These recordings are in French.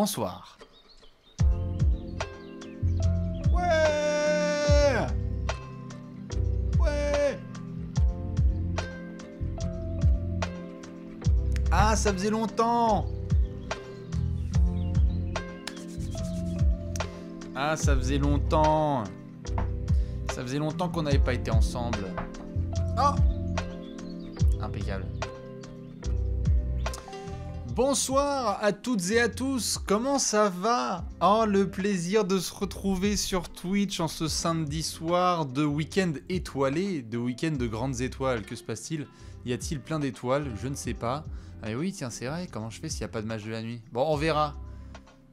bonsoir. Ouais. Ouais. Ah, ça faisait longtemps. Ah, ça faisait longtemps. Ça faisait longtemps qu'on n'avait pas été ensemble. Oh. Impeccable. Bonsoir à toutes et à tous, comment ça va? Oh, le plaisir de se retrouver sur Twitch en ce samedi soir de week-end étoilé, de week-end de grandes étoiles. Que se passe-t-il? Y a-t-il plein d'étoiles? Je ne sais pas. Ah oui, tiens, c'est vrai, comment je fais s'il n'y a pas de match de la nuit? Bon, on verra.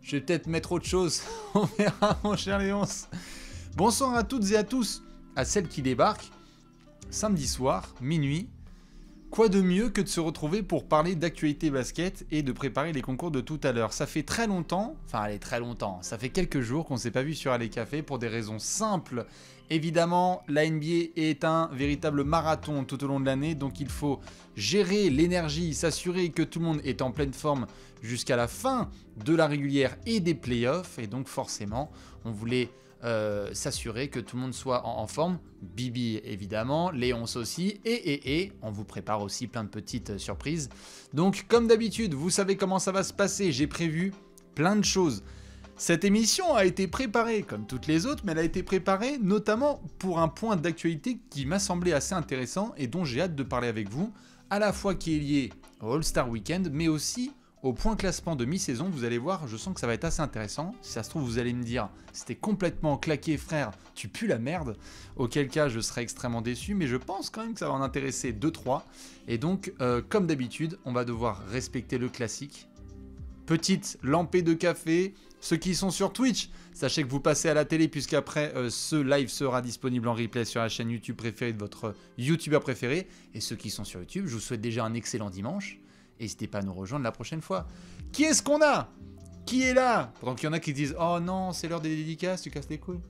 Je vais peut-être mettre autre chose. On verra, mon cher Léonce. Bonsoir à toutes et à tous, à celles qui débarquent. Samedi soir, minuit. Quoi de mieux que de se retrouver pour parler d'actualité basket et de préparer les concours de tout à l'heure. Ça fait très longtemps, enfin allez très longtemps, ça fait quelques jours qu'on ne s'est pas vu sur Allez Café pour des raisons simples. Évidemment, la NBA est un véritable marathon tout au long de l'année, donc il faut gérer l'énergie, s'assurer que tout le monde est en pleine forme jusqu'à la fin de la régulière et des playoffs. Et donc forcément, on voulait s'assurer que tout le monde soit en forme. Bibi évidemment, Léonce aussi, et on vous prépare aussi plein de petites surprises. Donc comme d'habitude, vous savez comment ça va se passer, j'ai prévu plein de choses. Cette émission a été préparée comme toutes les autres, mais elle a été préparée notamment pour un point d'actualité qui m'a semblé assez intéressant et dont j'ai hâte de parler avec vous, à la fois qui est lié au All-Star Weekend, mais aussi au point classement de mi-saison. Vous allez voir, je sens que ça va être assez intéressant. Si ça se trouve, vous allez me dire, c'était complètement claqué, frère, tu pues la merde. Auquel cas, je serais extrêmement déçu, mais je pense quand même que ça va en intéresser 2-3. Et donc, comme d'habitude, on va devoir respecter le classique. Petite lampée de café. Ceux qui sont sur Twitch, sachez que vous passez à la télé, puisqu'après, ce live sera disponible en replay sur la chaîne YouTube préférée de votre YouTubeur préféré. Et ceux qui sont sur YouTube, je vous souhaite déjà un excellent dimanche. N'hésitez pas à nous rejoindre la prochaine fois. Qui est-ce qu'on a? Qui est là? Pendant qu'il y en a qui disent « Oh non, c'est l'heure des dédicaces, tu casses les couilles. »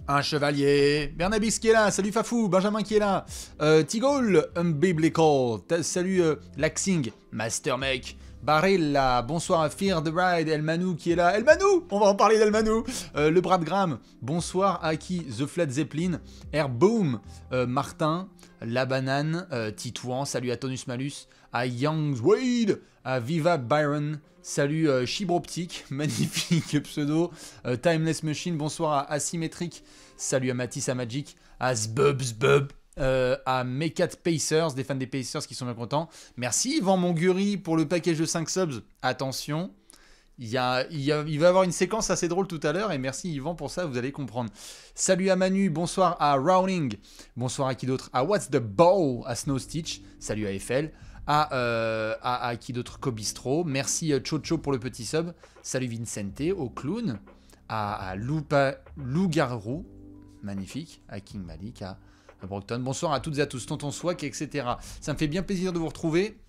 Un chevalier. Bernabix qui est là. Salut Fafou. Benjamin qui est là. Tigol, Unbiblical. Salut Laxing. Master Mec. Barilla. Bonsoir à Fear the Ride. Elmanou qui est là. Elmanou, on va en parler d'Elmanou. Le Brad Graham. Bonsoir à qui? The Flat Zeppelin. Airboom. Martin. La Banane, Titouan, salut à Tonus Malus, à Young Wade, à Viva Byron, salut Chibroptique, magnifique pseudo, Timeless Machine, bonsoir à Asymmetric, salut à Matisse, à Magic, à Zbub, à Mekat Pacers, des fans des Pacers qui sont bien contents. Merci Yvan Monguery pour le package de 5 subs, attention. Il va y avoir une séquence assez drôle tout à l'heure et merci Yvan pour ça, vous allez comprendre. Salut à Manu, bonsoir à Rowling, bonsoir à qui d'autre? À What's the Ball, à Snow Stitch, salut à Eiffel, à qui d'autre? Cobistro, merci Chocho pour le petit sub, salut Vincente, au Clown, à Loup-Garou, magnifique, à King Malik, à Brockton, bonsoir à toutes et à tous, Tonton Swag, etc. Ça me fait bien plaisir de vous retrouver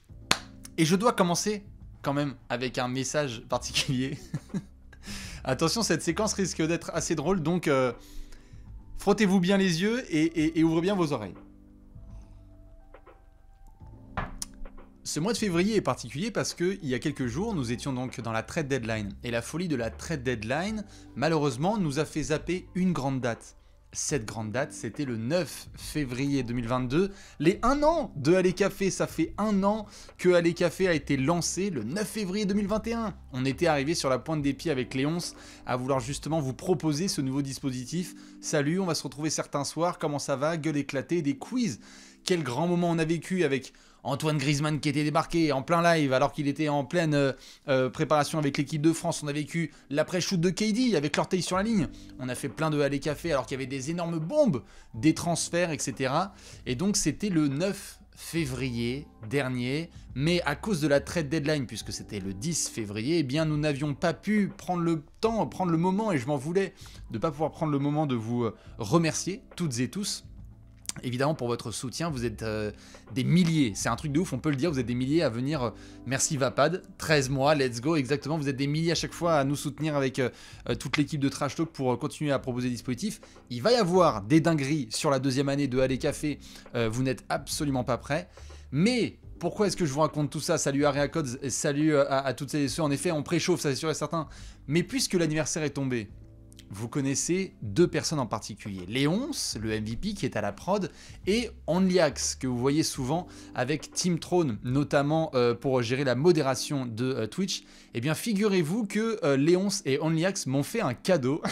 et je dois commencer quand même avec un message particulier. Attention, cette séquence risque d'être assez drôle, donc frottez-vous bien les yeux et ouvrez bien vos oreilles. Ce mois de février est particulier parce qu'il y a quelques jours, nous étions donc dans la trade deadline. Et la folie de la trade deadline, malheureusement, nous a fait zapper une grande date. Cette grande date, c'était le 9 février 2022. Les 1 an de Allez Café, ça fait 1 an que Allez Café a été lancé le 9 février 2021. On était arrivé sur la pointe des pieds avec Léonce à vouloir justement vous proposer ce nouveau dispositif. Salut, on va se retrouver certains soirs, comment ça va? Gueule éclatée, des quiz. Quel grand moment on a vécu avec Antoine Griezmann qui était débarqué en plein live alors qu'il était en pleine préparation avec l'équipe de France. On a vécu l'après-shoot de KD avec l'orteil sur la ligne. On a fait plein de Allez Café alors qu'il y avait des énormes bombes, des transferts, etc. Et donc c'était le 9 février dernier, mais à cause de la trade deadline, puisque c'était le 10 février, eh bien nous n'avions pas pu prendre le temps, prendre le moment, et je m'en voulais de ne pas pouvoir prendre le moment de vous remercier toutes et tous. Évidemment, pour votre soutien, vous êtes des milliers, c'est un truc de ouf, on peut le dire, vous êtes des milliers à venir, merci Vapad, 13 mois, let's go, exactement, vous êtes des milliers à chaque fois à nous soutenir avec toute l'équipe de Trash Talk pour continuer à proposer des dispositifs. Il va y avoir des dingueries sur la deuxième année de Allez Café, vous n'êtes absolument pas prêts, mais pourquoi est-ce que je vous raconte tout ça? Salut Aria Codes et salut à toutes celles et ceux. En effet, on préchauffe, ça c'est sûr et certain. Mais puisque l'anniversaire est tombé, vous connaissez deux personnes en particulier. Léonce, le MVP qui est à la prod, et Onlyax, que vous voyez souvent avec Team Throne, notamment pour gérer la modération de Twitch. Eh bien, figurez-vous que Léonce et Onlyax m'ont fait un cadeau.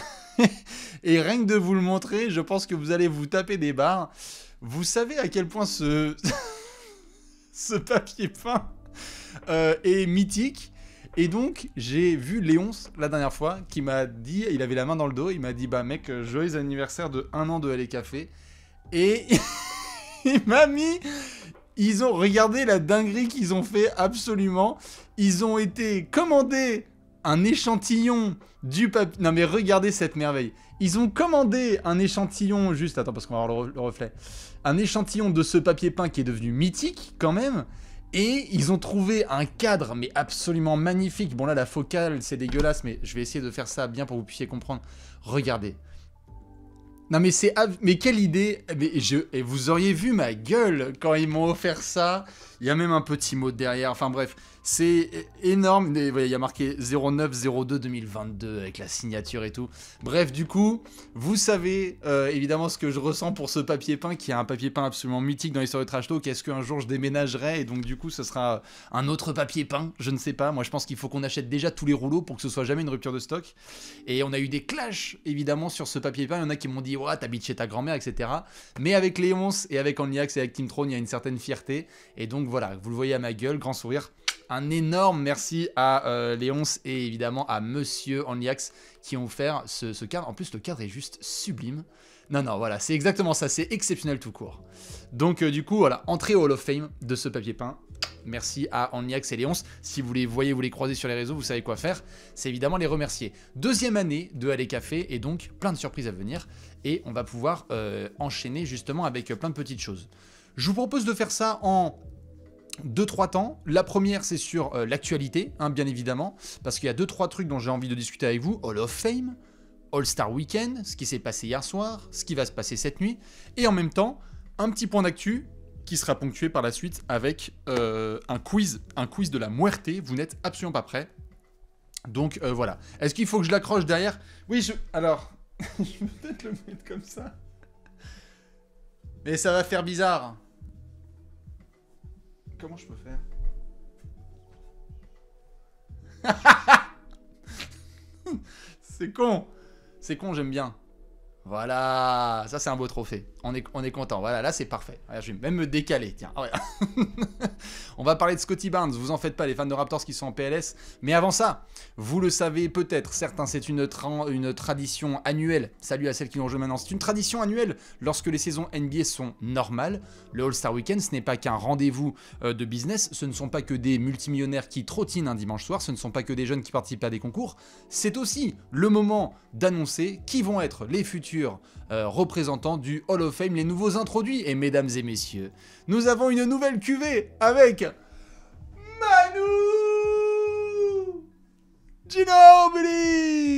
Et rien que de vous le montrer, je pense que vous allez vous taper des barres. Vous savez à quel point ce papier peint est mythique. Et donc, j'ai vu Léonce la dernière fois qui m'a dit, il avait la main dans le dos, il m'a dit, bah mec, joyeux anniversaire de 1 an de LA Café. Et il m'a mis, ils ont regardé la dinguerie qu'ils ont fait absolument. Ils ont été commandés un échantillon du papier. Non mais regardez cette merveille. Ils ont commandé un échantillon, juste, attends parce qu'on va voir le reflet. Un échantillon de ce papier peint qui est devenu mythique quand même. Et ils ont trouvé un cadre, mais absolument magnifique. Bon là, la focale, c'est dégueulasse, mais je vais essayer de faire ça bien pour que vous puissiez comprendre. Regardez. Non mais c'est... Mais quelle idée. Et vous auriez vu ma gueule quand ils m'ont offert ça. Il y a même un petit mot derrière. Enfin bref, c'est énorme. Il y a marqué 09-02-2022 avec la signature et tout. Bref, du coup, vous savez évidemment ce que je ressens pour ce papier peint, qui est un papier peint absolument mythique dans l'histoire de Trash Talk. Est-ce qu'un jour je déménagerai et donc du coup ce sera un autre papier peint? Je ne sais pas. Moi je pense qu'il faut qu'on achète déjà tous les rouleaux pour que ce soit jamais une rupture de stock. Et on a eu des clashs évidemment sur ce papier peint. Il y en a qui m'ont dit ouais, t'habites chez ta grand-mère, etc. Mais avec Léonce et avec Onlyax et avec Team Throne, il y a une certaine fierté. Et donc voilà, vous le voyez à ma gueule, grand sourire. Un énorme merci à Léonce et évidemment à Monsieur Onlyax qui ont offert ce cadre. En plus, le cadre est juste sublime. Non, voilà, c'est exactement ça, c'est exceptionnel tout court. Donc du coup, voilà, entrée au Hall of Fame de ce papier peint. Merci à Onlyax et Léonce. Si vous les voyez, vous les croisez sur les réseaux, vous savez quoi faire. C'est évidemment les remercier. Deuxième année de LA Café et donc plein de surprises à venir. Et on va pouvoir enchaîner justement avec plein de petites choses. Je vous propose de faire ça en 2-3 temps. La première, c'est sur l'actualité, hein, bien évidemment, parce qu'il y a 2-3 trucs dont j'ai envie de discuter avec vous. Hall of Fame, All-Star Weekend, ce qui s'est passé hier soir, ce qui va se passer cette nuit, et en même temps, un petit point d'actu qui sera ponctué par la suite avec un quiz de la muerte. Vous n'êtes absolument pas prêts. Donc voilà. Est-ce qu'il faut que je l'accroche derrière? Oui, alors, je vais peut-être le mettre comme ça. Mais ça va faire bizarre. Comment je peux faire? C'est con. C'est con, j'aime bien. Voilà, ça c'est un beau trophée. On est content. Voilà, là c'est parfait. Regarde, je vais même me décaler. Tiens, voilà. On va parler de Scottie Barnes. Vous en faites pas, les fans de Raptors qui sont en PLS. Mais avant ça, vous le savez peut-être, certains, c'est une tradition annuelle. Salut à celles qui nous rejoignent maintenant. C'est une tradition annuelle lorsque les saisons NBA sont normales. Le All-Star Weekend, ce n'est pas qu'un rendez-vous de business. Ce ne sont pas que des multimillionnaires qui trottinent un dimanche soir. Ce ne sont pas que des jeunes qui participent à des concours. C'est aussi le moment d'annoncer qui vont être les futurs représentants du Hall of Fame, les nouveaux introduits. Et mesdames et messieurs, nous avons une nouvelle cuvée avec Manu Ginobili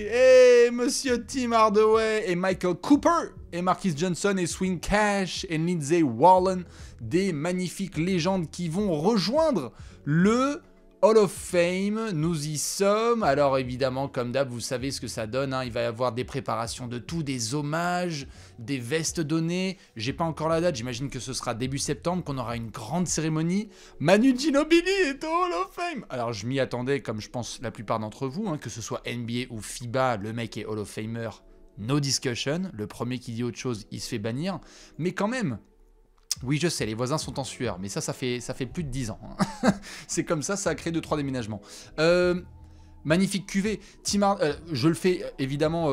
et Monsieur Tim Hardaway et Michael Cooper et Marquis Johnson et Swing Cash et Lindsay Wallen, des magnifiques légendes qui vont rejoindre le Hall of Fame. Nous y sommes. Alors évidemment, comme d'hab, vous savez ce que ça donne, hein. Il va y avoir des préparations de tout, des hommages, des vestes données. J'ai pas encore la date, j'imagine que ce sera début septembre, qu'on aura une grande cérémonie. Manu Ginobili est au Hall of Fame. Alors je m'y attendais, comme je pense la plupart d'entre vous, hein, que ce soit NBA ou FIBA, le mec est Hall of Famer, no discussion. Le premier qui dit autre chose, il se fait bannir. Mais quand même... Oui, je sais, les voisins sont en sueur, mais ça fait plus de 10 ans. Hein. C'est comme ça a créé 2-3 déménagements. Magnifique cuvée. Je le fais évidemment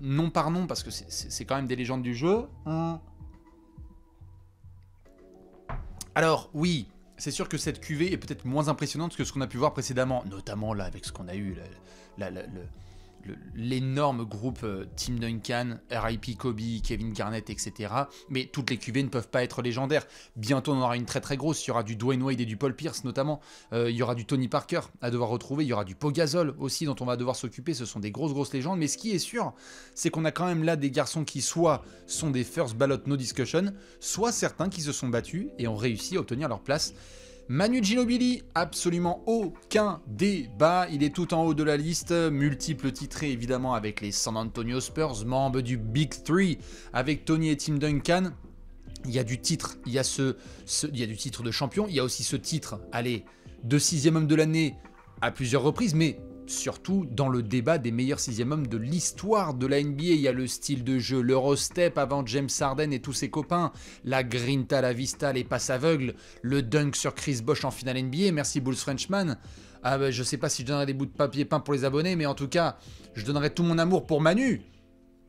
nom par nom, parce que c'est quand même des légendes du jeu. Alors, oui, c'est sûr que cette cuvée est peut-être moins impressionnante que ce qu'on a pu voir précédemment, notamment là, avec ce qu'on a eu, l'énorme groupe Tim Duncan, R.I.P. Kobe, Kevin Garnett, etc. Mais toutes les QV ne peuvent pas être légendaires. Bientôt, on en aura une très très grosse. Il y aura du Dwayne Wade et du Paul Pierce notamment. Il y aura du Tony Parker à devoir retrouver. Il y aura du Pau Gasol aussi dont on va devoir s'occuper. Ce sont des grosses légendes. Mais ce qui est sûr, c'est qu'on a quand même là des garçons qui soit sont des first ballot no discussion, soit certains qui se sont battus et ont réussi à obtenir leur place. Manu Ginobili, absolument aucun débat, il est tout en haut de la liste, multiple titré évidemment avec les San Antonio Spurs, membre du Big Three avec Tony et Tim Duncan. Il y a du titre, il y a du titre de champion, il y a aussi ce titre, allez, de 6e homme de l'année à plusieurs reprises, mais surtout dans le débat des meilleurs 6e hommes de l'histoire de la NBA. Il y a le style de jeu, l'Eurostep avant James Harden et tous ses copains, la grinta, la vista, les passes aveugles, le dunk sur Chris Bosh en finale NBA, merci Bulls Frenchman. Je sais pas si je donnerai des bouts de papier peint pour les abonnés, mais en tout cas, je donnerai tout mon amour pour Manu.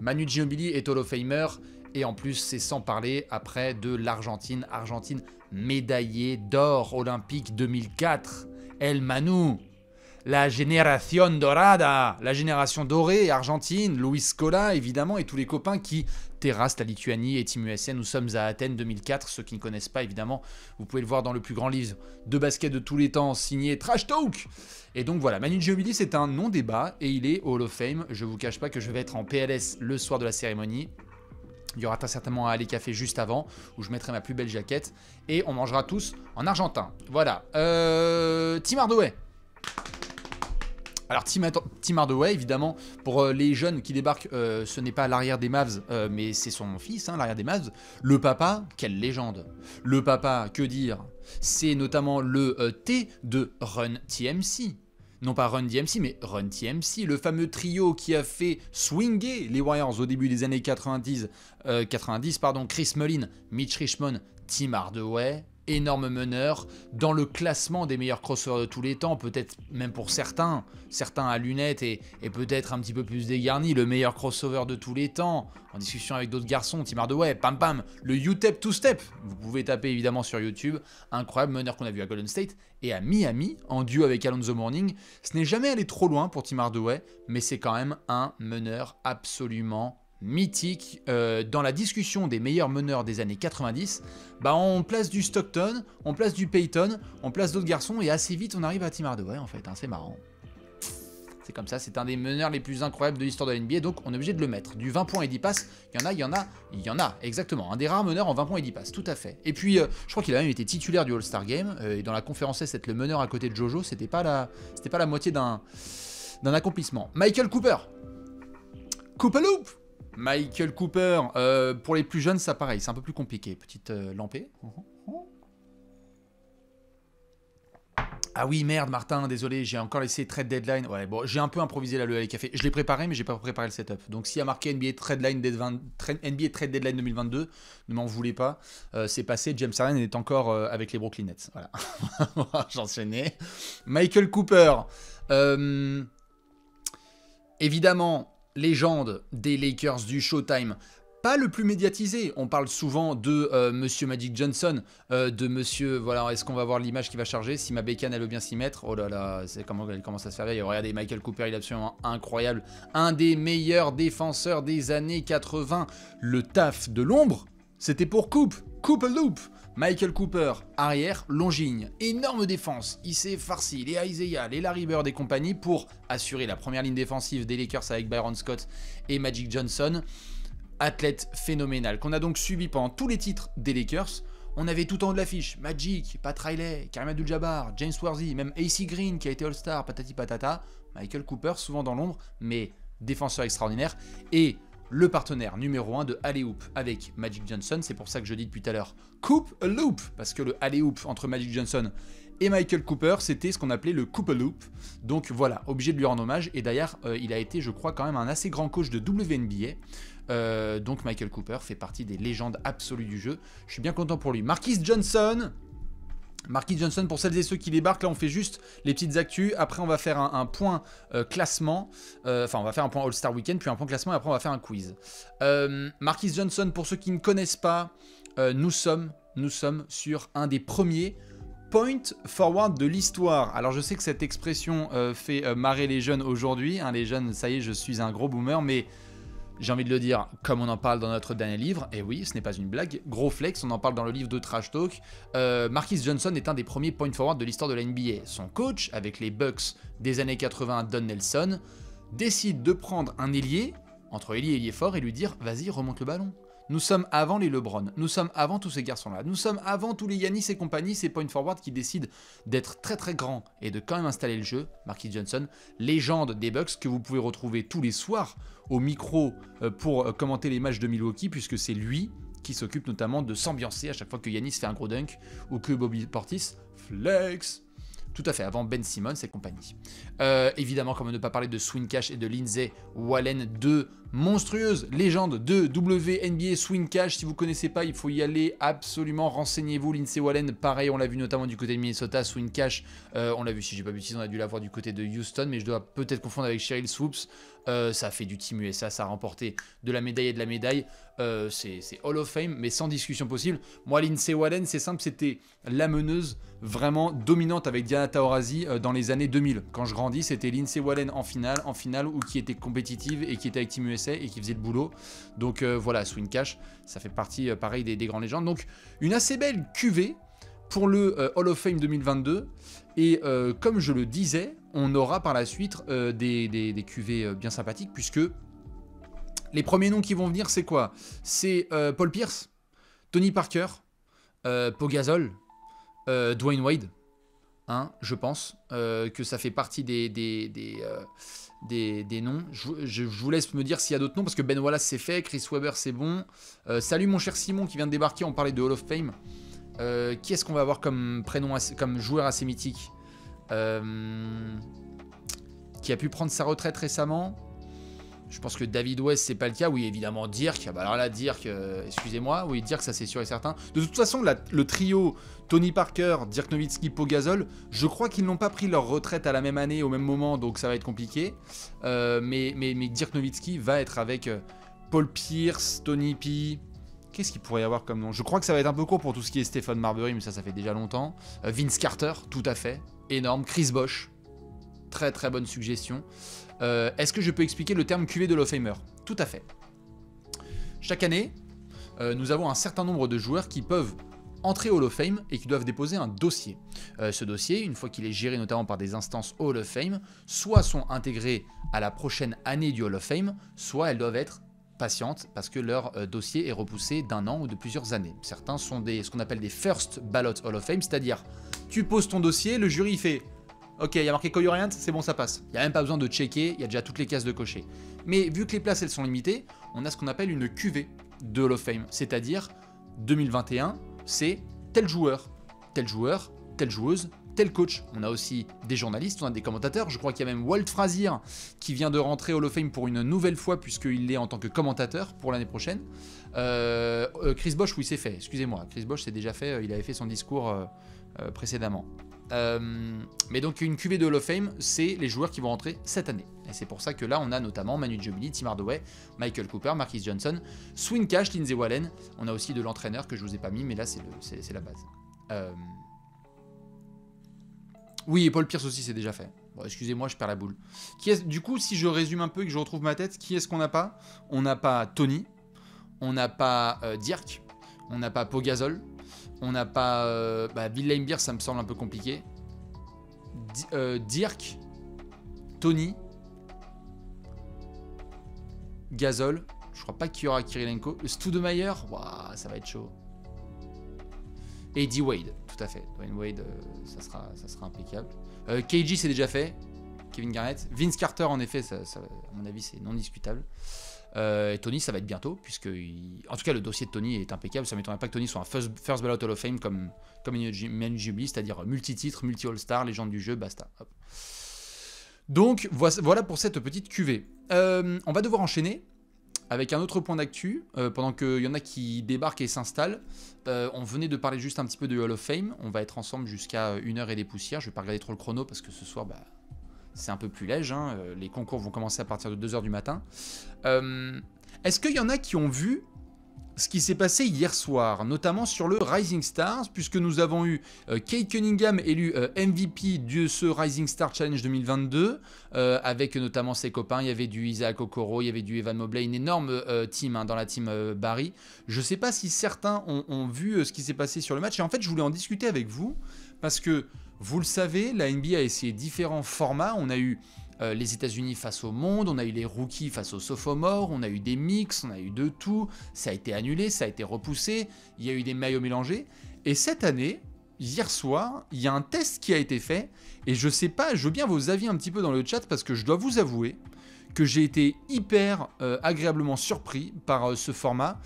Manu Ginobili est Hall of Famer, et en plus, c'est sans parler après de l'Argentine. Argentine médaillée d'or olympique 2004. El Manu. La génération dorada, la génération dorée argentine, Luis Scola évidemment et tous les copains qui terrassent la Lituanie et Team USA. Nous sommes à Athènes 2004, ceux qui ne connaissent pas évidemment, vous pouvez le voir dans le plus grand livre de basket de tous les temps signé Trash Talk. Et donc voilà, Manu Ginobili c'est un non-débat et il est au Hall of Fame. Je vous cache pas que je vais être en PLS le soir de la cérémonie. Il y aura certainement un Alley Café juste avant, où je mettrai ma plus belle jaquette, et on mangera tous en argentin. Voilà. Tim Hardaway. Alors Tim Hardaway, évidemment, pour les jeunes qui débarquent, ce n'est pas l'arrière des Mavs, mais c'est son fils, hein, l'arrière des Mavs. Le papa, quelle légende. Le papa, que dire? C'est notamment le T de Run TMC. Non pas Run DMC, mais Run TMC, le fameux trio qui a fait swinger les Warriors au début des années 90, Chris Mullin, Mitch Richmond, Tim Hardaway, énorme meneur, dans le classement des meilleurs crossovers de tous les temps, peut-être même pour certains à lunettes et peut-être un petit peu plus dégarni, le meilleur crossover de tous les temps, en discussion avec d'autres garçons, Tim Hardaway, pam pam, le U-Tep Two-Step, vous pouvez taper évidemment sur YouTube, incroyable meneur qu'on a vu à Golden State, et à Miami, en duo avec Alonzo Mourning, ce n'est jamais allé trop loin pour Tim Hardaway, mais c'est quand même un meneur absolument mythique. Dans la discussion des meilleurs meneurs des années 90, on place du Stockton, on place du Payton, on place d'autres garçons et assez vite on arrive à Tim Hardaway en fait, hein, c'est marrant. C'est comme ça, c'est un des meneurs les plus incroyables de l'histoire de la NBA, donc on est obligé de le mettre. Du 20 points et 10 passes, il y en a, exactement. Un des rares meneurs en 20 points et 10 passes, tout à fait. Et puis, je crois qu'il a même été titulaire du All-Star Game, et dans la conférence S, être le meneur à côté de Jojo, c'était pas la moitié d'un accomplissement. Michael Cooper. Coopaloop. Michael Cooper, pour les plus jeunes, ça pareil, c'est un peu plus compliqué. Petite lampée. Ah oui, merde, Martin, désolé, j'ai encore laissé Trade Deadline. Ouais, bon, j'ai un peu improvisé là, le LA Café. Je l'ai préparé, mais j'ai pas préparé le setup. Donc, s'il y a marqué NBA Trade Deadline 2022, ne m'en voulez pas. C'est passé, James Harden est encore avec les Brooklyn Nets. Voilà. J'enchaînais. Michael Cooper. Évidemment, légende des Lakers du Showtime. Pas le plus médiatisé, on parle souvent de Monsieur Magic Johnson, de Monsieur, voilà, est-ce qu'on va voir l'image qui va charger, si ma bécane elle veut bien s'y mettre, oh là là, c'est comment elle commence à se faire vieille, regardez Michael Cooper, il est absolument incroyable, un des meilleurs défenseurs des années 80, le taf de l'ombre, c'était pour Coop-a-Loop, Michael Cooper, arrière, longigne, énorme défense, il s'est farci les Isaiah, les Larry Bird et compagnie pour assurer la première ligne défensive des Lakers avec Byron Scott et Magic Johnson. Athlète phénoménal, qu'on a donc suivi pendant tous les titres des Lakers. On avait tout en haut de l'affiche, Magic, Pat Riley, Kareem Abdul-Jabbar, James Worthy, même AC Green qui a été All-Star, patati patata. Michael Cooper, souvent dans l'ombre, mais défenseur extraordinaire. Et le partenaire numéro 1 de Alley-Oop avec Magic Johnson, c'est pour ça que je dis depuis tout à l'heure Coop-a-Loop, parce que le Alley-Oop entre Magic Johnson et Michael Cooper, c'était ce qu'on appelait le Coop-a-Loop. Donc voilà, obligé de lui rendre hommage. Et d'ailleurs, il a été, je crois, quand même un assez grand coach de WNBA. Donc Michael Cooper fait partie des légendes absolues du jeu. Je suis bien content pour lui. Marquis Johnson, pour celles et ceux qui débarquent, là on fait juste les petites actus. Après on va faire un point classement. Enfin on va faire un point All-Star Weekend, puis un point classement et après on va faire un quiz. Marquis Johnson, pour ceux qui ne connaissent pas, nous sommes sur un des premiers point forward de l'histoire. Alors je sais que cette expression fait marrer les jeunes aujourd'hui. Hein, les jeunes, ça y est, je suis un gros boomer, mais j'ai envie de le dire comme on en parle dans notre dernier livre. Et oui, ce n'est pas une blague. Gros flex, on en parle dans le livre de Trash Talk. Marquis Johnson est un des premiers point forward de l'histoire de la NBA. Son coach, avec les Bucks des années 80, Don Nelson, décide de prendre un ailier, entre ailier et ailier fort, et lui dire « Vas-y, remonte le ballon ». Nous sommes avant les LeBron, nous sommes avant tous ces garçons-là, nous sommes avant tous les Giannis et compagnie, ces point forward qui décident d'être très très grands et de quand même installer le jeu. Marquis Johnson, légende des Bucks que vous pouvez retrouver tous les soirs au micro pour commenter les matchs de Milwaukee, puisque c'est lui qui s'occupe notamment de s'ambiancer à chaque fois que Giannis fait un gros dunk ou que Bobby Portis flex. Tout à fait, avant Ben Simmons et compagnie. Évidemment, comment ne pas parler de Swing Cash et de Lindsay Wallen, deux monstrueuses légendes de WNBA Swing Cash. Si vous ne connaissez pas, il faut y aller absolument, renseignez-vous. Lindsay Wallen, pareil, on l'a vu notamment du côté de Minnesota. Swing Cash, on l'a vu, si j'ai pas bêtise, on a dû la voir du côté de Houston, mais je dois peut-être confondre avec Cheryl Swoops. Ça a fait du Team USA, ça a remporté de la médaille et de la médaille. C'est Hall of Fame, mais sans discussion possible. Moi, Lindsay Wallen, c'est simple, c'était la meneuse vraiment dominante avec Diana Taurasi dans les années 2000. Quand je grandis, c'était Lindsay Wallen en finale, ou qui était compétitive et qui était avec Team USA et qui faisait le boulot. Donc voilà, Swing Cash, ça fait partie pareil des grandes légendes. Donc une assez belle cuvée pour le Hall of Fame 2022. Et comme je le disais, on aura par la suite des cuvées bien sympathiques, puisque les premiers noms qui vont venir, c'est quoi? C'est Paul Pierce, Tony Parker, Pau Gasol, Dwayne Wade, hein, je pense que ça fait partie des noms. Je vous laisse me dire s'il y a d'autres noms, parce que Ben Wallace c'est fait, Chris Webber c'est bon. Salut mon cher Simon qui vient de débarquer, on parlait de Hall of Fame. Qui est-ce qu'on va avoir comme prénom, comme joueur assez mythique qui a pu prendre sa retraite récemment? Je pense que David West, c'est pas le cas. Oui, évidemment, Dirk. Bah alors là, Dirk, excusez-moi. Oui, Dirk, ça c'est sûr et certain. De toute façon, le trio Tony Parker, Dirk Nowitzki, Pau Gasol, je crois qu'ils n'ont pas pris leur retraite à la même année, au même moment, donc ça va être compliqué. Mais Dirk Nowitzki va être avec Paul Pierce, Tony P. Qu'est-ce qu'il pourrait y avoir comme nom? Je crois que ça va être un peu court pour tout ce qui est Stephen Marbury, mais ça fait déjà longtemps. Vince Carter, tout à fait. Énorme. Chris Bosh. Très très bonne suggestion. Est-ce que je peux expliquer le terme cuvée de Hall of Famer? Tout à fait. Chaque année, nous avons un certain nombre de joueurs qui peuvent entrer au Hall of Fame et qui doivent déposer un dossier. Ce dossier, une fois qu'il est géré notamment par des instances Hall of Fame, soit sont intégrés à la prochaine année du Hall of Fame, soit elles doivent être patientes parce que leur dossier est repoussé d'un an ou de plusieurs années. Certains sont ce qu'on appelle des First Ballot Hall of Fame, c'est-à-dire tu poses ton dossier, le jury il fait ok, il y a marqué Kawhi Bryant, c'est bon, ça passe. Il n'y a même pas besoin de checker, il y a déjà toutes les cases de cocher. Mais vu que les places elles sont limitées, on a ce qu'on appelle une cuvée de Hall of Fame, c'est-à-dire 2021, c'est tel joueur, telle joueuse, tel coach. On a aussi des journalistes, on a des commentateurs. Je crois qu'il y a même Walt Frazier qui vient de rentrer au Hall of Fame pour une nouvelle fois puisqu'il l'est en tant que commentateur pour l'année prochaine. Chris Bosh, oui, c'est fait. Excusez-moi, Chris Bosh, c'est déjà fait. Il avait fait son discours précédemment. Mais donc une cuvée de Hall of Fame, c'est les joueurs qui vont rentrer cette année. Et c'est pour ça que là, on a notamment Manu Ginobili, Tim Hardaway, Michael Cooper, Marquis Johnson, Swing Cash, Lindsay Wallen. On a aussi de l'entraîneur que je vous ai pas mis, mais là, c'est la base. Oui, et Paul Pierce aussi, c'est déjà fait. Bon, excusez-moi, je perds la boule. Du coup, si je résume un peu et que je retrouve ma tête, qui est-ce qu'on n'a pas? On n'a pas Tony, on n'a pas Dirk, on n'a pas Pau Gasol, on n'a pas Bill Laimbeer, ça me semble un peu compliqué. Dirk, Tony, Gasol, je crois pas qu'il y aura Kirilenko. Stoudemire, waouh, ça va être chaud. Et D. Wade, tout à fait. Dwayne Wade, ça sera impeccable. KG, c'est déjà fait. Kevin Garnett. Vince Carter, en effet, ça, à mon avis, c'est non discutable. Et Tony, ça va être bientôt, puisque en tout cas, le dossier de Tony est impeccable. Ça ne m'étonnerait pas que Tony soit un First Ballot Hall of Fame comme Manu Ginobili, c'est-à-dire multi-titre, multi-All-Star, légende du jeu, basta. Hop. Donc, voilà pour cette petite cuvée. On va devoir enchaîner avec un autre point d'actu, pendant qu'il y en a qui débarquent et s'installent. On venait de parler juste un petit peu de Hall of Fame. On va être ensemble jusqu'à 1h et des poussières. Je ne vais pas regarder trop le chrono parce que ce soir, c'est un peu plus léger. Hein. Les concours vont commencer à partir de 2h du matin. Est-ce qu'il y en a qui ont vu ce qui s'est passé hier soir, notamment sur le Rising Stars, puisque nous avons eu Kate Cunningham élu MVP de ce Rising Star Challenge 2022, avec notamment ses copains. Il y avait du Isaac Okoro, il y avait du Evan Mobley, une énorme team dans la team Barry. Je ne sais pas si certains ont vu ce qui s'est passé sur le match, et en fait je voulais en discuter avec vous, parce que vous le savez, la NBA a essayé différents formats. On a eu les États-Unis face au monde, on a eu les rookies face aux sophomores, on a eu des mix, on a eu de tout, ça a été annulé, ça a été repoussé, il y a eu des maillots mélangés. Et cette année, hier soir, il y a un test qui a été fait, et je sais pas, je veux bien vos avis un petit peu dans le chat, parce que je dois vous avouer que j'ai été hyper agréablement surpris par ce format.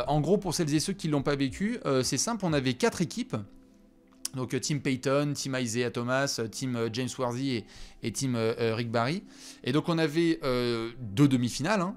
En gros, pour celles et ceux qui ne l'ont pas vécu, c'est simple, on avait 4 équipes. Donc Team Payton, Team Isaiah Thomas, Team James Worthy et Team Rick Barry. Et donc on avait 2 demi-finales.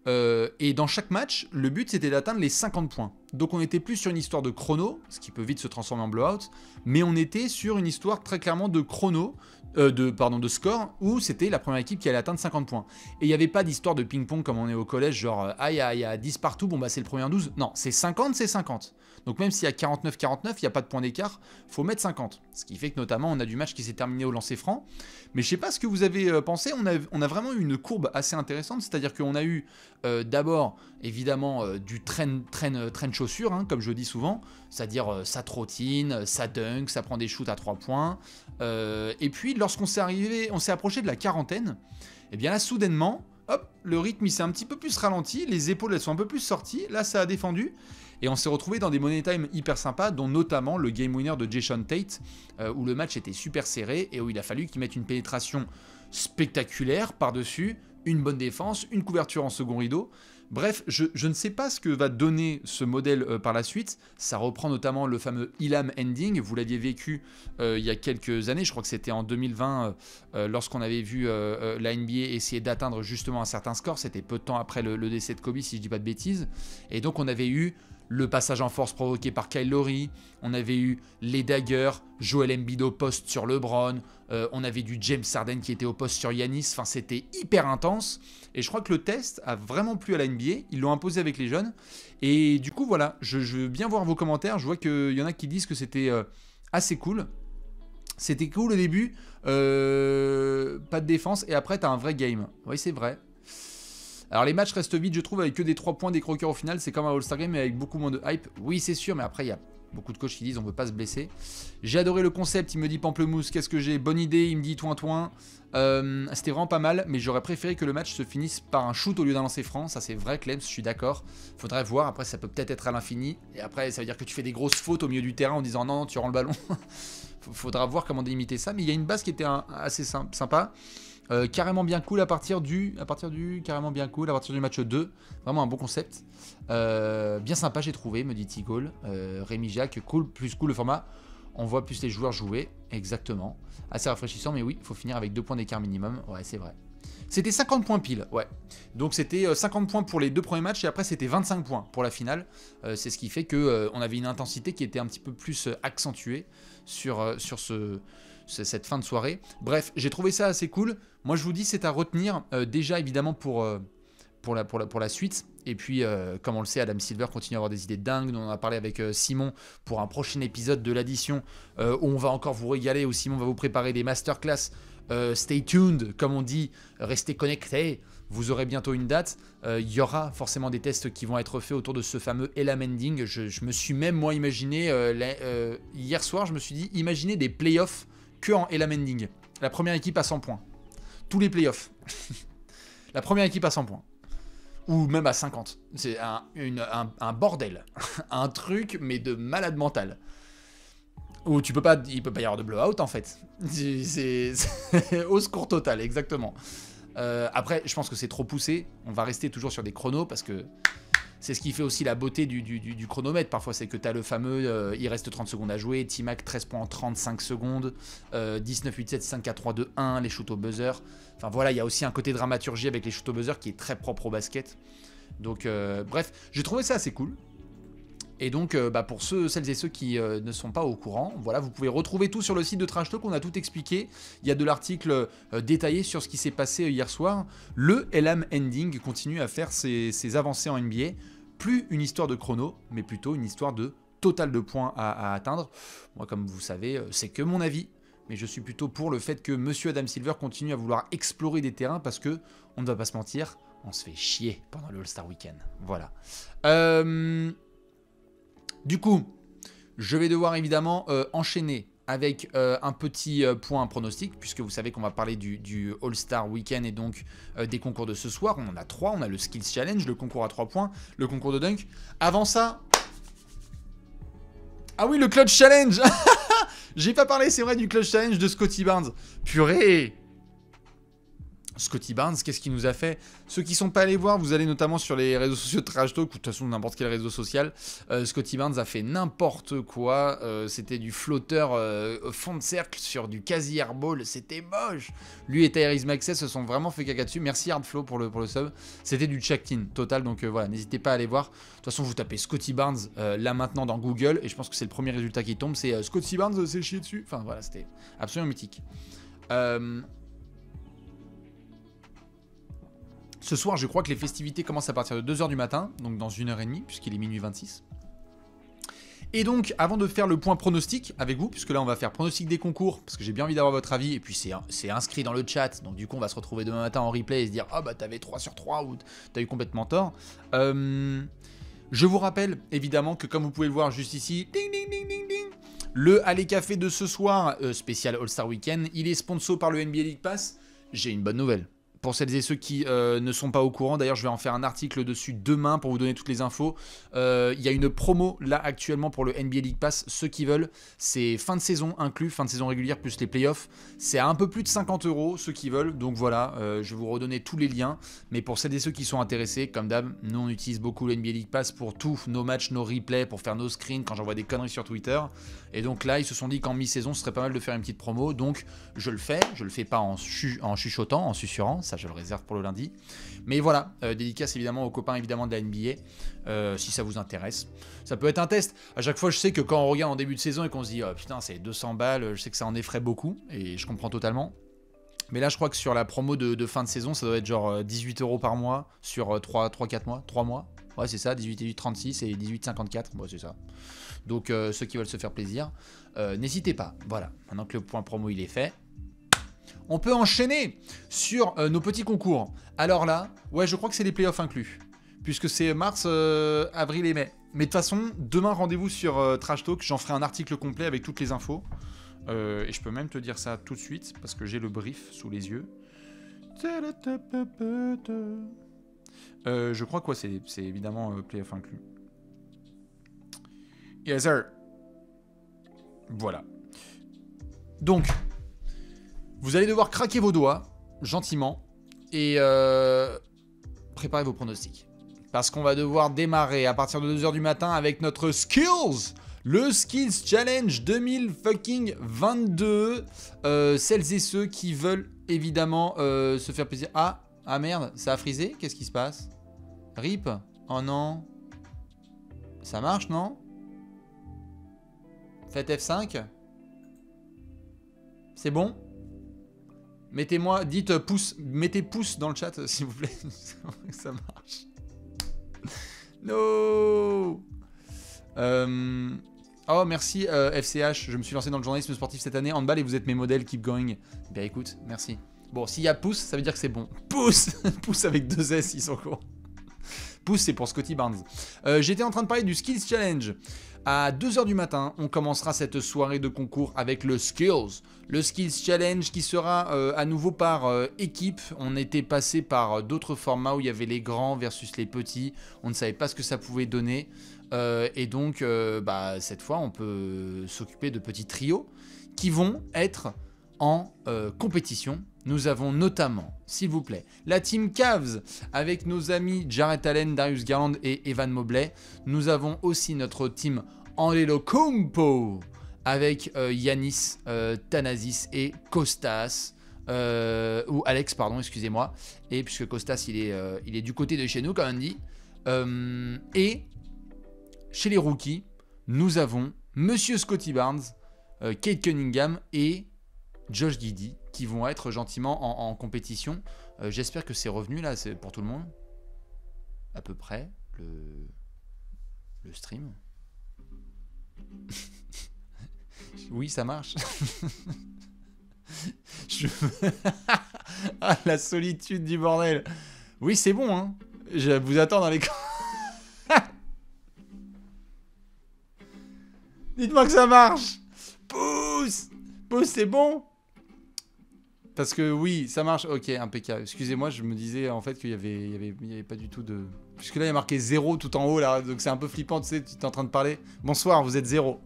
Et dans chaque match, le but c'était d'atteindre les 50 points. Donc on était plus sur une histoire de chrono, ce qui peut vite se transformer en blowout, mais on était sur une histoire très clairement de chrono, de score, où c'était la première équipe qui allait atteindre 50 points. Et il n'y avait pas d'histoire de ping-pong comme on est au collège, genre il y a 10 partout, bon bah c'est le premier en 12. Non, c'est 50, c'est 50. Donc même s'il y a 49-49, il n'y a pas de point d'écart, faut mettre 50. Ce qui fait que notamment on a du match qui s'est terminé au lancer franc. Mais je sais pas ce que vous avez pensé, on a vraiment eu une courbe assez intéressante, c'est-à-dire qu'on a eu d'abord évidemment du train chaussure, comme je dis souvent, c'est-à-dire ça trottine, ça dunk, ça prend des shoots à 3 points. Et puis lorsqu'on s'est approché de la quarantaine, et bien là soudainement, hop, le rythme il s'est un petit peu plus ralenti, les épaules elles sont un peu plus sorties, là ça a défendu. Et on s'est retrouvé dans des money time hyper sympas, dont notamment le game winner de Jason Tate, où le match était super serré et où il a fallu qu'il mette une pénétration spectaculaire par-dessus, une bonne défense, une couverture en second rideau. Bref, je ne sais pas ce que va donner ce modèle par la suite. Ça reprend notamment le fameux Elam Ending. Vous l'aviez vécu il y a quelques années, je crois que c'était en 2020, lorsqu'on avait vu la NBA essayer d'atteindre justement un certain score. C'était peu de temps après le décès de Kobe, si je ne dis pas de bêtises. Et donc on avait eu le passage en force provoqué par Kyle Lowry, on avait eu les daggers, Joel Embiid au poste sur LeBron, on avait du James Harden qui était au poste sur Giannis, enfin c'était hyper intense, et je crois que le test a vraiment plu à la NBA, ils l'ont imposé avec les jeunes, et du coup voilà, je veux bien voir vos commentaires, je vois qu'il y en a qui disent que c'était assez cool. C'était cool au début, pas de défense, et après t'as un vrai game, oui c'est vrai. Alors les matchs restent vides je trouve avec que des 3 points des croqueurs au final, c'est comme un All-Star Game mais avec beaucoup moins de hype. Oui c'est sûr mais après il y a beaucoup de coachs qui disent on veut pas se blesser. J'ai adoré le concept, il me dit Pamplemousse, qu'est-ce que j'ai, bonne idée, il me dit Toin. C'était vraiment pas mal mais j'aurais préféré que le match se finisse par un shoot au lieu d'un lancer franc, ça c'est vrai Clems, je suis d'accord. Faudrait voir, après ça peut peut-être être à l'infini et après ça veut dire que tu fais des grosses fautes au milieu du terrain en disant non tu rends le ballon. Faudra voir comment délimiter ça mais il y a une base qui était assez sympa. Carrément bien cool à partir du match 2, vraiment un bon concept, bien sympa j'ai trouvé, me dit Tigol, Rémi Jacques, cool, plus cool le format, on voit plus les joueurs jouer, exactement, assez rafraîchissant mais oui, il faut finir avec 2 points d'écart minimum, ouais c'est vrai. C'était 50 points pile, ouais. Donc c'était 50 points pour les 2 premiers matchs et après c'était 25 points pour la finale. C'est ce qui fait qu'on avait une intensité qui était un petit peu plus accentuée sur cette fin de soirée. Bref, j'ai trouvé ça assez cool. Moi je vous dis c'est à retenir déjà évidemment pour la suite. Et puis comme on le sait, Adam Silver continue à avoir des idées dingues. On en a parlé avec Simon pour un prochain épisode de l'addition où on va encore vous régaler, où Simon va vous préparer des masterclass. Stay tuned, comme on dit, restez connectés. Vous aurez bientôt une date. Il y aura forcément des tests qui vont être faits autour de ce fameux Elam Ending. Je me suis même moi imaginé hier soir, je me suis dit imaginez des playoffs que en Elam Ending. La première équipe à 100 points. Tous les playoffs. La première équipe à 100 points. Ou même à 50. C'est un bordel. Un truc, mais de malade mental. Où il peut pas y avoir de blowout en fait. C'est au secours total, exactement. Après, je pense que c'est trop poussé. On va rester toujours sur des chronos parce que c'est ce qui fait aussi la beauté du chronomètre. Parfois, c'est que tu as le fameux il reste 30 secondes à jouer. T-Mac 13 points en 35 secondes. 19, 8, 7, 5, 4, 3, 2, 1. Les shoots au buzzer. Enfin voilà, il y a aussi un côté dramaturgie avec les shoots au buzzer qui est très propre au basket. Donc, bref, j'ai trouvé ça assez cool. Et donc, pour celles et ceux qui ne sont pas au courant, voilà, vous pouvez retrouver tout sur le site de Trash Talk, on a tout expliqué. Il y a de l'article détaillé sur ce qui s'est passé hier soir. Le Elam Ending continue à faire ses avancées en NBA. plus une histoire de chrono, mais plutôt une histoire de total de points à atteindre. Moi, comme vous savez, c'est que mon avis, mais je suis plutôt pour le fait que Monsieur Adam Silver continue à vouloir explorer des terrains parce que, on ne va pas se mentir, on se fait chier pendant le All-Star Weekend. Voilà. Du coup, je vais devoir évidemment enchaîner avec un petit point pronostic, puisque vous savez qu'on va parler du All-Star Weekend et donc des concours de ce soir. On en a 3, on a le Skills Challenge, le concours à 3 points, le concours de dunk. Avant ça... Ah oui, le Clutch Challenge. J'ai pas parlé, c'est vrai, du Clutch Challenge de Scottie Barnes. Purée. Scottie Barnes, qu'est-ce qu'il nous a fait? Ceux qui sont pas allés voir, vous allez notamment sur les réseaux sociaux de Trash Talk, ou de toute façon n'importe quel réseau social. Scottie Barnes a fait n'importe quoi. C'était du flotteur fond de cercle sur du quasi-airball. C'était moche. Lui et Tyrese Maxey se sont vraiment fait caca dessus. Merci Hardflow pour le sub. C'était du check-in total, donc voilà, n'hésitez pas à aller voir. De toute façon, vous tapez Scottie Barnes là maintenant dans Google, et je pense que c'est le premier résultat qui tombe. C'est Scottie Barnes s'est chié dessus. Enfin voilà, c'était absolument mythique. Ce soir, je crois que les festivités commencent à partir de 2h du matin, donc dans 1h30, puisqu'il est minuit 26. Et donc, avant de faire le point pronostic avec vous, puisque là, on va faire pronostic des concours, parce que j'ai bien envie d'avoir votre avis, et puis c'est inscrit dans le chat, donc du coup, on va se retrouver demain matin en replay et se dire « Ah bah, t'avais 3 sur 3 ou t'as eu complètement tort. » Je vous rappelle, évidemment, que comme vous pouvez le voir juste ici, ding, ding, ding, ding, ding, le Allez Café de ce soir, spécial All-Star Weekend, il est sponsor par le NBA League Pass. J'ai une bonne nouvelle. Pour celles et ceux qui ne sont pas au courant, d'ailleurs je vais en faire un article dessus demain pour vous donner toutes les infos. Il y a une promo là actuellement pour le NBA League Pass. Ceux qui veulent, c'est fin de saison inclus, fin de saison régulière plus les playoffs. C'est à un peu plus de 50 €, ceux qui veulent. Donc voilà, je vais vous redonner tous les liens. Mais pour celles et ceux qui sont intéressés, comme d'hab, nous on utilise beaucoup le NBA League Pass pour tous nos matchs, nos replays, pour faire nos screens quand j'envoie des conneries sur Twitter. Et donc là, ils se sont dit qu'en mi-saison, ce serait pas mal de faire une petite promo. Donc je le fais pas en chuchotant, en susurrant. Ça, je le réserve pour le lundi. Mais voilà, dédicace évidemment aux copains évidemment de la NBA, si ça vous intéresse. Ça peut être un test. À chaque fois, je sais que quand on regarde en début de saison et qu'on se dit oh, putain, c'est 200 balles, je sais que ça en effraie beaucoup, et je comprends totalement. Mais là, je crois que sur la promo de fin de saison, ça doit être genre 18 € par mois sur 3-4 mois. 3 mois. Ouais, c'est ça, 18,36 et 18,54. Ouais, c'est ça. Donc, ceux qui veulent se faire plaisir, n'hésitez pas. Voilà, maintenant que le point promo il est fait, on peut enchaîner sur nos petits concours. Alors là, ouais, je crois que c'est les playoffs inclus, puisque c'est mars, avril et mai. Mais de toute façon, demain, rendez-vous sur Trash Talk. J'en ferai un article complet avec toutes les infos. Et je peux même te dire ça tout de suite, parce que j'ai le brief sous les yeux. Je crois que c'est évidemment playoff inclus. Yes, sir. Voilà. Donc, vous allez devoir craquer vos doigts, gentiment, et préparer vos pronostics. Parce qu'on va devoir démarrer à partir de 2h du matin avec notre Skills, le Skills Challenge 2022. Celles et ceux qui veulent évidemment se faire plaisir. Ah merde, ça a frisé. Qu'est-ce qui se passe? RIP? Oh non. Ça marche, non? Faites F5. C'est bon? Mettez-moi, dites pouce, mettez pouce dans le chat s'il vous plaît. Ça marche. No. Oh merci FCH, je me suis lancé dans le journalisme sportif cette année, handball, et vous êtes mes modèles, keep going. Ben écoute, merci. Bon, s'il y a pouce, ça veut dire que c'est bon. Pouce. Pouce avec 2 S, ils sont courts. Pouce, c'est pour Scottie Barnes. J'étais en train de parler du Skills Challenge. À 2h du matin, on commencera cette soirée de concours avec le Skills. Le Skills Challenge qui sera à nouveau par équipe. On était passé par d'autres formats où il y avait les grands versus les petits. On ne savait pas ce que ça pouvait donner. Et donc, cette fois, on peut s'occuper de petits trios qui vont être en compétition. Nous avons notamment, s'il vous plaît, la team Cavs avec nos amis Jarrett Allen, Darius Garland et Evan Mobley. Nous avons aussi notre team Antetokounmpo avec Giannis, Thanasis et Kostas. Ou Alex, pardon, excusez-moi. Et puisque Kostas, il est du côté de chez nous, comme on dit. Et chez les rookies, nous avons Monsieur Scottie Barnes, Cade Cunningham et Josh Giddey qui vont être gentiment en compétition. J'espère que c'est revenu là, c'est pour tout le monde. À peu près. Le stream. Oui, ça marche. Ah, la solitude du bordel. Oui, c'est bon, hein. Je vous attends dans les... Dites-moi que ça marche. Pouce. Pouce, c'est bon. Parce que oui, ça marche. Ok, impeccable. Excusez-moi, je me disais en fait qu'il y avait pas du tout de... Puisque là, il y a marqué 0 tout en haut, là. Donc c'est un peu flippant, tu sais, tu es en train de parler. Bonsoir, vous êtes 0.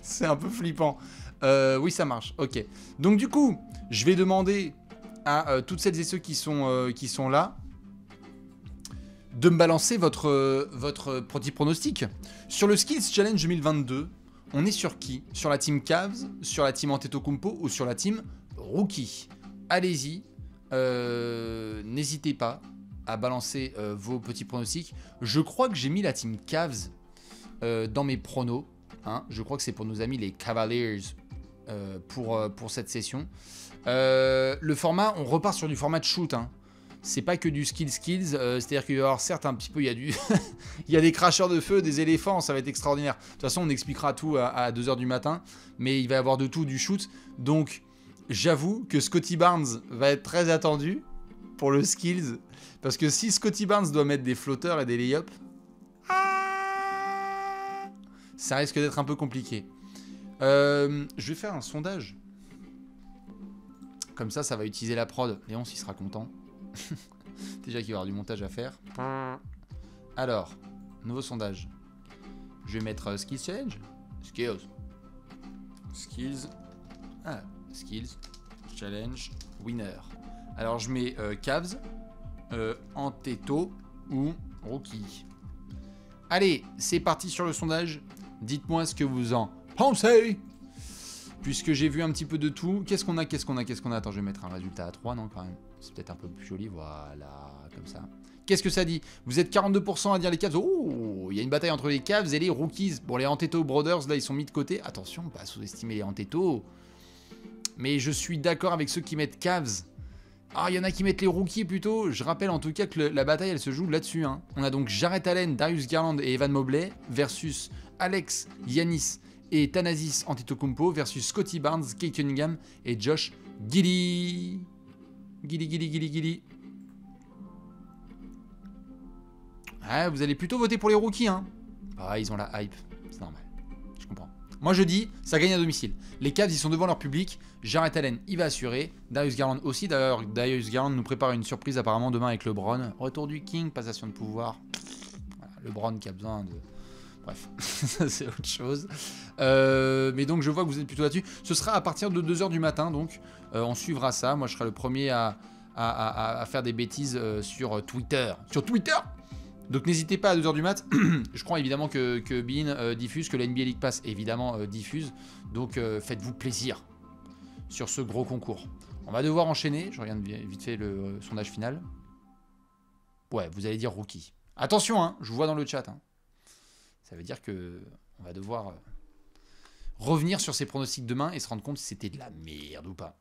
C'est un peu flippant. Oui, ça marche. Ok. Donc du coup, je vais demander à toutes celles et ceux qui sont là de me balancer votre petit pronostic. Sur le Skills Challenge 2022, on est sur qui? Sur la team Cavs, sur la team Antetokounmpo ou sur la team Rookie? Allez-y. N'hésitez pas à balancer vos petits pronostics. Je crois que j'ai mis la team Cavs dans mes pronos. Hein. Je crois que c'est pour nos amis les Cavaliers pour cette session. Le format, on repart sur du format de shoot. Hein. C'est pas que du skills, c'est-à-dire qu'il va y avoir certes un petit peu, il y a il y a des cracheurs de feu, des éléphants, ça va être extraordinaire. De toute façon, on expliquera tout à 2h du matin, mais il va y avoir de tout, du shoot. Donc, j'avoue que Scottie Barnes va être très attendu pour le skills, parce que si Scottie Barnes doit mettre des flotteurs et des lay-ups, ça risque d'être un peu compliqué. Je vais faire un sondage. Comme ça va utiliser la prod. Léon, s'il sera content. Déjà qu'il va y avoir du montage à faire. Alors, nouveau sondage. Je vais mettre Skills Challenge. Skills. Skills. Ah, Skills Challenge Winner. Alors, je mets Cavs, Anteto ou Rookie. Allez, c'est parti sur le sondage. Dites-moi ce que vous en pensez. Puisque j'ai vu un petit peu de tout. Qu'est-ce qu'on a? Attends, je vais mettre un résultat à 3, non, quand même. C'est peut-être un peu plus joli, voilà, comme ça. Qu'est-ce que ça dit? Vous êtes 42% à dire les Cavs. Oh, il y a une bataille entre les Cavs et les Rookies. Bon, les Anteto Brothers, là, ils sont mis de côté. Attention, pas sous-estimer les Anteto. Mais je suis d'accord avec ceux qui mettent Cavs. Ah, il y en a qui mettent les Rookies plutôt. Je rappelle en tout cas que la bataille, elle se joue là-dessus. Hein. On a donc Jarrett Allen, Darius Garland et Evan Mobley versus Alex, Giannis et Thanasis Antetokounmpo versus Scottie Barnes, Cade Cunningham et Josh Giddey. Giddey. Ah, vous allez plutôt voter pour les Rookies, hein. Ah, ils ont la hype. C'est normal. Je comprends. Moi, je dis, ça gagne à domicile. Les Cavs, ils sont devant leur public. Jarrett Allen, il va assurer. Darius Garland aussi. D'ailleurs, Darius Garland nous prépare une surprise apparemment demain avec LeBron. Retour du King, passation de pouvoir. Voilà, LeBron qui a besoin de... Bref, ça c'est autre chose. Mais donc je vois que vous êtes plutôt là-dessus. Ce sera à partir de 2h du matin, donc on suivra ça. Moi je serai le premier à faire des bêtises sur Twitter. Sur Twitter. Donc n'hésitez pas à 2h du mat. Je crois évidemment que Bein diffuse, que la NBA League Pass évidemment diffuse. Donc faites-vous plaisir sur ce gros concours. On va devoir enchaîner. Je regarde vite fait le sondage final. Ouais, vous allez dire Rookie. Attention, hein, je vous vois dans le chat. Hein. Ça veut dire que on va devoir revenir sur ces pronostics demain et se rendre compte si c'était de la merde ou pas.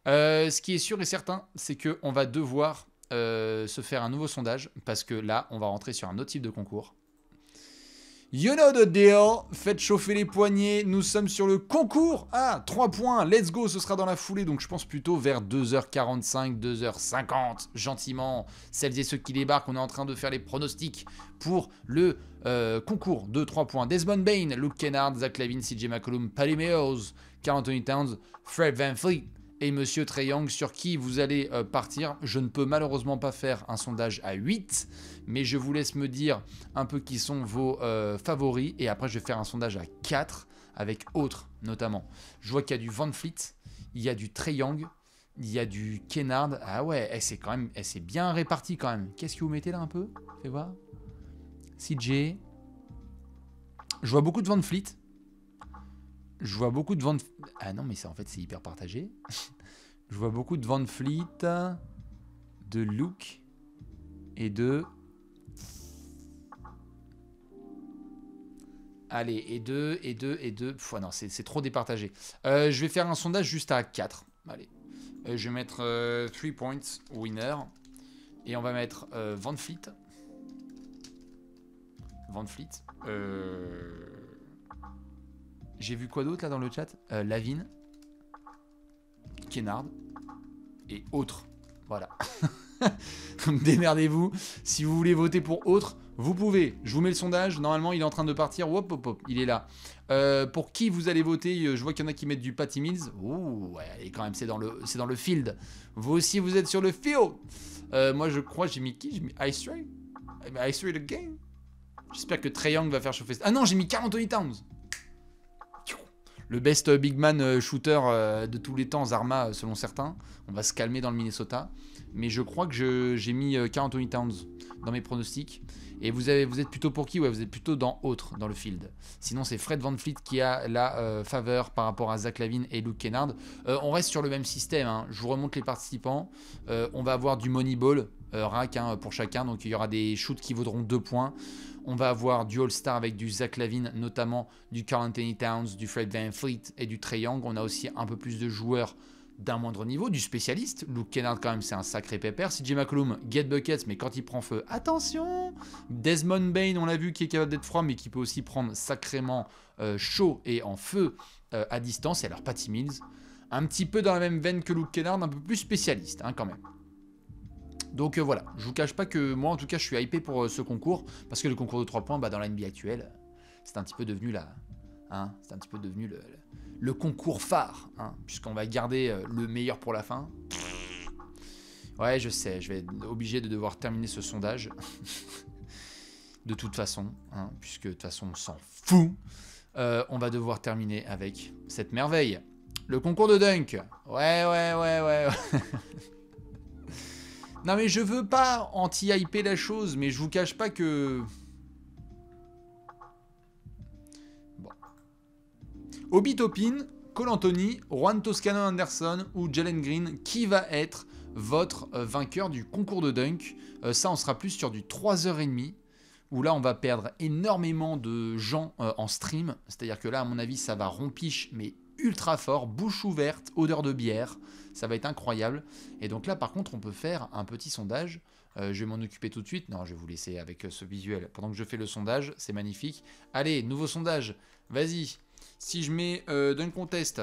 Ce qui est sûr et certain, c'est qu'on va devoir se faire un nouveau sondage parce que là, on va rentrer sur un autre type de concours. You know the deal. Faites chauffer les poignets. Nous sommes sur le concours. Ah, 3 points. Let's go. Ce sera dans la foulée. Donc, je pense plutôt vers 2h45, 2h50. Gentiment. Celles et ceux qui débarquent, on est en train de faire les pronostics pour le concours de 3 points. Desmond Bain, Luke Kennard, Zach Lavine, CJ McCollum, Patty Mills, Karl Anthony Towns, Fred VanVleet et Monsieur Trae Young, sur qui vous allez partir. Je ne peux malheureusement pas faire un sondage à 8, mais je vous laisse me dire un peu qui sont vos favoris. Et après, je vais faire un sondage à 4 avec autres, notamment. Je vois qu'il y a du VanVleet, il y a du Trae Young, il y a du Kennard. Ah ouais, c'est quand même, c'est bien réparti quand même. Qu'est-ce que vous mettez là un peu? Fais voir. CJ. Je vois beaucoup de VanVleet. Je vois beaucoup de VanVleet. Ah non, mais ça, en fait, c'est hyper partagé. Je vois beaucoup de VanVleet, de Luke et de... Allez, et deux. Pff, non, c'est trop départagé. Je vais faire un sondage juste à 4. Allez. Je vais mettre 3 points winner. Et on va mettre VanVleet. Van Fleet. J'ai vu quoi d'autre là dans le chat? Lavine, Kennard et autres. Voilà. Démerdez-vous. Si vous voulez voter pour autres, vous pouvez. Je vous mets le sondage. Normalement, il est en train de partir. Hop, hop, hop. Il est là. Pour qui vous allez voter? Je vois qu'il y en a qui mettent du Patty Mills. Ouh, ouais, et quand même, c'est dans le field. Vous aussi, vous êtes sur le field. Moi, je crois, j'ai mis qui? J'ai mis Ice Ray. Ice Ray the game. J'espère que Trae Young va faire chauffer. Ah non, j'ai mis Karl Anthony Towns. Le best big man shooter de tous les temps, Zarma, selon certains. On va se calmer dans le Minnesota. Mais je crois que j'ai mis Karl Anthony Towns dans mes pronostics. Et vous êtes plutôt pour qui? Ouais, vous êtes plutôt dans autre, dans le field. Sinon, c'est Fred VanVleet qui a la faveur par rapport à Zach LaVine et Luke Kennard. On reste sur le même système. Hein. Je vous remonte les participants. On va avoir du Moneyball, rack pour chacun. Donc, il y aura des shoots qui vaudront 2 points. On va avoir du All-Star avec du Zach LaVine, notamment du Karl Anthony Towns, du Fred VanVleet et du Trae Young. On a aussi un peu plus de joueurs d'un moindre niveau, du spécialiste. Luke Kennard, quand même, c'est un sacré pépère. CJ McCollum, get buckets, mais quand il prend feu, attention. Desmond Bane, on l'a vu, qui est capable d'être froid, mais qui peut aussi prendre sacrément chaud et en feu à distance. Et alors, Patty Mills, un petit peu dans la même veine que Luke Kennard, un peu plus spécialiste, hein, quand même. Donc voilà, je vous cache pas que moi, en tout cas, je suis hypé pour ce concours, parce que le concours de 3 points, dans la NBA actuelle, c'est un petit peu devenu c'est un petit peu devenu le concours phare, hein, puisqu'on va garder le meilleur pour la fin. Ouais, je sais, je vais être obligé de devoir terminer ce sondage. De toute façon, hein, puisque de toute façon, on s'en fout. On va devoir terminer avec cette merveille. Le concours de dunk. Ouais. Non, mais je veux pas anti-hyper la chose, mais je vous cache pas que... Obi Toppin, Cole Anthony, Juan Toscano Anderson ou Jalen Green, qui va être votre vainqueur du concours de dunk? Ça, on sera plus sur du 3h30, où là, on va perdre énormément de gens en stream. C'est-à-dire que là, à mon avis, ça va rompiche, mais ultra fort, bouche ouverte, odeur de bière. Ça va être incroyable. Et donc là, par contre, on peut faire un petit sondage. Je vais m'en occuper tout de suite. Non, je vais vous laisser avec ce visuel. Pendant que je fais le sondage, c'est magnifique. Allez, nouveau sondage. Vas-y. Si je mets Dunk Contest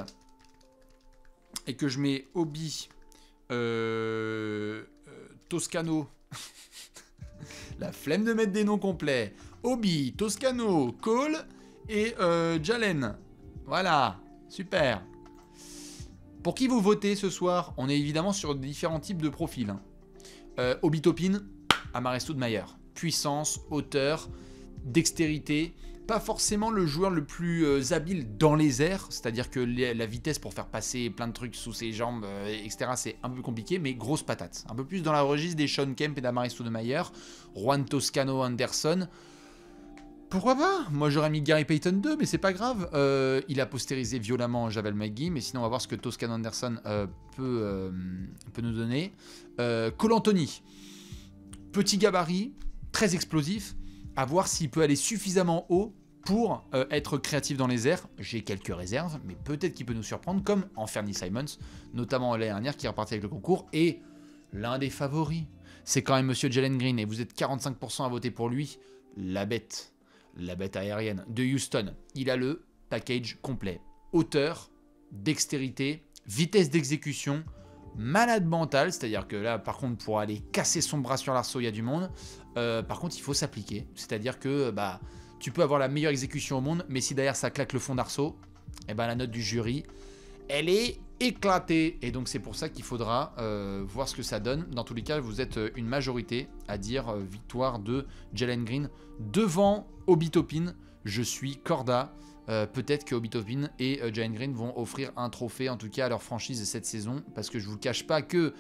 et que je mets Obi, Toscano, la flemme de mettre des noms complets, Obi, Toscano, Cole et Jalen. Voilà, super. Pour qui vous votez ce soir? On est évidemment sur différents types de profils. Hein. Obi Toppin, Amar'e Stoudemire. Puissance, hauteur, dextérité. Pas forcément le joueur le plus habile dans les airs, c'est-à-dire que la vitesse pour faire passer plein de trucs sous ses jambes, etc., c'est un peu compliqué, mais grosse patate. Un peu plus dans la registre des Sean Kemp et d'Amar'e Stoudemire. Juan Toscano Anderson. Pourquoi pas? Moi j'aurais mis Gary Payton 2, mais c'est pas grave. Il a postérisé violemment Javel McGee, mais sinon on va voir ce que Toscano Anderson peut nous donner. Cole Anthony, petit gabarit, très explosif. À voir s'il peut aller suffisamment haut pour être créatif dans les airs. J'ai quelques réserves, mais peut-être qu'il peut nous surprendre, comme Anthony Simons, notamment l'année dernière, qui est reparti avec le concours. Et l'un des favoris, c'est quand même Monsieur Jalen Green, et vous êtes 45% à voter pour lui. La bête aérienne de Houston. Il a le package complet. Hauteur, dextérité, vitesse d'exécution, malade mental, c'est-à-dire que là, par contre, pour aller casser son bras sur l'arceau, il y a du monde. Par contre, il faut s'appliquer. C'est-à-dire que tu peux avoir la meilleure exécution au monde, mais si derrière ça claque le fond d'arceau, la note du jury, elle est éclatée. Et donc, c'est pour ça qu'il faudra voir ce que ça donne. Dans tous les cas, vous êtes une majorité à dire victoire de Jalen Green devant Obi Toppin. Je suis Corda. Peut-être que Obi Toppin et Jalen Green vont offrir un trophée, en tout cas à leur franchise cette saison, parce que je ne vous cache pas que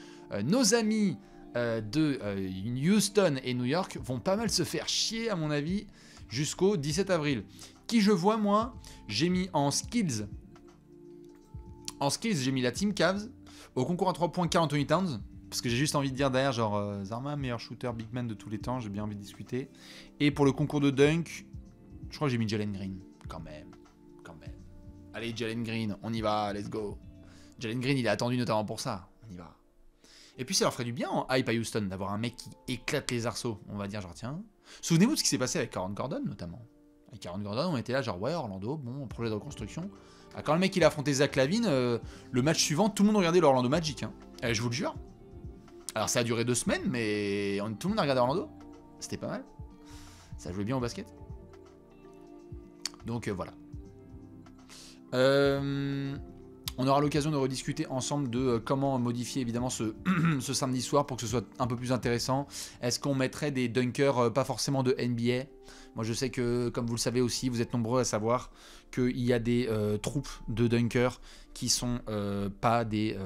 nos amis de Houston et New York vont pas mal se faire chier, à mon avis, jusqu'au 17 avril. Qui je vois, moi? J'ai mis en skills. En skills, j'ai mis la Team Cavs. Au concours à 3 points, Karl Anthony Towns. Parce que j'ai juste envie de dire derrière, genre, Zarma, meilleur shooter, big man de tous les temps. J'ai bien envie de discuter. Et pour le concours de dunk, je crois que j'ai mis Jalen Green. Quand même. Allez, Jalen Green, on y va, let's go. Jalen Green, il est attendu notamment pour ça. On y va. Et puis ça leur ferait du bien en hype à Houston d'avoir un mec qui éclate les arceaux. On va dire genre tiens, Souvenez-vous de ce qui s'est passé avec Aaron Gordon, notamment. Avec Aaron Gordon, on était là, genre, ouais, Orlando, bon, projet de reconstruction. Ah, quand le mec il a affronté Zach LaVine, le match suivant, tout le monde regardait l'Orlando Magic. Hein. Je vous le jure. Alors ça a duré 2 semaines, mais tout le monde a regardé Orlando. C'était pas mal. Ça jouait bien au basket. Donc voilà. On aura l'occasion de rediscuter ensemble de comment modifier évidemment ce samedi soir pour que ce soit un peu plus intéressant. Est-ce qu'on mettrait des dunkers pas forcément de NBA? Moi je sais que, comme vous le savez aussi, vous êtes nombreux à savoir qu'il y a des troupes de dunkers qui sont pas des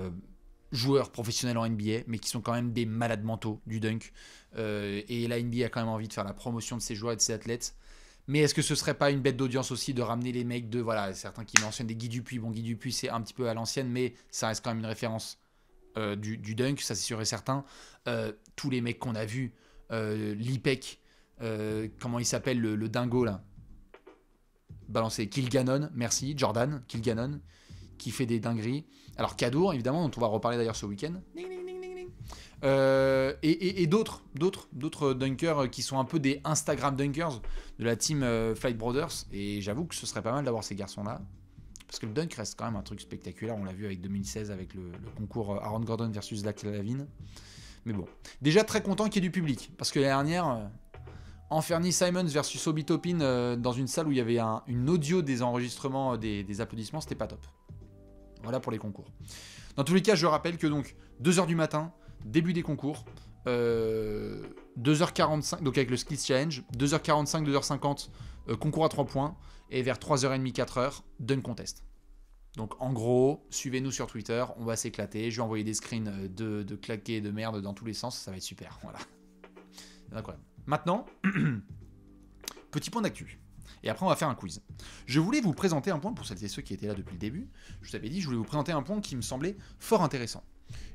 joueurs professionnels en NBA, mais qui sont quand même des malades mentaux du dunk. Et la NBA a quand même envie de faire la promotion de ses joueurs et de ses athlètes. Mais est-ce que ce serait pas une bête d'audience aussi de ramener les mecs de, voilà, certains qui mentionnent des Guy Dupuis. Bon, Guy Dupuis, c'est un petit peu à l'ancienne, mais ça reste quand même une référence du dunk, ça c'est sûr et certain. Tous les mecs qu'on a vus, Lipek, comment il s'appelle le dingo là, balancé, Kilgannon, merci, Jordan, Kilgannon, qui fait des dingueries. Alors Kadour, évidemment, dont on va reparler d'ailleurs ce week-end. Et d'autres dunkers qui sont un peu des Instagram dunkers de la team Flight Brothers. Et j'avoue que ce serait pas mal d'avoir ces garçons-là. Parce que le dunk reste quand même un truc spectaculaire. On l'a vu avec 2016 avec le concours Aaron Gordon versus Zach LaVine. Mais bon, déjà très content qu'il y ait du public. Parce que l'année dernière, Anthony Simons versus Obi Toppin dans une salle où il y avait une audio des enregistrements des applaudissements, c'était pas top. Voilà pour les concours. Dans tous les cas, je rappelle que donc 2h du matin, début des concours, 2h45, donc avec le Skills Challenge, 2h45, 2h50, concours à 3 points, et vers 3h30, 4h, dunk contest. Donc en gros, suivez-nous sur Twitter, on va s'éclater, je vais envoyer des screens de claqués de merde dans tous les sens, ça va être super, voilà. Incroyable. Maintenant, petit point d'actu. Et après, on va faire un quiz. Je voulais vous présenter un point, pour celles et ceux qui étaient là depuis le début, je vous avais dit, je voulais vous présenter un point qui me semblait fort intéressant.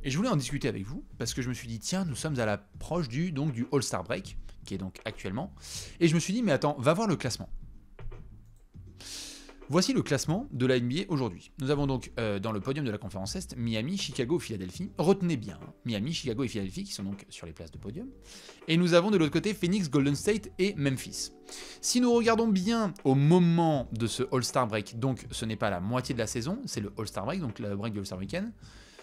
Et je voulais en discuter avec vous, parce que je me suis dit, tiens, nous sommes à l'approche du All-Star Break, qui est donc actuellement. Et je me suis dit, mais attends, va voir le classement. Voici le classement de la NBA aujourd'hui. Nous avons donc dans le podium de la conférence Est, Miami, Chicago, Philadelphie. Retenez bien, hein, Miami, Chicago et Philadelphie qui sont donc sur les places de podium. Et nous avons de l'autre côté Phoenix, Golden State et Memphis. Si nous regardons bien au moment de ce All-Star Break, donc ce n'est pas la moitié de la saison, c'est le All-Star Break, donc le break du All-Star Weekend.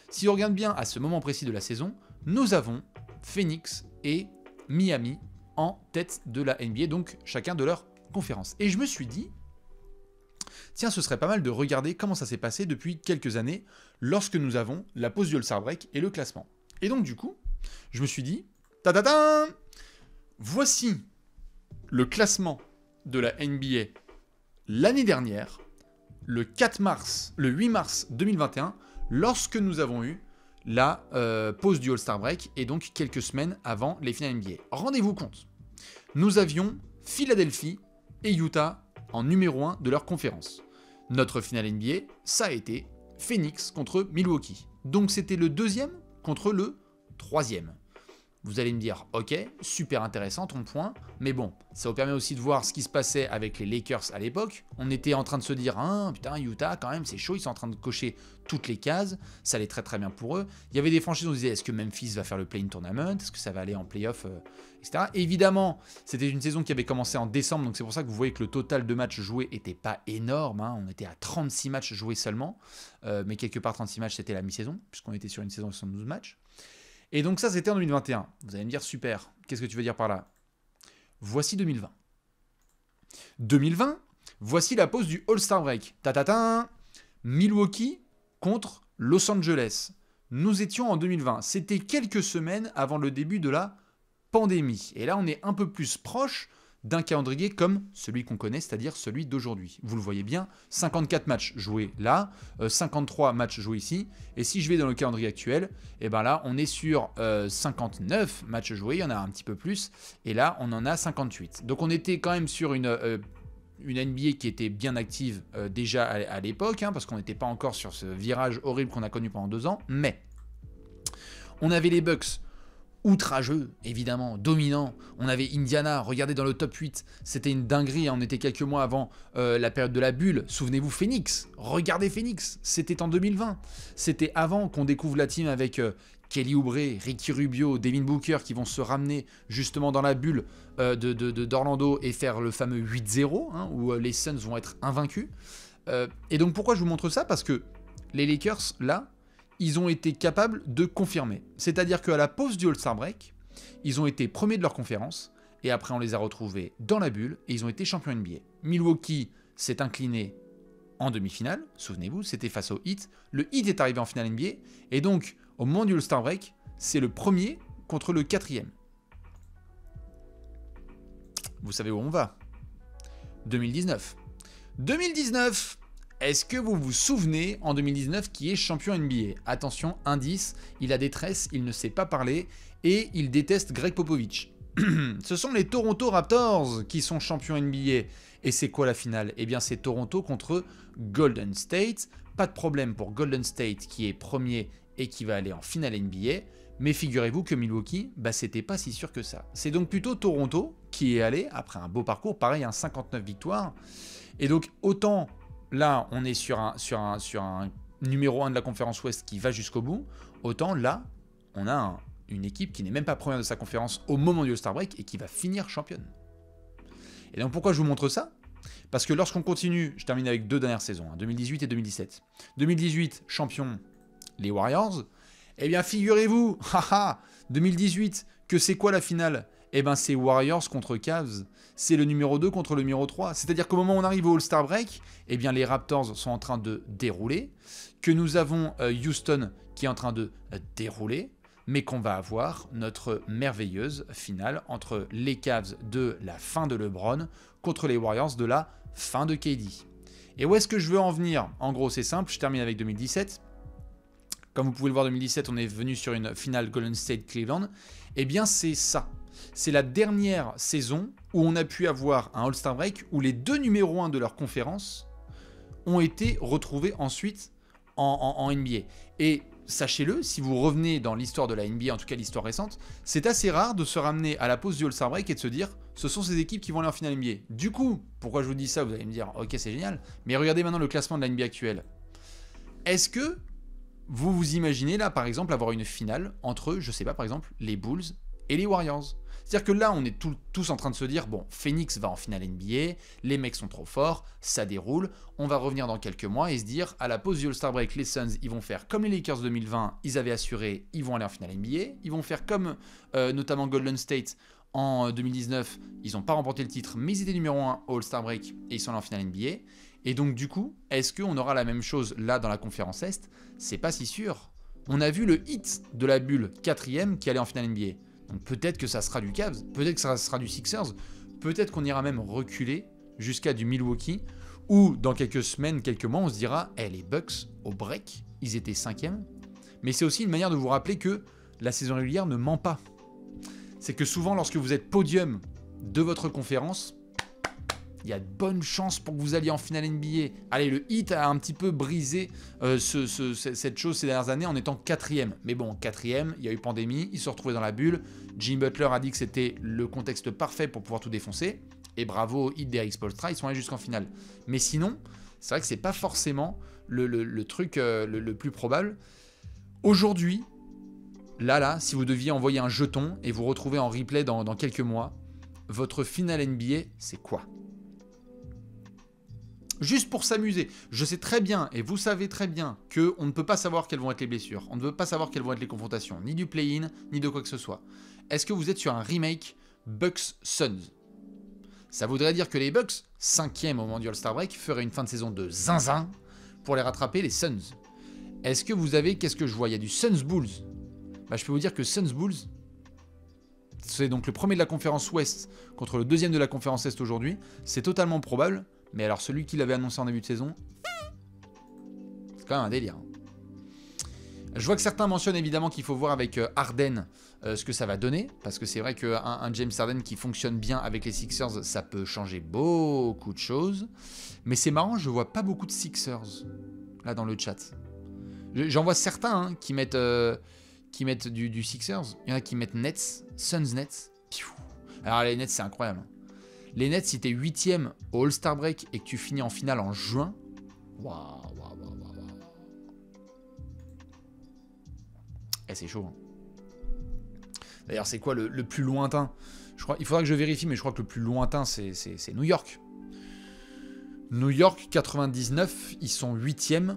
Si on regarde bien à ce moment précis de la saison, nous avons Phoenix et Miami en tête de la NBA, donc chacun de leur conférence. Et je me suis dit, tiens, ce serait pas mal de regarder comment ça s'est passé depuis quelques années lorsque nous avons la pause du All-Star Break et le classement. Et donc du coup, je me suis dit, ta-ta-ta, voici le classement de la NBA l'année dernière, le 8 mars 2021, lorsque nous avons eu la pause du All-Star Break et donc quelques semaines avant les finales NBA. Rendez-vous compte, nous avions Philadelphie et Utah en numéro 1 de leur conférence. Notre finale NBA, ça a été Phoenix contre Milwaukee. Donc c'était le deuxième contre le troisième. Vous allez me dire, ok, super intéressant ton point, mais bon, ça vous permet aussi de voir ce qui se passait avec les Lakers à l'époque. On était en train de se dire, ah putain, Utah quand même, c'est chaud, ils sont en train de cocher toutes les cases, ça allait très très bien pour eux. Il y avait des franchises où on disait, est-ce que Memphis va faire le play-in tournament, est-ce que ça va aller en playoff, etc. Évidemment, c'était une saison qui avait commencé en décembre, donc c'est pour ça que vous voyez que le total de matchs joués n'était pas énorme, hein. On était à 36 matchs joués seulement, mais quelque part 36 matchs c'était la mi-saison, puisqu'on était sur une saison de 72 matchs. Et donc ça, c'était en 2021. Vous allez me dire, super, qu'est-ce que tu veux dire par là? Voici 2020. 2020, voici la pause du All-Star Break. Ta-ta-ta, Milwaukee contre Los Angeles. Nous étions en 2020. C'était quelques semaines avant le début de la pandémie. Et là, on est un peu plus proche d'un calendrier comme celui qu'on connaît, c'est-à-dire celui d'aujourd'hui. Vous le voyez bien, 54 matchs joués là, 53 matchs joués ici, et si je vais dans le calendrier actuel, et ben là on est sur 59 matchs joués, il y en a un petit peu plus, et là on en a 58. Donc on était quand même sur une NBA qui était bien active déjà à l'époque, hein, parce qu'on n'était pas encore sur ce virage horrible qu'on a connu pendant 2 ans, mais on avait les Bucks, outrageux, évidemment, dominant. On avait Indiana, regardez dans le top 8, c'était une dinguerie, on était quelques mois avant la période de la bulle. Souvenez-vous Phoenix, regardez Phoenix, c'était en 2020. C'était avant qu'on découvre la team avec Kelly Oubre, Ricky Rubio, Devin Booker qui vont se ramener justement dans la bulle d'Orlando et faire le fameux 8-0, hein, où les Suns vont être invaincus. Et donc pourquoi je vous montre ça? Parce que les Lakers, là, ils ont été capables de confirmer. C'est-à-dire qu'à la pause du All-Star Break, ils ont été premiers de leur conférence, et après on les a retrouvés dans la bulle, et ils ont été champions NBA. Milwaukee s'est incliné en demi-finale, souvenez-vous, c'était face au Heat. Le Heat est arrivé en finale NBA, et donc, au moment du All-Star Break, c'est le premier contre le quatrième. Vous savez où on va? 2019. 2019, est-ce que vous vous souvenez en 2019 qui est champion NBA? Attention, indice, il a des tresses, il ne sait pas parler, et il déteste Greg Popovich. Ce sont les Toronto Raptors qui sont champions NBA. Et c'est quoi la finale? Eh bien, c'est Toronto contre Golden State. Pas de problème pour Golden State qui est premier et qui va aller en finale NBA. Mais figurez-vous que Milwaukee, c'était pas si sûr que ça. C'est donc plutôt Toronto qui est allé, après un beau parcours, pareil, 59 victoires. Et donc, autant là, on est sur un numéro 1 de la conférence Ouest qui va jusqu'au bout, autant là, on a une équipe qui n'est même pas première de sa conférence au moment du All-Star Break et qui va finir championne. Et donc pourquoi je vous montre ça? Parce que lorsqu'on continue, je termine avec 2 dernières saisons, 2018 et 2017. 2018, champion, les Warriors. Eh bien figurez-vous, 2018, que c'est quoi la finale? Eh bien c'est Warriors contre Cavs. C'est le numéro 2 contre le numéro 3. C'est-à-dire qu'au moment où on arrive au All-Star Break, eh bien les Raptors sont en train de dérouler, que nous avons Houston qui est en train de dérouler, mais qu'on va avoir notre merveilleuse finale entre les Cavs de la fin de LeBron contre les Warriors de la fin de KD. Et où est-ce que je veux en venir? En gros, c'est simple, je termine avec 2017. Comme vous pouvez le voir, 2017, on est venu sur une finale Golden State-Cleveland. Eh bien, c'est ça. C'est la dernière saison où on a pu avoir un All-Star Break où les 2 numéros 1 de leur conférence ont été retrouvés ensuite en NBA. Et sachez-le, si vous revenez dans l'histoire de la NBA, en tout cas l'histoire récente, c'est assez rare de se ramener à la pause du All-Star Break et de se dire ce sont ces équipes qui vont aller en finale NBA. Du coup, pourquoi je vous dis ça? Vous allez me dire ok, c'est génial, mais regardez maintenant le classement de la NBA actuelle. Est-ce que vous vous imaginez là par exemple avoir une finale entre, je sais pas, par exemple les Bulls et les Warriors? C'est-à-dire que là, on est tous en train de se dire, bon, Phoenix va en finale NBA, les mecs sont trop forts, ça déroule, on va revenir dans quelques mois et se dire, à la pause du All-Star Break, les Suns, ils vont faire comme les Lakers 2020, ils avaient assuré, ils vont aller en finale NBA, ils vont faire comme notamment Golden State en 2019, ils n'ont pas remporté le titre, mais ils étaient numéro 1 au All-Star Break et ils sont allés en finale NBA. Et donc du coup, est-ce qu'on aura la même chose là dans la conférence Est? C'est pas si sûr. On a vu le hit de la bulle 4e qui allait en finale NBA. Donc peut-être que ça sera du Cavs, peut-être que ça sera du Sixers, peut-être qu'on ira même reculer jusqu'à du Milwaukee, ou dans quelques semaines, quelques mois, on se dira les Bucks, au break, ils étaient 5e. Mais c'est aussi une manière de vous rappeler que la saison régulière ne ment pas. C'est que souvent, lorsque vous êtes podium de votre conférence, il y a de bonnes chances pour que vous alliez en finale NBA. Allez, le Heat a un petit peu brisé cette chose ces dernières années en étant 4e. Mais bon, 4e, il y a eu pandémie, ils se sont retrouvés dans la bulle. Jimmy Butler a dit que c'était le contexte parfait pour pouvoir tout défoncer. Et bravo au Heat d'Eric Spoelstra, ils sont allés jusqu'en finale. Mais sinon, c'est vrai que c'est pas forcément le truc le plus probable. Aujourd'hui, là, si vous deviez envoyer un jeton et vous retrouver en replay dans quelques mois, votre finale NBA, c'est quoi? Juste pour s'amuser. Je sais très bien, et vous savez très bien, qu'on ne peut pas savoir quelles vont être les blessures. On ne peut pas savoir quelles vont être les confrontations, ni du play-in, ni de quoi que ce soit. Est-ce que vous êtes sur un remake Bucks-Suns? Ça voudrait dire que les Bucks, 5e au moment du All-Star Break, feraient une fin de saison de zinzin pour les rattraper, les Suns. Est-ce que vous avez... Qu'est-ce que je vois? Il y a du Suns-Bulls. Je peux vous dire que Suns-Bulls, c'est donc le premier de la conférence Ouest contre le deuxième de la conférence Est aujourd'hui. C'est totalement probable. Mais alors celui qui l'avait annoncé en début de saison, c'est quand même un délire. Je vois que certains mentionnent évidemment qu'il faut voir avec Harden ce que ça va donner. Parce que c'est vrai qu'un James Harden qui fonctionne bien avec les Sixers, ça peut changer beaucoup de choses. Mais c'est marrant, je vois pas beaucoup de Sixers là dans le chat. J'en vois certains qui mettent du Sixers. Il y en a qui mettent Nets, Suns Nets. Alors les Nets c'est incroyable. Les Nets, si t'es 8e au All-Star Break et que tu finis en finale en juin, waouh. C'est chaud. Hein. D'ailleurs, c'est quoi le plus lointain? Il faudra que je vérifie, mais je crois que le plus lointain, c'est New York. New York, 99, ils sont 8e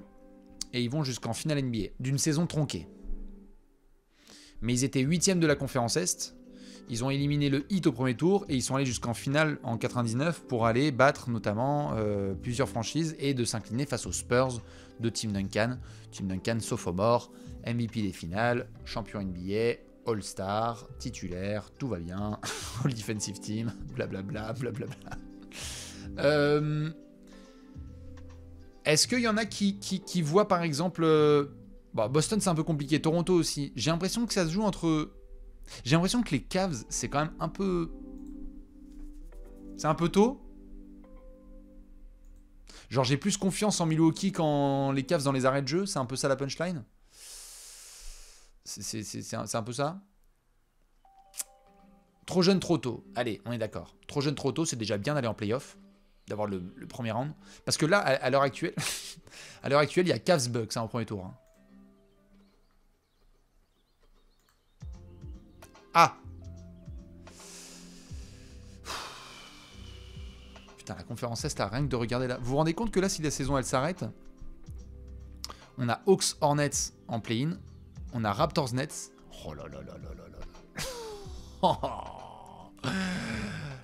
et ils vont jusqu'en finale NBA, d'une saison tronquée. Mais ils étaient 8e de la conférence Est. Ils ont éliminé le Heat au premier tour et ils sont allés jusqu'en finale en 99 pour aller battre notamment plusieurs franchises et de s'incliner face aux Spurs de Tim Duncan. Tim Duncan, sophomore, MVP des finales, champion NBA, All-Star, titulaire, tout va bien, All Defensive Team, blablabla, blablabla. Est-ce qu'il y en a qui voient par exemple... Boston c'est un peu compliqué, Toronto aussi. J'ai l'impression que ça se joue entre... J'ai l'impression que les Cavs, c'est quand même un peu... C'est un peu tôt. Genre, j'ai plus confiance en Milwaukee qu'en les Cavs dans les arrêts de jeu. C'est un peu ça la punchline. C'est un peu ça. Trop jeune, trop tôt. Allez, on est d'accord. Trop jeune, trop tôt, c'est déjà bien d'aller en playoff. D'avoir le premier round. Parce que là, à l'heure actuelle... à l'heure actuelle, il y a Cavs-Bucks en premier tour. Hein. Ah! Putain, la conférence Est, rien que de regarder là. Vous vous rendez compte que là, si la saison elle s'arrête, on a Hawks Hornets en play-in, on a Raptors Nets. Oh là là là là là là.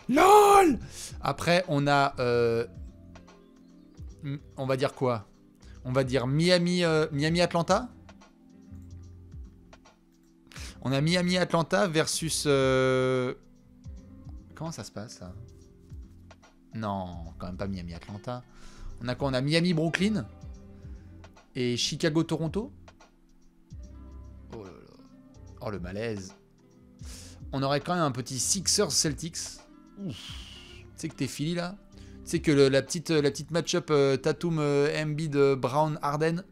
LOL! Après, on a. On va dire quoi? On va dire Miami Atlanta. On a Miami-Atlanta versus... Comment ça se passe, ça? Non, quand même pas Miami-Atlanta. On a quoi? On a Miami-Brooklyn et Chicago-Toronto. Oh là là. Oh, le malaise. On aurait quand même un petit Sixers-Celtics. Tu sais que t'es Philly, là? Tu sais que la petite match-up Tatum, Embiid, Brown, Harden.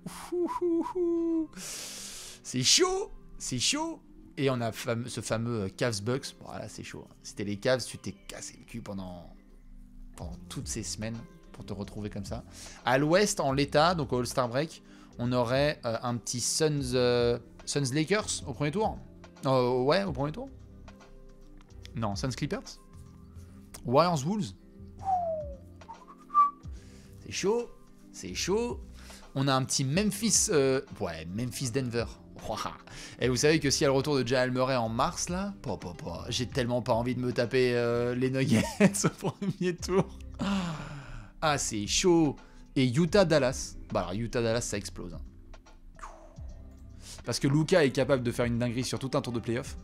C'est chaud! C'est chaud! Et on a ce fameux Cavs-Bucks. Voilà, c'est chaud. C'était les Cavs, tu t'es cassé le cul pendant toutes ces semaines pour te retrouver comme ça. À l'ouest, en l'état, donc au All-Star Break, on aurait un petit Suns-Lakers au premier tour. Ouais, au premier tour. Non, Suns-Clippers. Warriors-Wolves. C'est chaud. C'est chaud. On a un petit Memphis... Memphis-Denver. Et vous savez que s'il y a le retour de Jamal Murray en mars, là, j'ai tellement pas envie de me taper les Nuggets au premier tour. Ah, c'est chaud. Et Utah-Dallas. Alors, Utah-Dallas, ça explose. Hein. Parce que Luka est capable de faire une dinguerie sur tout un tour de playoff.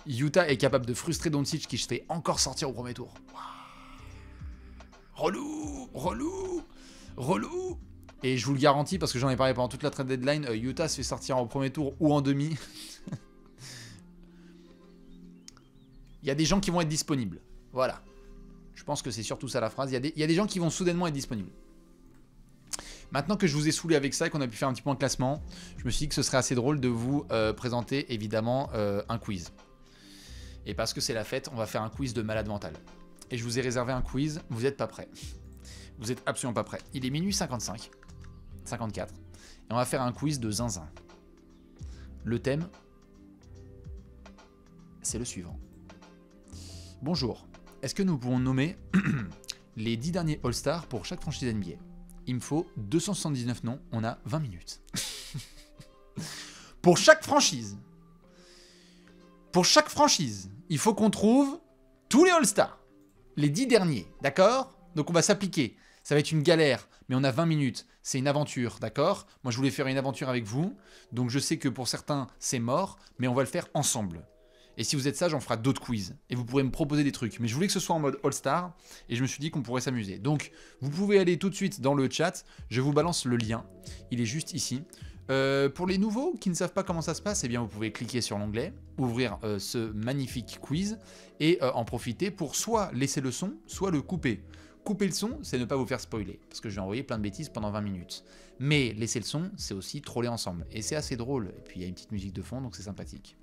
Utah est capable de frustrer Doncic qui se fait encore sortir au premier tour. Relou. Et je vous le garantis, parce que j'en ai parlé pendant toute la trade deadline, Utah se fait sortir en premier tour ou en demi. Il y a des gens qui vont être disponibles. Voilà. Je pense que c'est surtout ça la phrase. Il y a des gens qui vont soudainement être disponibles. Maintenant que je vous ai saoulé avec ça et qu'on a pu faire un petit point de classement, je me suis dit que ce serait assez drôle de vous présenter évidemment un quiz. Et parce que c'est la fête, on va faire un quiz de malade mental. Et je vous ai réservé un quiz, vous n'êtes pas prêts. Vous êtes absolument pas prêts. Il est minuit 55. 54. Et on va faire un quiz de zinzin. Le thème, c'est le suivant. Bonjour. Est-ce que nous pouvons nommer les 10 derniers All-Stars pour chaque franchise NBA? Il me faut 279 noms. On a 20 minutes. Pour chaque franchise. Pour chaque franchise, il faut qu'on trouve tous les All-Stars. Les 10 derniers. D'accord? Donc on va s'appliquer. Ça va être une galère, mais on a 20 minutes. C'est une aventure, d'accord? Moi, je voulais faire une aventure avec vous. Donc, je sais que pour certains, c'est mort, mais on va le faire ensemble. Et si vous êtes sage, on fera d'autres quiz. Et vous pourrez me proposer des trucs. Mais je voulais que ce soit en mode All-Star. Et je me suis dit qu'on pourrait s'amuser. Donc, vous pouvez aller tout de suite dans le chat. Je vous balance le lien. Il est juste ici. Pour les nouveaux qui ne savent pas comment ça se passe, eh bien, vous pouvez cliquer sur l'onglet, ouvrir ce magnifique quiz et en profiter pour soit laisser le son, soit le couper. Couper le son, c'est ne pas vous faire spoiler, parce que je vais envoyer plein de bêtises pendant 20 minutes. Mais laisser le son, c'est aussi troller ensemble. Et c'est assez drôle. Et puis il y a une petite musique de fond, donc c'est sympathique.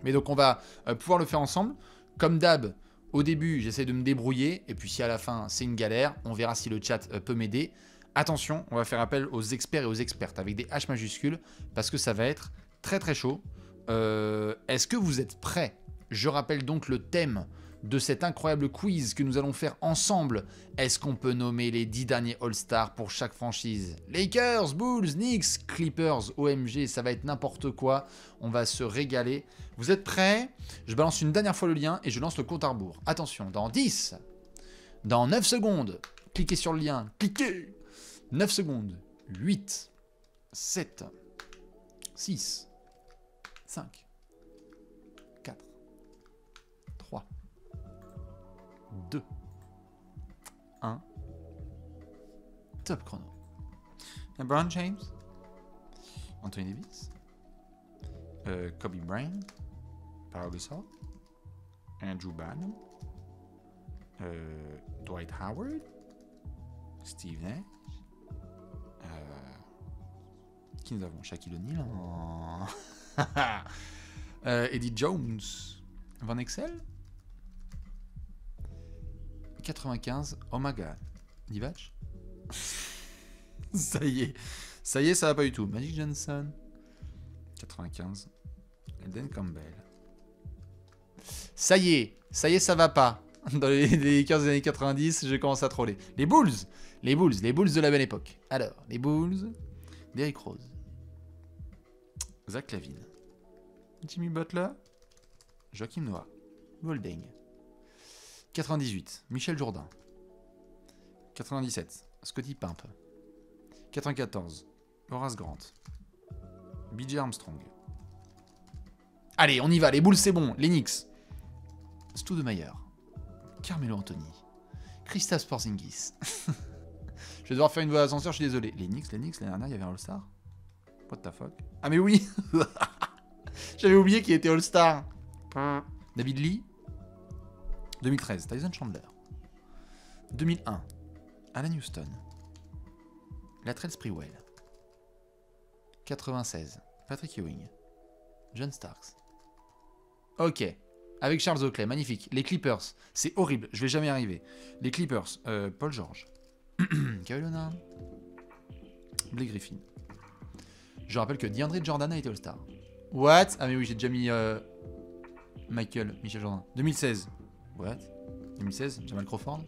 Mais donc on va pouvoir le faire ensemble. Comme d'hab, au début, j'essaie de me débrouiller. Et puis si à la fin, c'est une galère, on verra si le chat peut m'aider. Attention, on va faire appel aux experts et aux expertes, avec des H majuscules, parce que ça va être très très chaud. Est-ce que vous êtes prêts? Je rappelle donc le thème de cet incroyable quiz que nous allons faire ensemble. Est-ce qu'on peut nommer les 10 derniers All-Stars pour chaque franchise? Lakers, Bulls, Knicks, Clippers, OMG, ça va être n'importe quoi. On va se régaler. Vous êtes prêts? Je balance une dernière fois le lien et je lance le compte à rebours. Attention, dans 10, dans 9 secondes, cliquez sur le lien, cliquez. 9 secondes, 8, 7, 6, 5, 4, 3, 2, 1. Top chrono. LeBron James, Anthony Davis, Kobe Bryant, Pau Gasol, Andrew Bynum, Dwight Howard, Steve Nash, qui nous avons? Shaquille O'Neal, Eddie Jones, Van Exel, 95, oh my god, Divac. Ça y est, ça va pas du tout. Magic Johnson, 95, Elden Campbell. Ça y est, ça va pas. Dans les 15 des années 90, je commence à troller. Les Bulls de la belle époque. Alors, les Bulls, Derrick Rose, Zach Lavine, Jimmy Butler, Joakim Noah, Golding. 98, Michel Jourdain. 97, Scottie Pimp. 94, Horace Grant. BJ Armstrong. Allez, on y va, les Bulls c'est bon, les Knicks. Stu Demeyer, Carmelo Anthony, Kristaps Porzingis. Je vais devoir faire une voix d'ascenseur, je suis désolé. Les Knicks, l'année dernière, il y avait un All-Star. What the fuck? Ah mais oui. J'avais oublié qu'il était All-Star. David Lee. 2013, Tyson Chandler. 2001, Alan Houston. Latrell Sprewell. 96, Patrick Ewing. John Starks. Ok. Avec Charles Oakley, magnifique. Les Clippers, c'est horrible, je vais jamais y arriver. Les Clippers, Paul George. Kawhi Leonard. Blake Griffin. Je rappelle que DeAndre Jordan a été All-Star. What? Ah mais oui, j'ai déjà mis Michel Jordan. 2016. What? 2016, Jamal Crawford.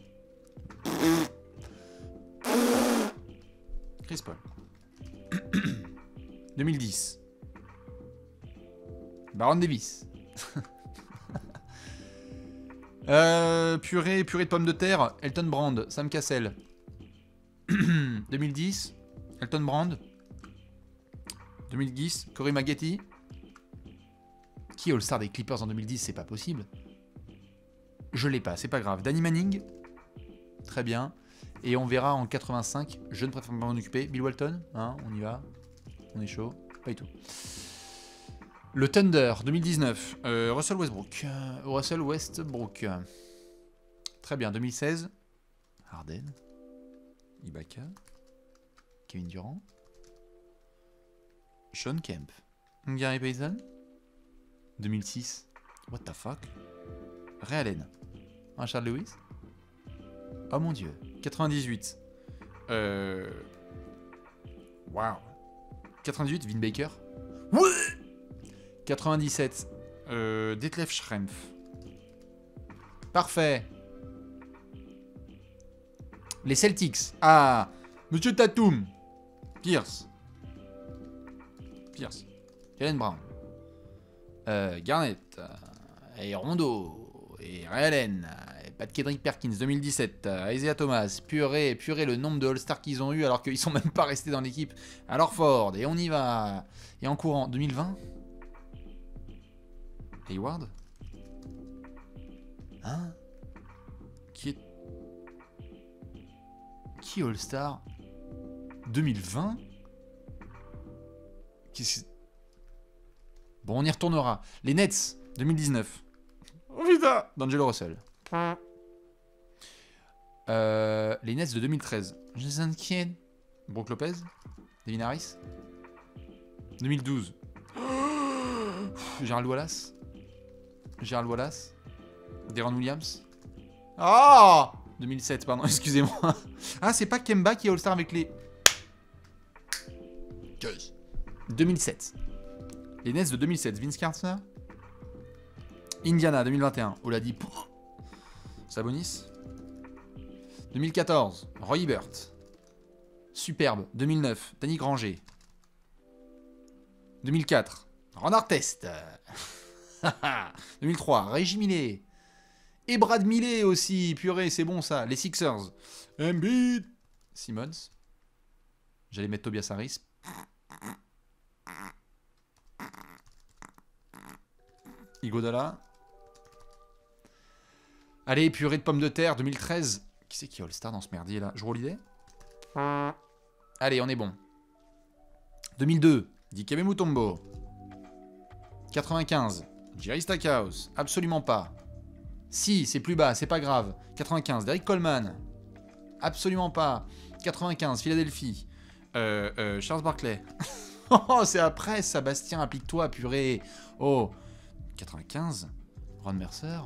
Chris Paul. 2010. Baron Davis. Purée de pommes de terre. Elton Brand, Sam Cassell. 2010. Elton Brand. 2010. Corey Maggette. Qui est All-Star des Clippers en 2010? C'est pas possible. Je l'ai pas, c'est pas grave. Danny Manning. Très bien. Et on verra en 85. Je ne préfère pas m'en occuper. Bill Walton. Hein, on y va. On est chaud. Pas du tout. Le Thunder, 2019. Russell Westbrook. Très bien. 2016. Harden. Ibaka. Kevin Durant. Sean Kemp. Gary Payton. 2006. What the fuck? Ray Allen. Charles Lewis. Oh mon dieu. 98. Wow. 98, Vin Baker. Ouais. 97. Detlef Schrempf. Parfait. Les Celtics. Ah. Monsieur Tatum. Pierce. Jalen Brown. Garnett. Et Rondo. Et Ray Allen. Et Pat Kendrick Perkins. 2017. Isaiah Thomas. Purée, le nombre de All-Stars qu'ils ont eu alors qu'ils sont même pas restés dans l'équipe. Alors Ford. Et on y va. Et en courant. 2020. Hayward. Hein? Qui est All-Star 2020? Bon, on y retournera. Les Nets 2019. Oh putain! D'Angelo Russell. Les Nets de 2013. Jason Kidd. Brook Lopez. Devin Harris. 2012. Gerald Wallace. Deron Williams. Ah! 2007, pardon, excusez-moi. Ah, c'est pas Kemba qui est All-Star avec les... 2007. Les Nets de 2007, Vince Carter. Indiana 2021, Oladipo. Sabonis. 2014, Roy Hibbert. Superbe. 2009, Danny Granger. 2004, Ron Artest. 2003, Reggie Miller. Et Brad Miller aussi. Purée, c'est bon ça. Les Sixers. Embiid. Simmons. J'allais mettre Tobias Harris. Iguodala. Allez, purée de pommes de terre, 2013. Qui c'est qui est All-Star dans ce merdier là? Jrue Holiday. Allez, on est bon. 2002, Dikembe Mutombo. 95, Jerry Stackhouse. Absolument pas. Si, c'est plus bas, c'est pas grave. 95, Derrick Coleman. Absolument pas. 95, Philadelphie. Charles Barkley. Oh, c'est après, Sébastien, applique-toi, purée. Oh. 95, Ron Mercer.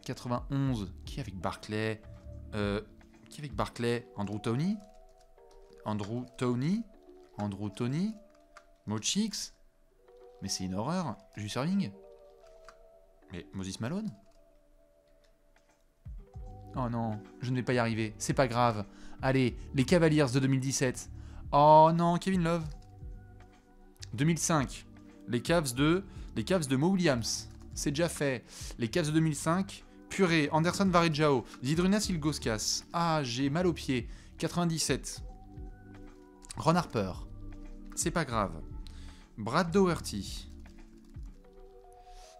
91, qui avec Barkley? Qui avec Barkley? Andrew Toney. Mochix. Mais c'est une horreur. Julius Erving. Mais Moses Malone. Oh non, je ne vais pas y arriver. C'est pas grave. Allez, les Cavaliers de 2017. Oh non, Kevin Love. 2005. Les Cavs de Mo Williams. C'est déjà fait. Les Cavs de 2005. Purée, Anderson Varejao. Zydrunas Ilgauskas. Ah, j'ai mal aux pieds. 97. Ron Harper. C'est pas grave. Brad Daugherty.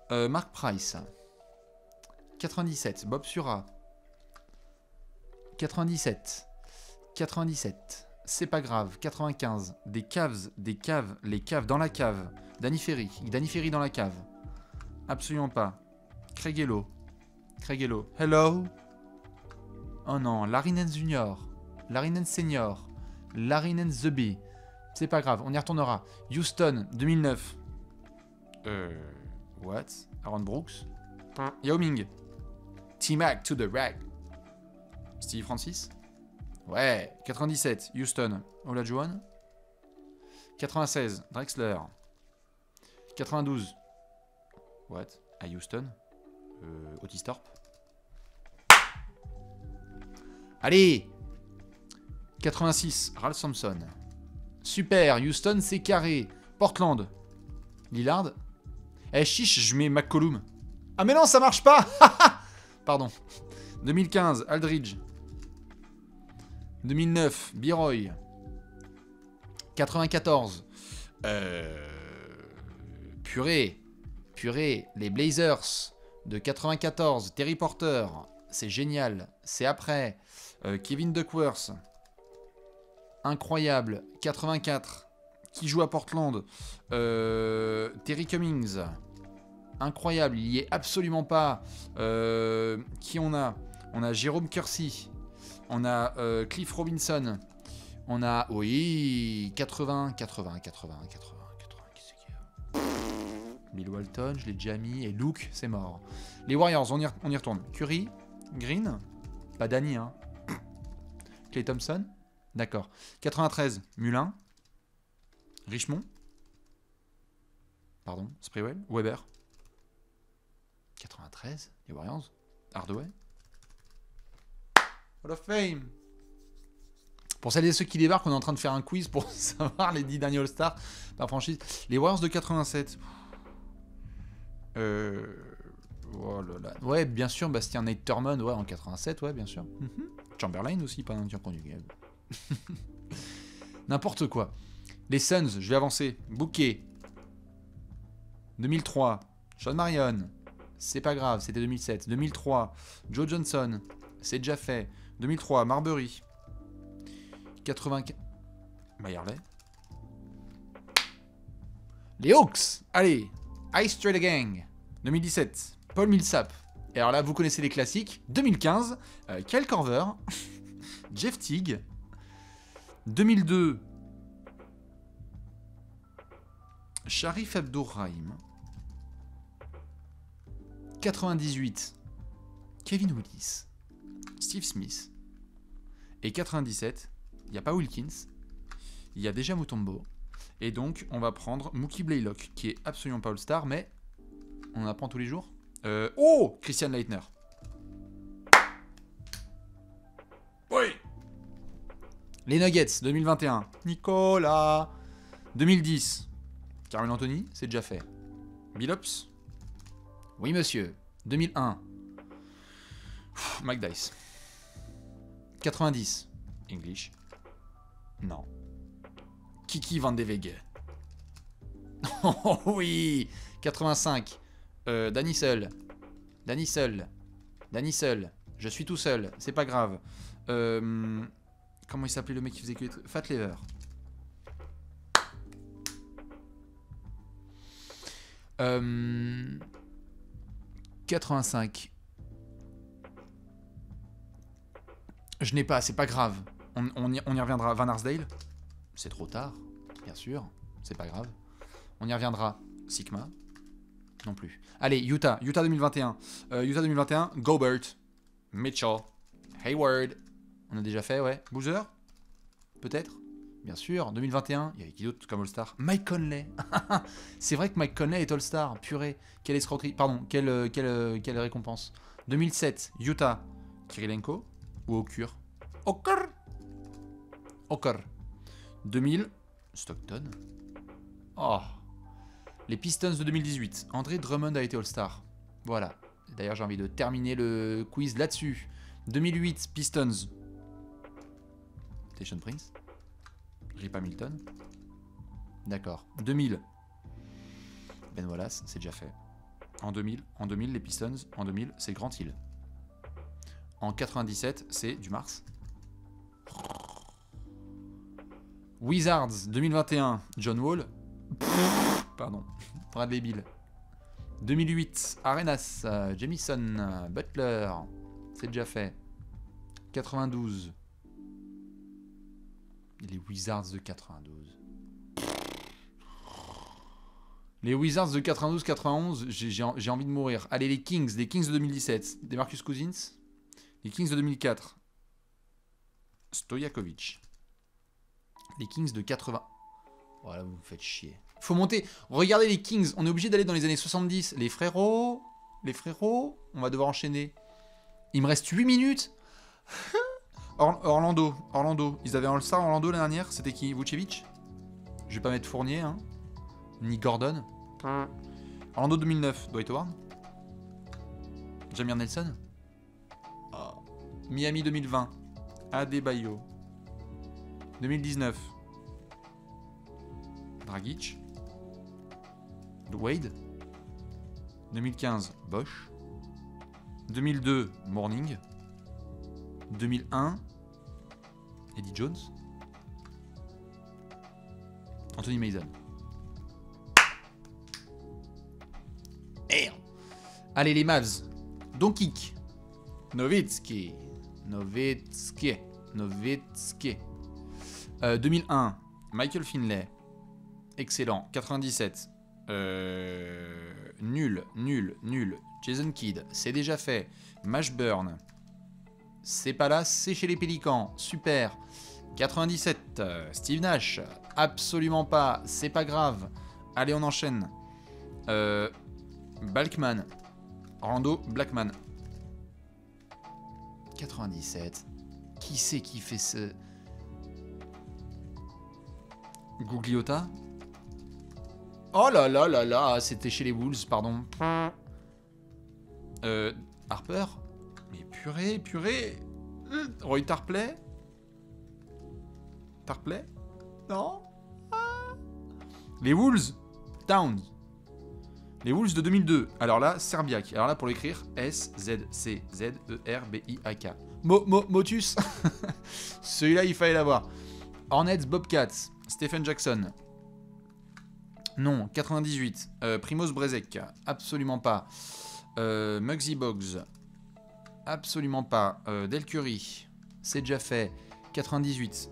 Mark Price. 97. Bob Sura. 97. C'est pas grave. 95. Les caves dans la cave. Danny Ferry dans la cave. Absolument pas. Craig Hello. Hello. Oh non, Larry Nance Jr. Larry Nance Senior. Larry Nance The Bee. C'est pas grave, on y retournera. Houston, 2009. What? Aaron Brooks. Yao Ming. T-Mac to the rack. Steve Francis. Ouais. 97, Houston. Olajuwon. 96, Drexler. 92. What? À Houston. Otis Thorpe. Allez. 86, Ralph Sampson. Super, Houston, c'est carré. Portland. Lillard. Eh, chiche, je mets McCollum. Ah mais non, ça marche pas. Pardon. 2015, Aldridge. 2009, Biroy. 94. Purée, les Blazers de 94, Terry Porter. C'est génial. C'est après. Kevin Duckworth. Incroyable. 84. Qui joue à Portland? Terry Cummings. Incroyable. Il y est absolument pas. Qui on a? On a Jérôme Kersey. On a Cliff Robinson. On a, oui, 80. Qui c'est qui est? Bill Walton, je l'ai déjà mis. Et Luke, c'est mort. Les Warriors, on y retourne. Curry, Green. Pas Danny, hein. Klay Thompson. D'accord. 93, Mullin. Richmond. Pardon, Sprewell. Weber. 93, les Warriors. Hardaway. Hall of Fame. Pour celles et ceux qui débarquent, on est en train de faire un quiz pour savoir les 10 derniers All-Stars par franchise. Les Warriors de 87. Oh là là. Ouais, bien sûr, Bastien Nate Thurmond, ouais, en 87, ouais, bien sûr. Chamberlain aussi, pas un tir conjugal. N'importe quoi. Les Suns, je vais avancer. Bouquet. 2003. Sean Marion. C'est pas grave, c'était 2007. 2003. Joe Johnson. C'est déjà fait. 2003. Marbury. 84. Mayerley. Les Hawks. Allez. Ice Trader Gang. 2017. Paul Millsap. Et alors là, vous connaissez les classiques. 2015. Kyle Korver. Jeff Teague. 2002. Sharif Abdur-Rahim. 98. Kevin Willis. Steve Smith. Et 97. Il n'y a pas Wilkins. Il y a déjà Mutombo. Et donc, on va prendre Mookie Blaylock, qui est absolument pas All-Star, mais on en apprend tous les jours. Oh, Christian Leitner. Oui. Les Nuggets, 2021. Nicolas. 2010. Carmelo Anthony, c'est déjà fait. Billups. Oui, monsieur. 2001. Mike Dice. 90. English. Non. Kiki Van de Wege. Oh oui. 85. Danny Seul. Danny Seul. Danny Seul. Je suis tout seul. C'est pas grave. Comment il s'appelait le mec qui faisait que... Fat Lever. Euh... 85. Je n'ai pas, c'est pas grave. On y reviendra. Van Arsdale. C'est trop tard, bien sûr. C'est pas grave. On y reviendra. Sigma. Non plus. Allez, Utah. Utah 2021. Utah 2021. Gobert. Mitchell. Hayward. On a déjà fait, ouais. Boozer. Peut-être. Bien sûr. 2021. Il y avait qui d'autre comme All-Star? Mike Conley. C'est vrai que Mike Conley est All-Star. Purée. Quelle escroquerie. Pardon. Quelle récompense. 2007. Utah. Kirilenko. Ou Okur. Okur. 2000. Stockton. Oh. Les Pistons de 2018. André Drummond a été All-Star. Voilà. D'ailleurs, j'ai envie de terminer le quiz là-dessus. 2008, Pistons. Tayshaun Prince. Rip Hamilton. D'accord. 2000. Ben Wallace, c'est déjà fait. En 2000, les Pistons. En 2000, c'est Grant Hill. En 97, c'est du Mars. Wizards 2021, John Wall. Pardon. Bradley Beal. 2008, Arenas, Jamison, Butler. C'est déjà fait. 92. Les Wizards de 92. Les Wizards de 92-91, j'ai envie de mourir. Allez, les Kings de 2017. DeMarcus Cousins. Les Kings de 2004. Stojakovic. Les Kings de 80. Voilà, vous me faites chier. Faut monter. Regardez les Kings. On est obligé d'aller dans les années 70. Les frérots. On va devoir enchaîner. Il me reste 8 minutes. Orlando. Ils avaient un All-Star Orlando l'année dernière. C'était qui? Vucevic? Je vais pas mettre Fournier, hein. Ni Gordon. Orlando 2009. Dwight Howard. Jameer Nelson. Oh. Miami 2020. Adebayo. 2019. Dragic. Wade. 2015. Bosch. 2002. Morning. 2001. Eddie Jones. Anthony Mason. Allez, les Mavs. Doncic. Nowitzki. 2001. Michael Finlay. Excellent. 97. Nul. Jason Kidd. C'est déjà fait. Mashburn. C'est pas là, c'est chez les Pélicans. Super. 97. Steve Nash. Absolument pas. C'est pas grave. Allez, on enchaîne. Balkman. Orlando Blackman. 97. Qui c'est qui fait ce... Gugliotta. Oh là là là là, c'était chez les Bulls, pardon. Harper. Mais purée. Roy Tarpley. Non. Les Wolves. Towns. Les Wolves de 2002. Alors là, Serbiak. Alors là, pour l'écrire, S-Z-C-Z-E-R-B-I-A-K. Motus. Celui-là, il fallait l'avoir. Hornets, Bobcats. Stephen Jackson. Non. 98. Primoz Brezek. Absolument pas. Muggsy Boggs. Absolument pas. Del Curry. C'est déjà fait. 98.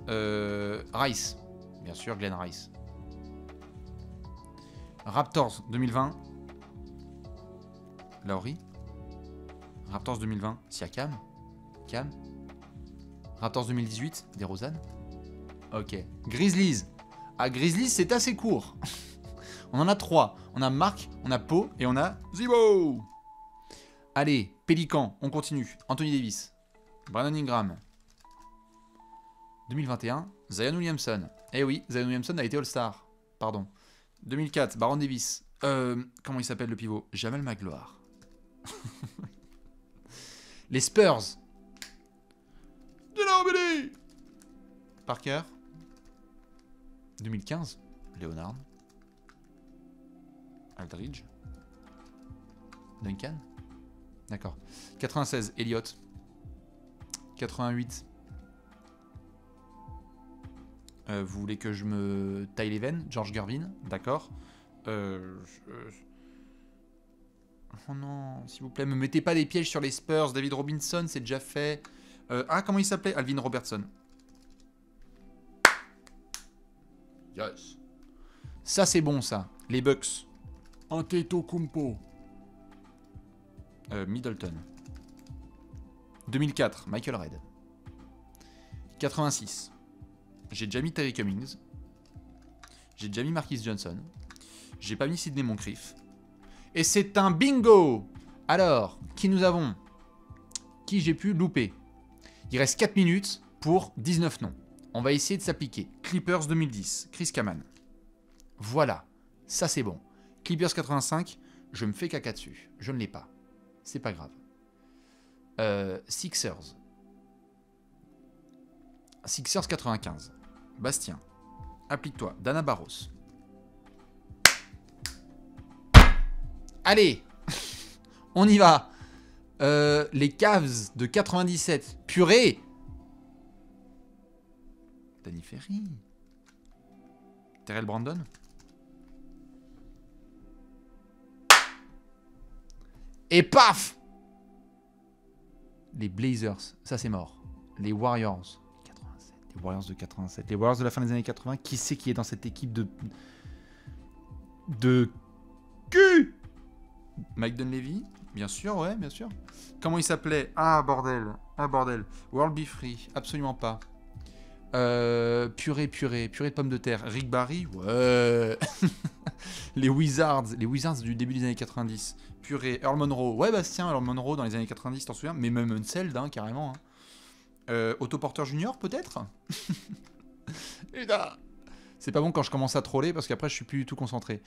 Rice. Bien sûr, Glenn Rice. Raptors 2020. Lowry. Raptors 2020. Siakam. Cam. Raptors 2018. DeRozan. Ok. Grizzlies. Ah, Grizzlies, c'est assez court. On en a 3. On a Mark, on a Poe et on a Zibo. Allez, Pélican, on continue. Anthony Davis. Brandon Ingram. 2021, Zion Williamson. Eh oui, Zion Williamson a été All-Star. Pardon. 2004, Baron Davis. Comment il s'appelle le pivot? Jamal Magloire. Les Spurs. Ginobili. Parker. 2015, Leonard. Aldridge. Duncan. D'accord. 96, Elliott. 88. Vous voulez que je me taille les veines? George Gervin, d'accord. Oh non, s'il vous plaît, me mettez pas des pièges sur les Spurs. David Robinson, c'est déjà fait. Comment il s'appelait? Alvin Robertson. Yes. Ça, c'est bon, ça. Les Bucks. Antetokounmpo. Middleton. 2004, Michael Redd. 86. J'ai déjà mis Terry Cummings. J'ai déjà mis Marquis Johnson. J'ai pas mis Sidney Moncrief. Et c'est un bingo! Alors, qui nous avons? Qui j'ai pu louper? Il reste 4 minutes pour 19 noms. On va essayer de s'appliquer. Clippers 2010, Chris Kaman. Voilà, ça c'est bon. Clippers 85, je me fais caca dessus. Je ne l'ai pas. C'est pas grave. Sixers. Sixers 95. Bastien. Applique-toi. Dana Barros. Allez. On y va. Les Cavs de 97. Purée. Danny Ferry. Terrell Brandon. Et paf. Les Blazers. Ça c'est mort. Les Warriors. 87. Les Warriors de 87. Les Warriors de la fin des années 80. Qui c'est qui est dans cette équipe de cul? Mike Dunleavy. Bien sûr, ouais, bien sûr. Comment il s'appelait? Ah, bordel. Ah, bordel. World Be Free. Absolument pas. Purée de pommes de terre. Rick Barry. Ouais. Les Wizards du début des années 90. Purée. Earl Monroe. Ouais, Bastien, Earl Monroe dans les années 90, t'en souviens? Mais même Unseld, hein, carrément. Hein. Otto Porter Junior, peut-être? Putain. C'est pas bon quand je commence à troller parce qu'après je suis plus du tout concentré.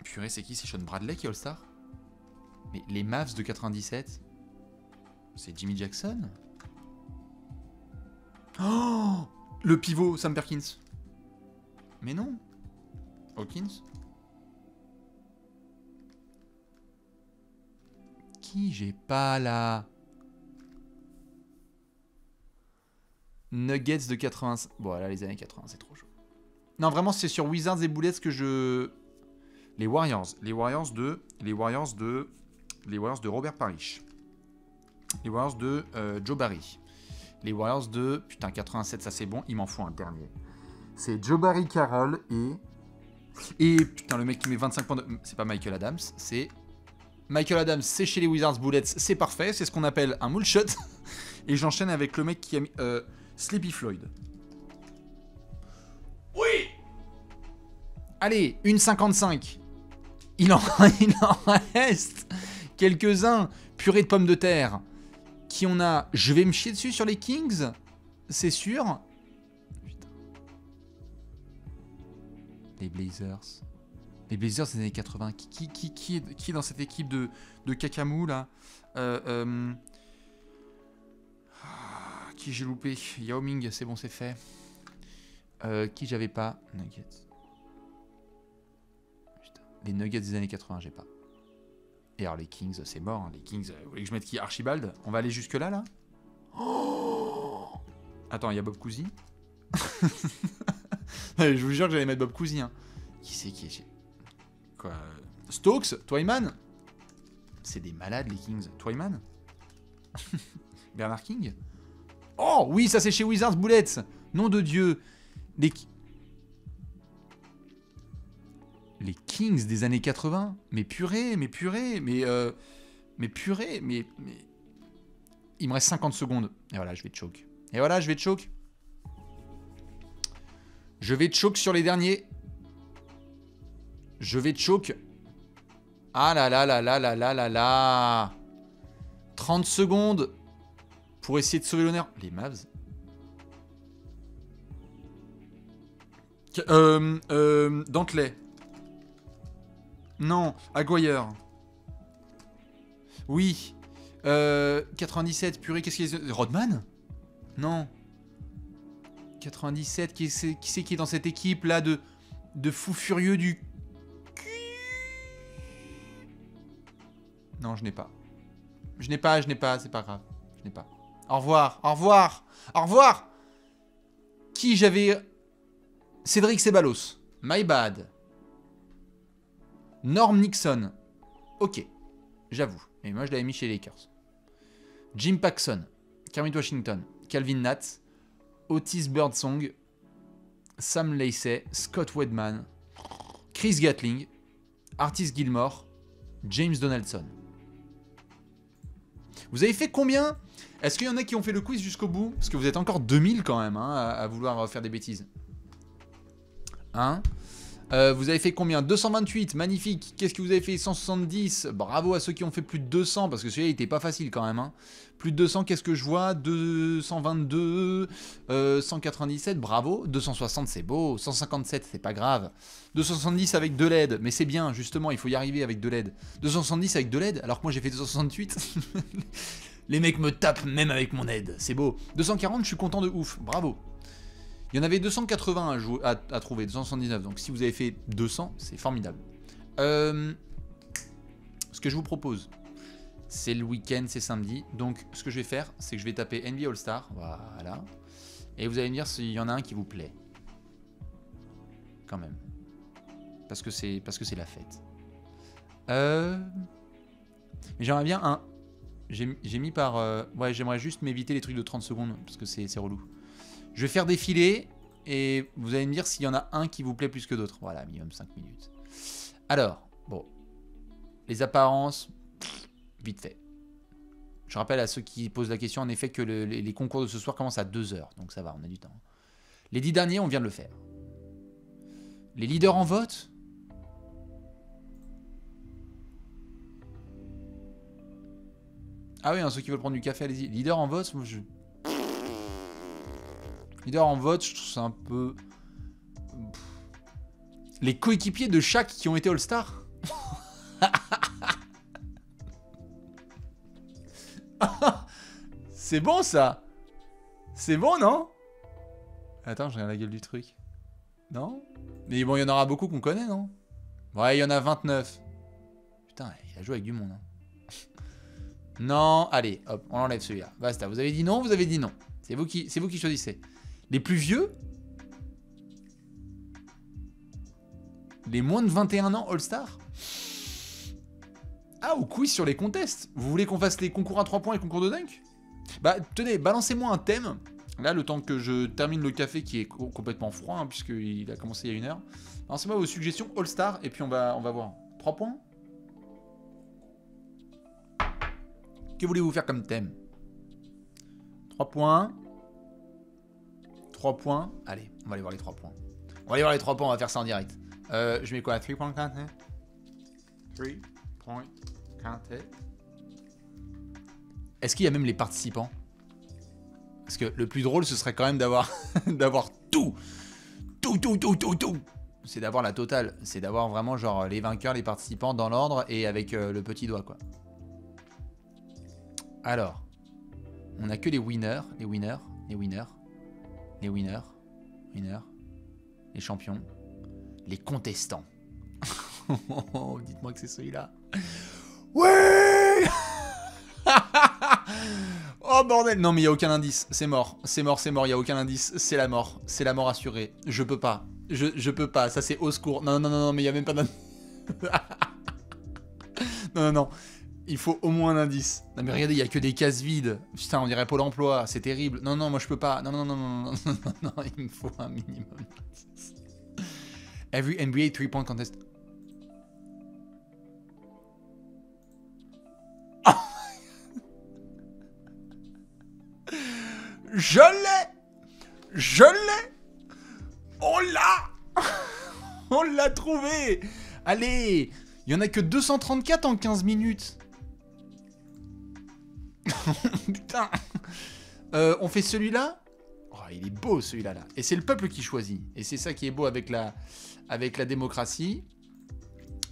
Purée, c'est qui? C'est Sean Bradley qui est All-Star? Mais les Mavs de 97, c'est Jimmy Jackson? Oh, le pivot, Sam Perkins. Mais non. Hawkins. Qui j'ai pas là? Nuggets de 80. Bon, là, les années 80, c'est trop chaud. Non, vraiment, c'est sur Wizards et Bullets que je... Les Warriors de Robert Parrish. Les Warriors de Joe Barry. Les Warriors de... Putain, 87, ça c'est bon. Il m'en faut un dernier. C'est Joe Barry Carroll et... Putain, le mec qui met 25 points de... C'est pas Michael Adams, c'est... Michael Adams, c'est chez les Wizards Bullets. C'est parfait, c'est ce qu'on appelle un moule shot. Et j'enchaîne avec le mec qui a mis... Sleepy Floyd. Oui. Allez, une 55. Il en reste quelques-uns. Purée de pommes de terre. Qui on a? Je vais me chier dessus sur les Kings. C'est sûr. Putain. Les Blazers. Les Blazers des années 80. Qui est dans cette équipe de Kakamou, là? Qui j'ai loupé? Yao Ming, c'est bon, c'est fait. Qui j'avais pas? Nuggets. Putain. Les Nuggets des années 80, j'ai pas. Et alors les Kings, c'est mort. Hein. Les Kings, vous voulez que je mette qui? Archibald? On va aller jusque là, là? Oh, attends, il y a Bob Cousy. Je vous jure que j'allais mettre Bob Cousy. Hein. Qui c'est qui est... Quoi? Stokes? Twyman? C'est des malades, les Kings. Twyman? Bernard King? Oh oui, ça c'est chez Wizards Bullets. Nom de Dieu. Les Kings des années 80. Mais purée. Il me reste 50 secondes. Et voilà, je vais choke. Je vais choke sur les derniers. Je vais choke. Ah là là là là là là là là. 30 secondes pour essayer de sauver l'honneur. Les Mavs. Dantley. Non, Aguirre. Oui. 97, purée, qu'est-ce qu'il y a... Rodman? Non. 97, qui c'est qui est dans cette équipe là de fous furieux du... Non, je n'ai pas. Je n'ai pas, c'est pas grave. Je n'ai pas. Au revoir, au revoir, au revoir. Qui j'avais... Cédric Ceballos. My bad. Norm Nixon. Ok, j'avoue. Mais moi, je l'avais mis chez les Lakers. Jim Paxson. Kermit Washington. Calvin Nat. Otis Birdsong. Sam Lacey. Scott Wedman. Chris Gatling. Artis Gilmore. James Donaldson. Vous avez fait combien? Est-ce qu'il y en a qui ont fait le quiz jusqu'au bout? Parce que vous êtes encore 2000 quand même hein, à vouloir faire des bêtises. Hein? Vous avez fait combien? 228, magnifique. Qu'est-ce que vous avez fait? 170. Bravo à ceux qui ont fait plus de 200, parce que celui-là, il était pas facile quand même. Hein. Plus de 200, qu'est-ce que je vois? 222, 197, bravo. 260, c'est beau. 157, c'est pas grave. 270 avec de LED, mais c'est bien, justement, il faut y arriver avec de LED. 270 avec de LED, alors que moi j'ai fait 268. Les mecs me tapent même avec mon aide, c'est beau. 240, je suis content de ouf, bravo. Il y en avait 280 à trouver, 279. Donc si vous avez fait 200, c'est formidable. Ce que je vous propose, c'est le week-end, c'est samedi. Donc ce que je vais faire, c'est que je vais taper NBA All-Star. Voilà. Et vous allez me dire s'il y en a un qui vous plaît. Quand même. Parce que c'est la fête. Mais j'aimerais bien un... J'ai mis par... Ouais, j'aimerais juste m'éviter les trucs de 30 secondes. Parce que c'est relou. Je vais faire défiler et vous allez me dire s'il y en a un qui vous plaît plus que d'autres. Voilà, minimum 5 minutes. Alors, bon. Les apparences, vite fait. Je rappelle à ceux qui posent la question, en effet, que les concours de ce soir commencent à 2h. Donc ça va, on a du temps. Les 10 derniers, on vient de le faire. Les leaders en vote. Ah oui, hein, ceux qui veulent prendre du café, allez-y. Leader en vote, moi je... Leader en vote, je trouve ça un peu... Les coéquipiers de Shaq qui ont été All-Star. C'est bon ça. C'est bon, non? Attends, je regarde la gueule du truc. Non? Mais bon, il y en aura beaucoup qu'on connaît, non? Ouais, il y en a 29. Putain, il a joué avec du monde. Hein. Non, allez, hop, on enlève celui-là. Basta, vous avez dit non, vous avez dit non. C'est vous qui choisissez. Les plus vieux? Les moins de 21 ans All-Star? Ah, au quiz sur les contests. Vous voulez qu'on fasse les concours à 3 points et concours de dunk? Bah, tenez, balancez-moi un thème. Là, le temps que je termine le café qui est complètement froid, hein, puisqu'il a commencé il y a 1 heure. Balancez-moi vos suggestions All-Star et puis on va voir. 3 points? Que voulez-vous faire comme thème? 3 points. 3 points. Allez, on va aller voir les 3 points. On va aller voir les 3 points, on va faire ça en direct. Je mets quoi? 3 points counted. 3 points counted. Est-ce qu'il y a même les participants? Parce que le plus drôle, ce serait quand même d'avoir d'avoir tout. Tout. C'est d'avoir la totale. C'est d'avoir vraiment genre les vainqueurs, les participants dans l'ordre et avec le petit doigt, quoi. Alors, on a que les winners, les champions, les contestants. Dites-moi que c'est celui-là. Ouais. Oh bordel. Non mais il n'y a aucun indice, c'est mort, il n'y a aucun indice, c'est la mort assurée. Je peux pas, je peux pas, ça c'est au secours. Non, mais il n'y a même pas d'indice. Non. Il faut au moins un indice. Non mais regardez, il n'y a que des cases vides. Putain, on dirait Pôle emploi, c'est terrible. Non, moi je peux pas. Non, il me faut un minimum d'indice. Every NBA 3-point contest. Je l'ai. On l'a. On l'a trouvé. Allez, il y en a que 234 en 15 minutes. Putain. On fait celui-là. Oh, il est beau celui-là. Là. Et c'est le peuple qui choisit. Et c'est ça qui est beau avec la démocratie.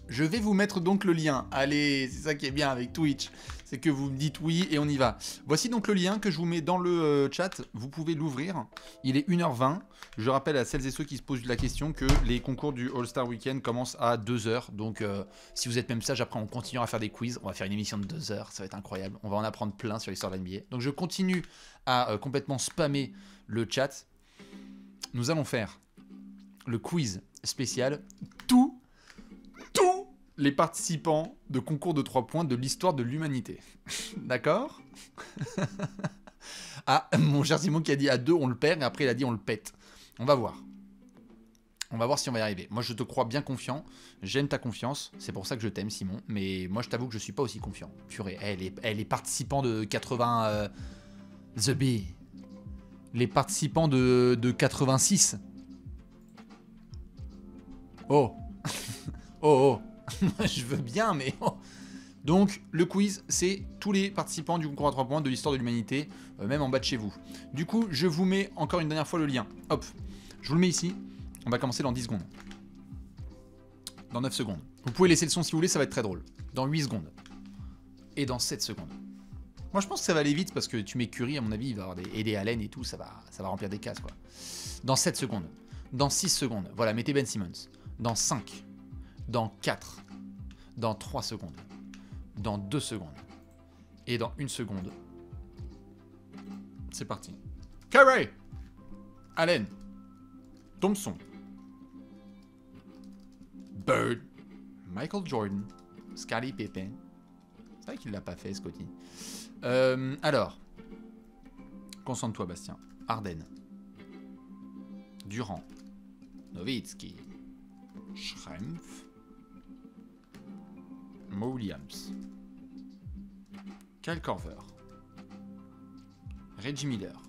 Je vais vous mettre donc le lien. Allez, c'est ça qui est bien avec Twitch. C'est que vous me dites oui et on y va. Voici donc le lien que je vous mets dans le chat. Vous pouvez l'ouvrir. Il est 1h20. Je rappelle à celles et ceux qui se posent la question que les concours du All-Star Weekend commencent à 2h. Donc si vous êtes même sage, après on continuera à faire des quiz. On va faire une émission de 2h. Ça va être incroyable. On va en apprendre plein sur l'histoire de la NBA. Donc je continue à complètement spammer le chat. Nous allons faire le quiz spécial. Tous les participants de concours de 3 points de l'histoire de l'humanité. D'accord? Ah, mon cher Simon qui a dit à 2 on le perd et après il a dit on le pète. On va voir. On va voir si on va y arriver. Moi je te crois bien confiant. J'aime ta confiance. C'est pour ça que je t'aime Simon. Mais moi je t'avoue que je suis pas aussi confiant. Purée, les participants de 80... The Bee. Les participants de 86. Oh. Oh. Je veux bien, mais... Oh. Donc, le quiz, c'est tous les participants du concours à 3 points de l'histoire de l'humanité, même en bas de chez vous. Du coup, je vous mets encore une dernière fois le lien. Hop, je vous le mets ici. On va commencer dans 10 secondes. Dans 9 secondes. Vous pouvez laisser le son si vous voulez, ça va être très drôle. Dans 8 secondes. Et dans 7 secondes. Moi, je pense que ça va aller vite parce que tu mets Curry, à mon avis, il va y avoir des Allen et tout, ça va remplir des cases, quoi. Dans 7 secondes. Dans 6 secondes. Voilà, mettez Ben Simmons. Dans 5. Dans 4. Dans 3 secondes. Dans 2 secondes. Et dans 1 seconde. C'est parti. Curry, Allen, Thompson, Bird, Michael Jordan, Scottie Pippen. C'est vrai qu'il l'a pas fait, Scotty. Alors, concentre-toi, Bastien. Harden, Durant, Nowitzki, Schrempf, Mo Williams, Kyle Korver, Reggie Miller.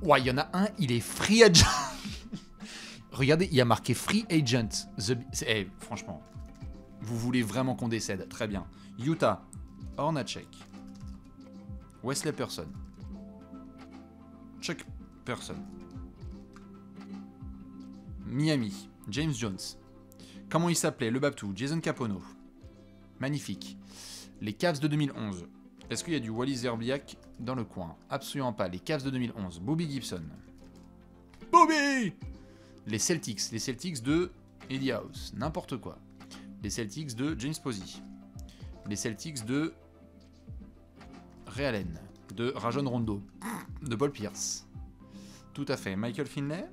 Ouais, il y en a un, il est free agent. Regardez, il y a marqué free agent. Franchement, vous voulez vraiment qu'on décède. Très bien. Utah, Hornacek, Wesley Person, Chuck Person, Miami, James Jones. Comment il s'appelait? Le Babtou, Jason Capono. Magnifique. Les Cavs de 2011. Est-ce qu'il y a du Wallis Zerbiak dans le coin? Absolument pas. Les Cavs de 2011. Bobby Gibson. Bobby! Les Celtics de Eddie House. N'importe quoi. Les Celtics de James Posey. Les Celtics de Ray Allen. De Rajon Rondo. De Paul Pierce. Tout à fait. Michael Finlay?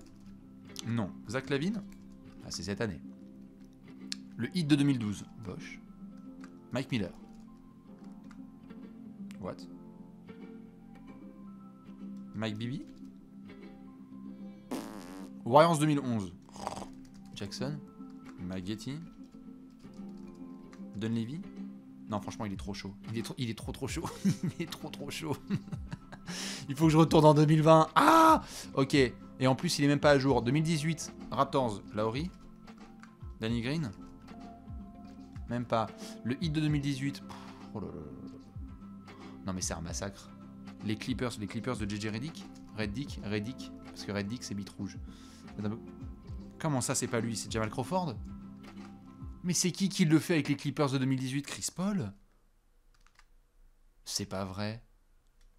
Non. Zach Lavine? Ah, c'est cette année. Le Heat de 2012. Bosch. Mike Miller. What? Mike Bibby? Warriors 2011. Jackson? Mike Getty? Dunleavy? Non, franchement, il est trop chaud. Il est trop chaud. Il est trop chaud. Il faut que je retourne en 2020. Ah! Ok. Et en plus, il est même pas à jour. 2018. Raptors. Lowry? Danny Green? Même pas. Le hit de 2018. Oh là là. Non mais c'est un massacre. Les Clippers de JJ Redick. Redick. Parce que Redick c'est bite rouge. Comment ça c'est pas lui? C'est Jamal Crawford? Mais c'est qui le fait avec les Clippers de 2018? Chris Paul? C'est pas vrai.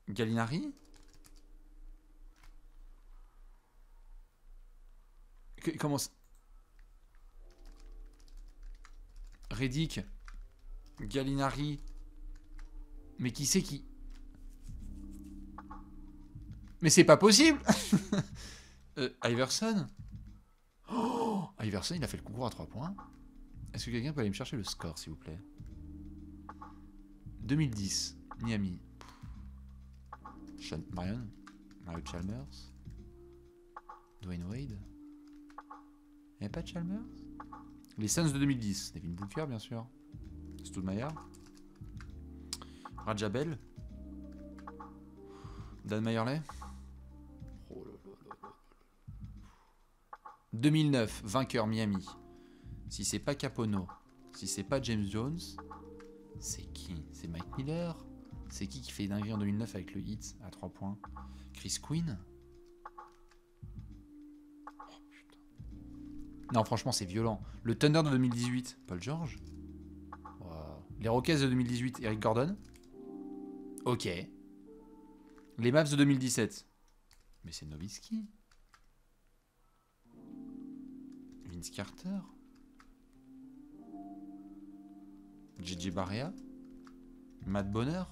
Gallinari? Comment ça? Redick, Gallinari, mais qui c'est qui? Mais c'est pas possible. Iverson? Oh, Iverson, il a fait le concours à 3 points. Est-ce que quelqu'un peut aller me chercher le score, s'il vous plaît? 2010, Miami. Sean Marion, Mario Chalmers, Dwayne Wade. Il n'y a pas de Chalmers? Les Suns de 2010. Devin Booker, bien sûr. Stoudemire. Rajabel. Dan Meyerley. Oh là là. 2009, vainqueur Miami. Si c'est pas Capono, si c'est pas James Jones, c'est qui? C'est Mike Miller? C'est qui fait dinguerie en 2009 avec le hit à 3 points? Chris Quinn? Oh putain. Non, franchement, c'est violent. Le Thunder de 2018, Paul George? Wow. Les Rockets de 2018, Eric Gordon? Ok. Les Mavs de 2017. Mais c'est Nowitzki. Vince Carter. JJ Barea. Matt Bonner.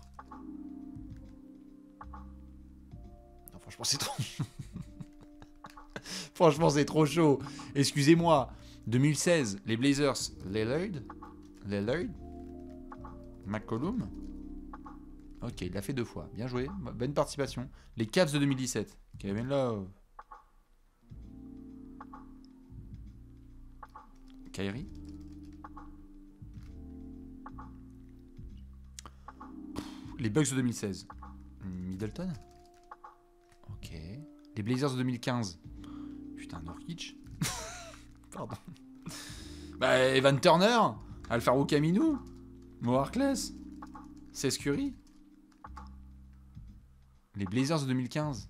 Non, franchement, c'est trop... franchement, c'est trop chaud. Excusez-moi. 2016, les Blazers. Lillard. McCollum. Ok, il l'a fait 2 fois. Bien joué. Bonne participation. Les Cavs de 2017. Kevin Love. Kyrie. Les Bucks de 2016. Middleton. Ok. Les Blazers de 2015. Putain, Nurkic. Pardon. Bah, Evan Turner. Alfaro Camino. Mo Harkless. Cesc Curry. Les Blazers de 2015.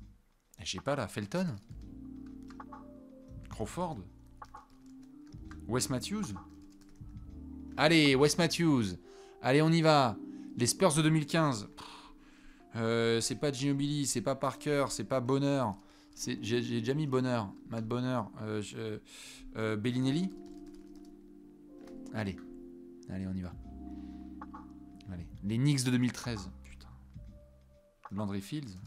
Je sais pas là, Felton. Crawford. Wes Matthews. Allez, Wes Matthews. Allez, on y va. Les Spurs de 2015. C'est pas Ginobili, c'est pas Parker, c'est pas Bonner. J'ai déjà mis Bonner. Matt Bonner. Bellinelli. Allez. Allez, on y va. Allez. Les Knicks de 2013. Putain. Landry Fields.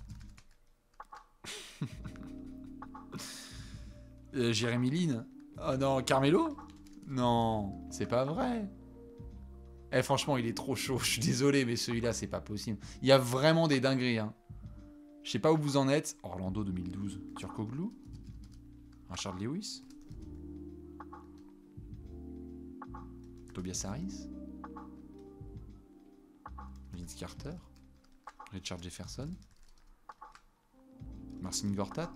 Jeremy Lin. Oh non, Carmelo. Non, c'est pas vrai. Eh, franchement, il est trop chaud. Je suis désolé, mais celui-là, c'est pas possible. Il y a vraiment des dingueries. Hein. Je sais pas où vous en êtes. Orlando 2012. Turkoglu. Richard Lewis. Tobias Harris. Vince Carter. Richard Jefferson. Marcin Gortat.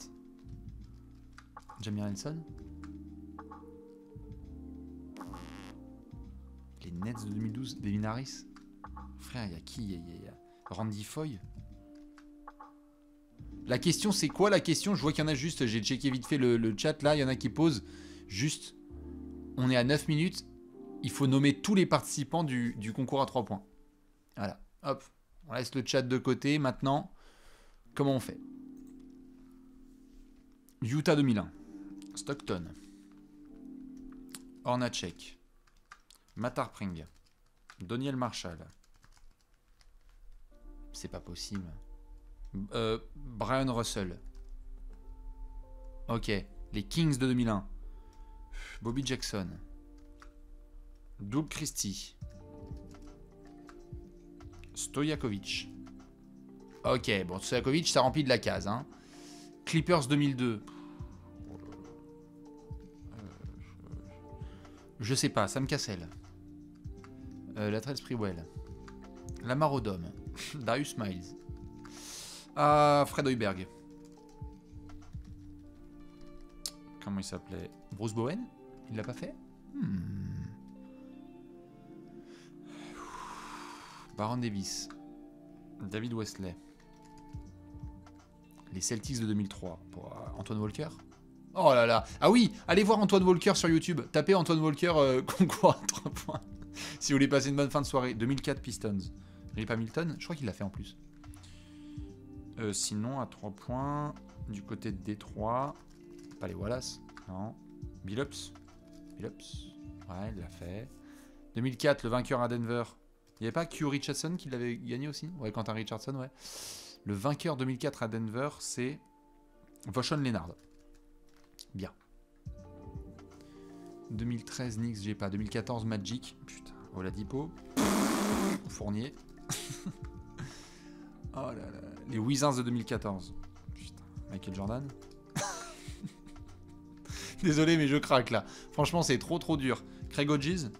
Jamir Nelson. Les Nets de 2012, Devin Harris. Frère, il y a qui? Il y a Randy Foy. La question, c'est quoi la question? Je vois qu'il y en a juste, j'ai checké vite fait le chat là, il y en a qui posent juste, on est à 9 minutes, il faut nommer tous les participants du concours à 3 points. Voilà, hop, on laisse le chat de côté. Maintenant, comment on fait? Utah 2001, Stockton, Hornacek, Matt Harpring, Doniel Marshall. C'est pas possible. Brian Russell. Ok. Les Kings de 2001. Bobby Jackson. Doug Christie. Stojakovic. Ok, bon, Stojakovic, ça remplit de la case. Hein. Clippers 2002. Je sais pas, Sam Cassell. Latrell Sprewell. Lamar Odom. Darius Miles. Fred Hoiberg. Comment il s'appelait? Bruce Bowen? Il l'a pas fait? Baron Davis. David Wesley. Les Celtics de 2003. Pour Antoine Walker. Oh là là. Ah oui, allez voir Antoine Walker sur YouTube. Tapez Antoine Walker concours à 3 points. Si vous voulez passer une bonne fin de soirée. 2004 Pistons. Rip Hamilton, je crois qu'il l'a fait en plus. Sinon, à 3 points, du côté de Détroit, pas les Wallace, non. Billups. Ouais, il l'a fait. 2004, le vainqueur à Denver. Il n'y avait pas Q Richardson qui l'avait gagné aussi? Ouais, Quentin Richardson, ouais. Le vainqueur 2004 à Denver, c'est Voshon Leonard. Bien. 2013, Knicks, j'ai pas. 2014, Magic. Putain, Oladipo. Fournier. Oh là là. Les Wizards de 2014. Putain, Michael Jordan. Désolé, mais je craque là. Franchement, c'est trop dur. Craig Hodges.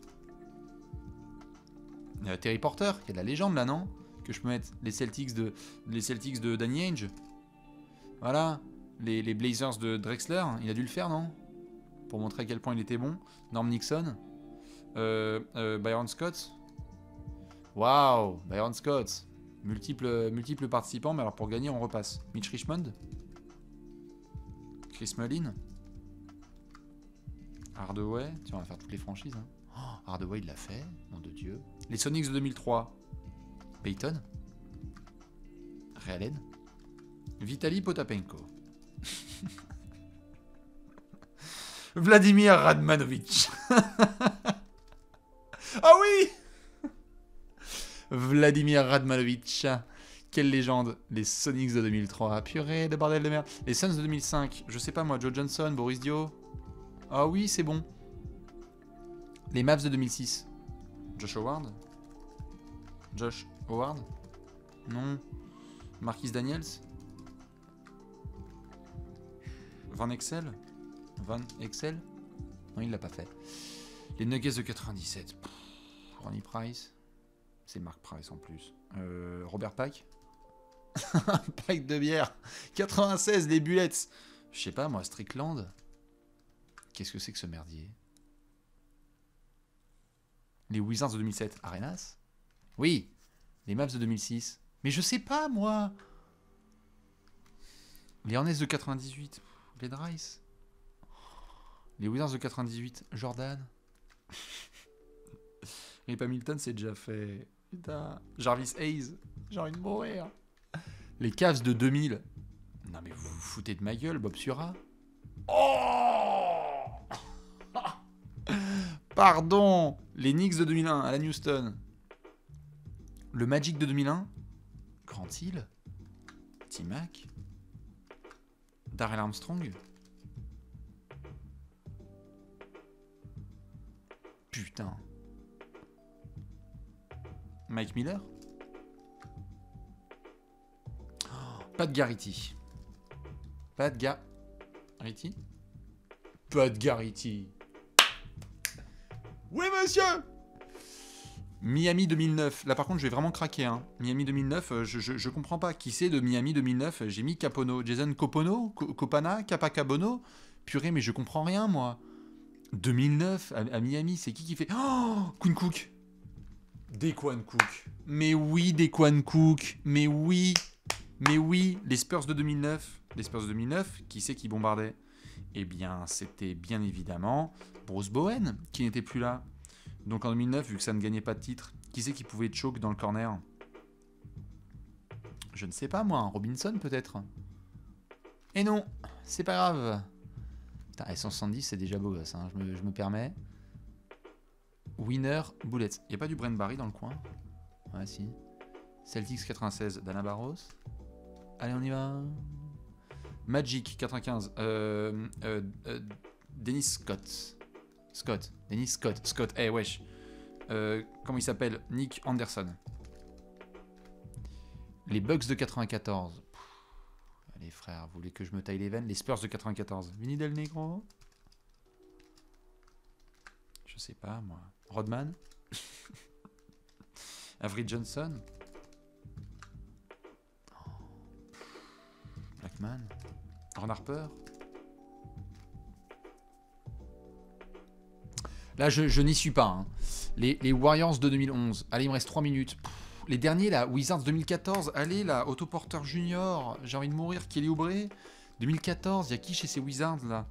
Terry Porter, il y a de la légende là, non? Que je peux mettre les Celtics de Danny Ainge. Voilà. Les Blazers de Drexler, il a dû le faire, non? pour montrer à quel point il était bon. Norm Nixon. Byron Scott. Waouh, Byron Scott. Multiples participants, mais alors pour gagner, on repasse. Mitch Richmond. Chris Mullin. Hardaway. Tiens, on va faire toutes les franchises. Hein. Oh, Hardaway, il l'a fait. Nom de Dieu. Les Sonics de 2003. Peyton. Ray Allen. Vitaly Potapenko. Vladimir Radmanovic. Ah oui, Vladimir Radmanovic. Quelle légende. Les Sonics de 2003. Purée, de bordel de merde. Les Suns de 2005. Je sais pas moi. Joe Johnson, Boris Dio. Ah oui, c'est bon. Les Mavs de 2006. Josh Howard. Josh Howard. Non. Marquis Daniels. Van Exel. Non, il l'a pas fait. Les Nuggets de 97. Ronnie Price. C'est Mark Price en plus. Robert Pike. Un pack de bière. 96, les Bullets. Je sais pas moi, Strickland. Qu'est-ce que c'est que ce merdier? Les Wizards de 2007. Arenas. Oui. Les Mavs de 2006. Mais je sais pas moi. Les Hornets de 98. Les Rice. Les Wizards de 98. Jordan. Rip Hamilton, c'est déjà fait. Putain. Jarvis Hayes. J'ai envie de mourir. Les Cavs de 2000. Non mais vous vous foutez de ma gueule, Bob Sura. Oh. Pardon. Les Knicks de 2001, Alan Houston. Le Magic de 2001. Grant Hill. T-Mac. Darrell Armstrong. Putain. Mike Miller. Pat Garrity. Pat Garrity. Pat Garrity. Oui, monsieur. Miami 2009. Là, par contre, je vais vraiment craquer. Hein. Miami 2009, je comprends pas. Qui c'est de Miami 2009? J'ai mis Capono. Jason Copono Copana Capacabono. Purée, mais je comprends rien, moi. 2009, à Miami, c'est qui fait... Oh, Quinn Cook. Dequan Cook. Mais oui, Dequan Cook. Mais oui. Mais oui, les Spurs de 2009. Les Spurs de 2009, qui c'est qui bombardait? Eh bien, c'était bien évidemment Bruce Bowen, qui n'était plus là. Donc en 2009, vu que ça ne gagnait pas de titre, qui c'est qui pouvait choke dans le corner? Je ne sais pas, moi, Robinson peut-être. Et non, c'est pas grave. Putain, S170, c'est déjà beau gosse, hein, je me permets. Winner, Bullets. Il n'y a pas du Brent Barry dans le coin? Ouais, si. Celtics 96, Dana Barros. Allez, on y va. Magic 95, Dennis Scott. Dennis Scott, eh wesh. Comment il s'appelle? Nick Anderson. Les Bucks de 94. Allez frère, vous voulez que je me taille les veines? Les Spurs de 94. Vinny Del Negro. Je sais pas moi. Rodman. Avery Johnson. Blackman. Ron Harper. Là, je n'y suis pas. Hein. Les Warriors de 2011. Allez, il me reste 3 minutes. Les derniers, là, Wizards 2014. Allez, là, Otto Porter Jr. J'ai envie de mourir. Kelly Oubre. 2014. Il y a qui chez ces Wizards, là?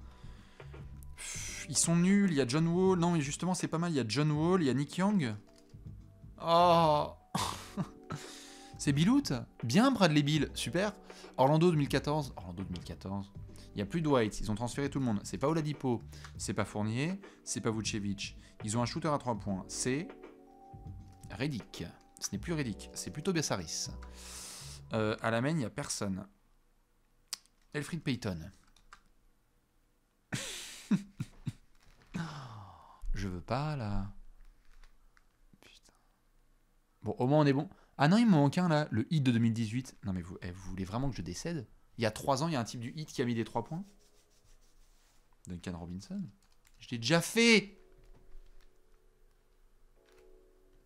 Ils sont nuls. Il y a John Wall. Non, mais justement, c'est pas mal. Il y a John Wall. Il y a Nick Young. Oh. C'est Billout. Bien, Bradley Beal. Super. Orlando 2014. Orlando 2014. Il n'y a plus de White, ils ont transféré tout le monde. C'est pas Oladipo, c'est pas Fournier, c'est pas Vucevic. Ils ont un shooter à 3 points. C'est Redick. Ce n'est plus Redick, c'est plutôt Bessaris. À la main, il n'y a personne. Elfrid Payton. Je veux pas, là. Putain. Bon, au moins, on est bon. Ah non, il me manque un, là. Le hit de 2018. Non, mais vous voulez vraiment que je décède? Il y a 3 ans, il y a un type du hit qui a mis des 3 points. Duncan Robinson. Je l'ai déjà fait.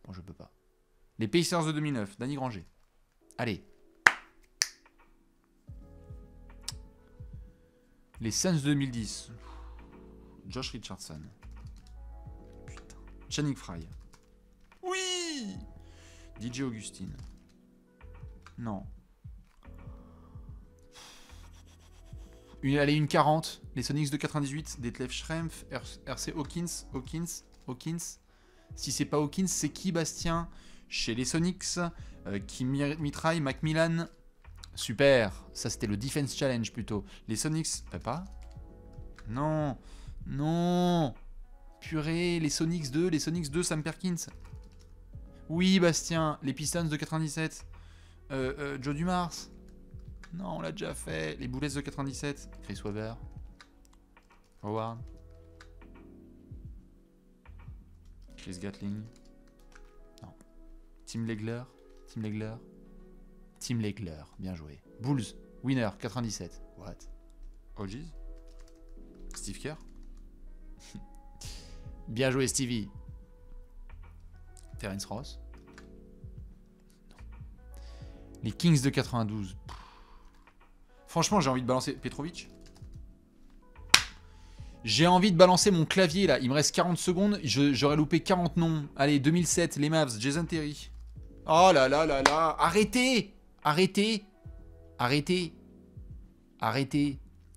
Bon, je peux pas. Les Pacers de 2009. Danny Granger. Allez. Les Suns de 2010. Josh Richardson. Putain. Channing Frye. Oui. DJ Augustine. Non. Allez, une 40. Les Sonics de 98. Detlef Schrempf. RC Hawkins. Si c'est pas Hawkins, c'est qui, Bastien? Chez les Sonics. Qui mitraille Macmillan. Super. Ça, c'était le Defense Challenge, plutôt. Les Sonics... pas? Non. Non. Purée, les Sonics 2, Sam Perkins. Oui, Bastien. Les Pistons de 97. Joe Dumars. Non, on l'a déjà fait. Les Bullets de 97. Chris Webber. Howard. Chris Gatling. Non. Tim Legler. Bien joué. Bulls. Winner. 97. What? OGs. Steve Kerr. Bien joué, Stevie. Terence Ross. Non. Les Kings de 92. Franchement, j'ai envie de balancer Petrovic. J'ai envie de balancer mon clavier là. Il me reste 40 secondes. J'aurais loupé 40 noms. Allez, 2007, les Mavs, Jason Terry. Oh là là là là. Arrêtez.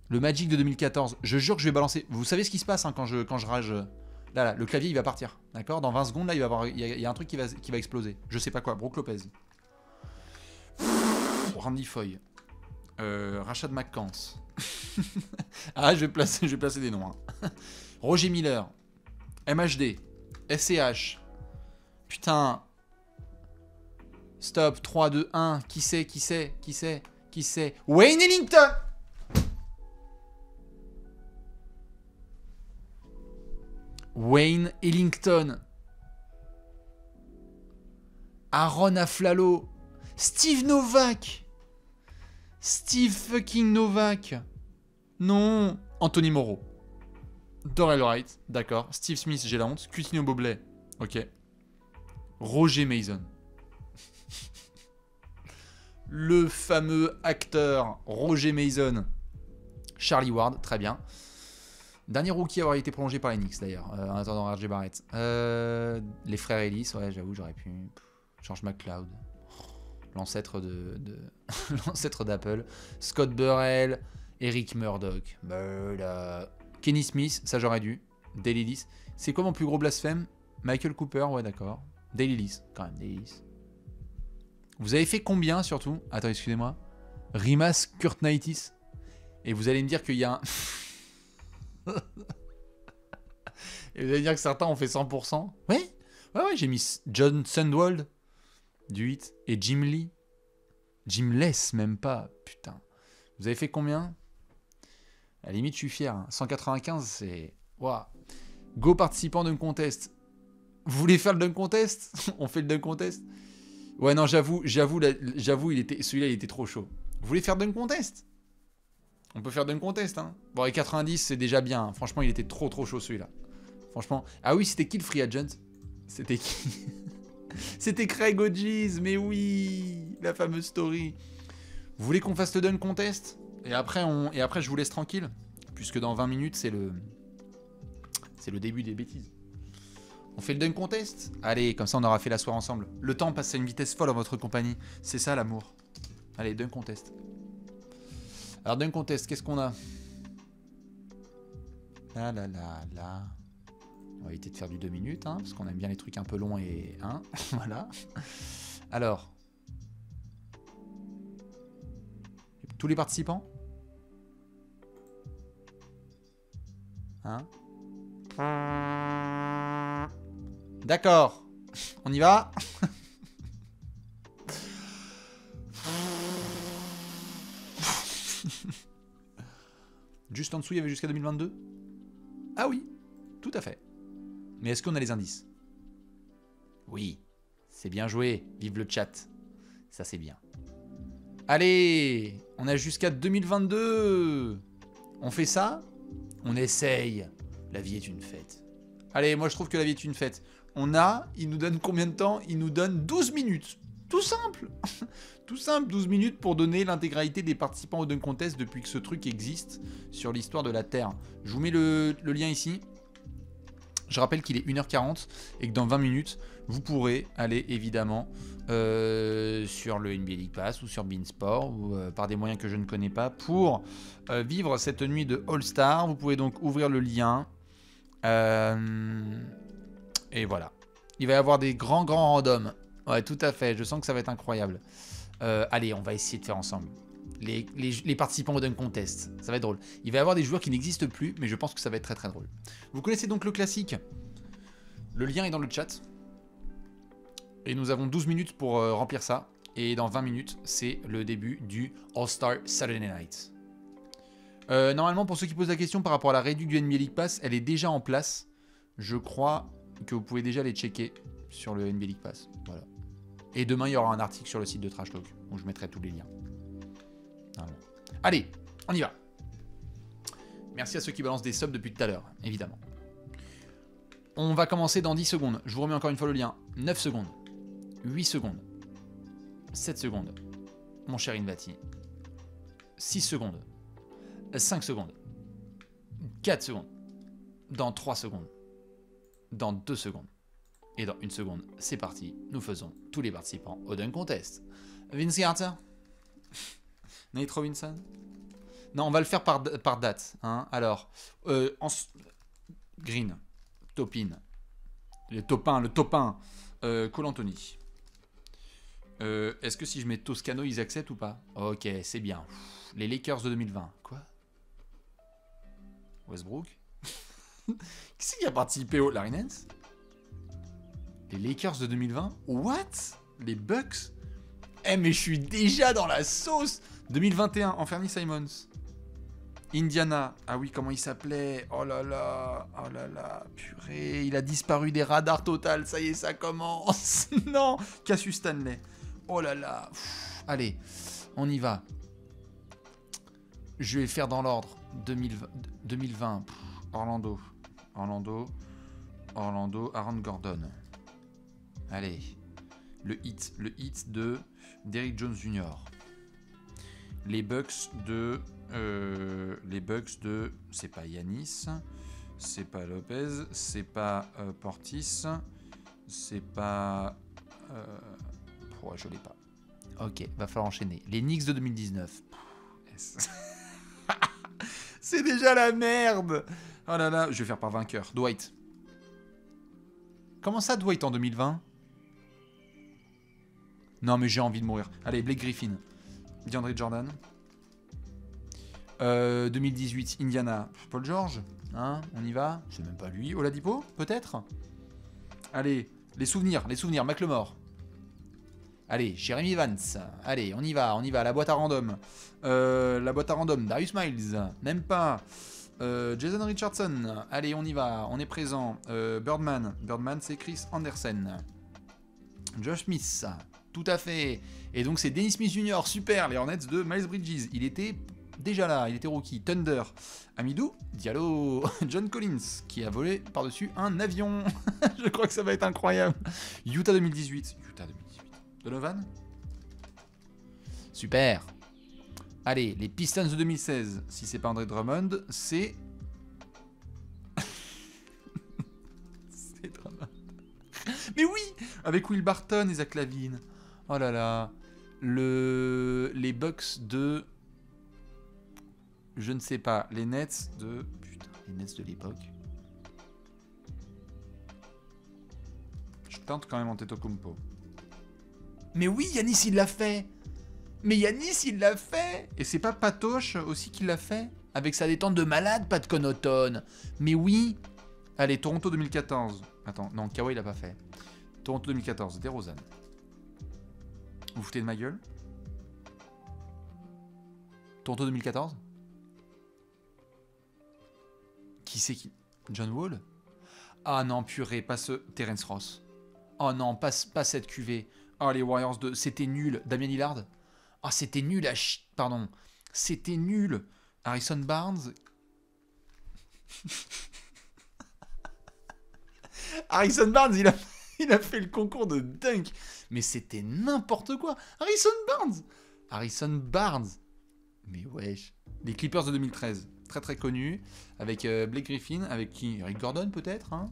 Le Magic de 2014. Je jure que je vais balancer. Vous savez ce qui se passe hein, quand je rage. Là, le clavier il va partir. D'accord? Dans 20 secondes, là, il y a un truc qui va exploser. Je sais pas quoi. Brook Lopez. Randy Foy. Rashad McCants. Ah, je vais placer des noms. Hein. Roger Miller. MHD. SCH. Putain. Stop. 3, 2, 1. Qui c'est? Wayne Ellington. Wayne Ellington. Aaron Aflalo. Steve Novak. Steve fucking Novak. Non. Anthony Moreau. Dorrell Wright. D'accord. Steve Smith, j'ai la honte. Coutinho Boblet. Ok. Roger Mason. Le fameux acteur Roger Mason. Charlie Ward. Très bien. Dernier rookie à avoir été prolongé par les Knicks d'ailleurs. En attendant RJ Barrett. Les frères Ellis. Ouais, j'avoue, j'aurais pu. George McLeod. L'ancêtre l'ancêtre d'Apple. Scott Burrell. Eric Murdoch. Kenny Smith, ça j'aurais dû. Dale Ellis. C'est quoi mon plus gros blasphème? Michael Cooper, ouais d'accord. Dale Ellis, quand même, Dale Ellis. Vous avez fait combien surtout? Attends, excusez-moi. Rimas Kurtnaitis. Et vous allez me dire qu'il y a un... Et vous allez dire que certains ont fait 100%. Ouais, j'ai mis John Sundwald du 8 et Jim Lee. Jim Less, même pas. Putain. Vous avez fait combien? À la limite, je suis fier. Hein. 195, c'est... Waouh. Go participant d'un contest. Vous voulez faire le dunk contest? On fait le dunk contest? Ouais, non, j'avoue, celui-là, il était trop chaud. Vous voulez faire dunk contest? On peut faire dunk contest, hein. Bon, et 90, c'est déjà bien. Hein. Franchement, il était trop chaud, celui-là. Franchement. Ah oui, c'était qui le free agent? C'était qui? C'était Craig Hodges, mais oui, la fameuse story. Vous voulez qu'on fasse le dunk contest? Et après, je vous laisse tranquille. Puisque dans 20 minutes, c'est le début des bêtises. On fait le dunk contest? Allez, comme ça on aura fait la soirée ensemble. Le temps passe à une vitesse folle en votre compagnie. C'est ça l'amour. Allez, dunk contest. Alors dunk contest, qu'est-ce qu'on a? Là. On va éviter de faire du 2 minutes, hein, parce qu'on aime bien les trucs un peu longs et... Hein, voilà. Alors. Tous les participants? Hein? D'accord. On y va? Juste en dessous, il y avait jusqu'à 2022? Ah oui, tout à fait. Mais est-ce qu'on a les indices? Oui, c'est bien joué. Vive le chat. Ça, c'est bien. Allez, on a jusqu'à 2022. On fait ça? On essaye. La vie est une fête. Allez, moi je trouve que la vie est une fête. Il nous donne combien de temps? Il nous donne 12 minutes. Tout simple. Tout simple, 12 minutes pour donner l'intégralité des participants au Dunk Contest depuis que ce truc existe sur l'histoire de la Terre. Je vous mets le lien ici. Je rappelle qu'il est 1h40 et que dans 20 minutes, vous pourrez aller évidemment sur le NBA League Pass ou sur Beansport ou par des moyens que je ne connais pas pour vivre cette nuit de All-Star. Vous pouvez donc ouvrir le lien. Et voilà. Il va y avoir des grands randoms. Ouais, tout à fait. Je sens que ça va être incroyable. Allez, on va essayer de faire ensemble. Les participants au Dunk Contest. Ça va être drôle. Il va y avoir des joueurs qui n'existent plus, mais je pense que ça va être très très drôle. Vous connaissez donc le classique. Le lien est dans le chat. Et nous avons 12 minutes pour remplir ça. Et dans 20 minutes, c'est le début du All-Star Saturday Night. Normalement, pour ceux qui posent la question par rapport à la réduction du NBA League Pass, elle est déjà en place. Je crois que vous pouvez déjà les checker sur le NBA League Pass. Voilà. Et demain, il y aura un article sur le site de Trash Talk où je mettrai tous les liens. Allez, on y va. Merci à ceux qui balancent des subs depuis tout à l'heure, évidemment. On va commencer dans 10 secondes. Je vous remets encore une fois le lien. 9 secondes. 8 secondes. 7 secondes. Mon cher Invati. 6 secondes. 5 secondes. 4 secondes. Dans 3 secondes. Dans 2 secondes. Et dans 1 seconde, c'est parti. Nous faisons tous les participants au Dunk Contest. Vince Carter. Nate Robinson. Non, on va le faire par date. Hein. Alors, Green. Topin. Le topin. Cole Anthony. Est-ce que si je mets Toscano, ils acceptent ou pas? Ok, c'est bien. Les Lakers de 2020. Quoi? Westbrook. Qui c'est qui a participé au Larry Nance? Les Lakers de 2020? What? Les Bucks? Eh mais je suis déjà dans la sauce. 2021, Anthony Simons. Indiana. Ah oui, comment il s'appelait? Oh là là, purée. Il a disparu des radars total. Ça y est, ça commence. Non. Cassius Stanley. Oh là là. Allez, on y va. Je vais faire dans l'ordre. 2020. Orlando. Aaron Gordon. Allez. Le hit de Derrick Jones Jr. Les Bucks de... c'est pas Giannis, c'est pas Lopez, c'est pas Portis, c'est pas... Oh, je l'ai pas. Ok, va falloir enchaîner. Les Knicks de 2019. C'est déjà la merde. Oh là là, je vais faire par vainqueur. Dwight. Comment ça, Dwight en 2020? Non, mais j'ai envie de mourir. Allez, Blake Griffin. DeAndre Jordan. 2018, Indiana. Paul George. Hein, on y va. C'est même pas lui. Oladipo, peut-être. Allez, les souvenirs. McLemore. Allez, Jeremy Vance. Allez, on y va. La boîte à random. Darius Miles. Même pas. Jason Richardson. Allez, on y va. On est présent. Birdman. Birdman, c'est Chris Andersen. Josh Smith. Tout à fait. Et donc, c'est Dennis Smith Jr. Super. Les Hornets de Miles Bridges. Il était déjà là. Il était rookie. Thunder. Amidou. Diallo. John Collins. Qui a volé par-dessus un avion. Je crois que ça va être incroyable. Utah 2018. Donovan. Super. Allez, les Pistons de 2016. Si c'est pas André Drummond, c'est... c'est Drummond. Mais oui, avec Will Barton et Zach Lavine. Oh là là. Les Bucks de... Je ne sais pas. Les Nets de... Putain, les Nets de l'époque. Je tente quand même Antetokounmpo. Mais oui, Yanis, il l'a fait. Et c'est pas Patoche aussi qui l'a fait? Avec sa détente de malade, pas de Connaughton. Mais oui. Allez, Toronto 2014. Attends, non, Kawhi l'a pas fait. Toronto 2014, DeRozan. Vous foutez de ma gueule? Toronto 2014? Qui c'est qui? John Wall? Ah non, purée, pas ce... Terence Ross. Oh non, pas cette cuvée. Oh, les Warriors 2, c'était nul. Damien Lillard. Ah, c'était nul pardon. C'était nul. Harrison Barnes. Harrison Barnes, Il a fait le concours de dunk. Mais c'était n'importe quoi. Harrison Barnes. Harrison Barnes. Mais wesh. Les Clippers de 2013. Très très connus. Avec Blake Griffin. Avec qui? Eric Gordon peut-être, hein.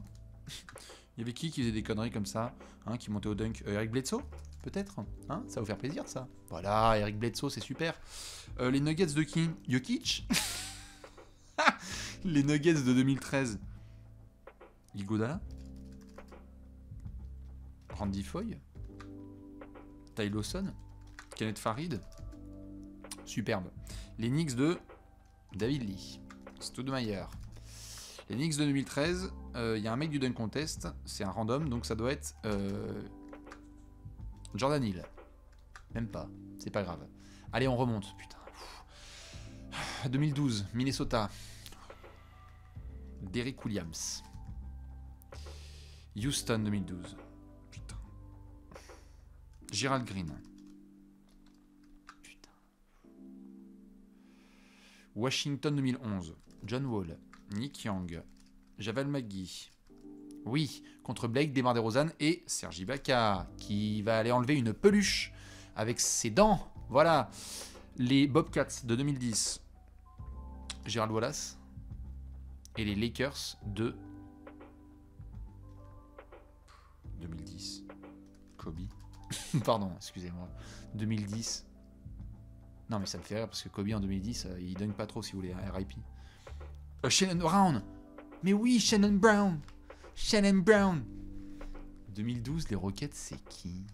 Il y avait qui faisait des conneries comme ça, hein, qui montait au dunk? Eric Bledsoe peut-être, hein. Ça va vous faire plaisir ça. Voilà, Eric Bledsoe, c'est super. Les Nuggets de qui? Jokic. Les Nuggets de 2013. Iguodala. Randy Foy. Ty Lawson. Kenneth Farid. Superbe. Les Knicks de David Lee. Stoudemire. Les Knicks de 2013, il y a un mec du Dunk Contest, c'est un random, donc ça doit être Jordan Hill. Même pas, c'est pas grave. Allez, on remonte, putain. 2012, Minnesota. Derrick Williams. Houston 2012. Putain. Gerald Green. Putain. Washington 2011. John Wall. Nick Young. Javel McGee. Oui, contre Blake, DeMar DeRozan et Serge Ibaka, qui va aller enlever une peluche avec ses dents. Voilà. Les Bobcats de 2010. Gerald Wallace. Et les Lakers de 2010. Kobe. Pardon, excusez-moi. 2010. Non, mais ça me fait rire parce que Kobe en 2010, il dunk pas trop si vous voulez, hein, RIP. Shannon Brown. Mais oui, Shannon Brown. Shannon Brown. 2012, les Rockets, c'est qui?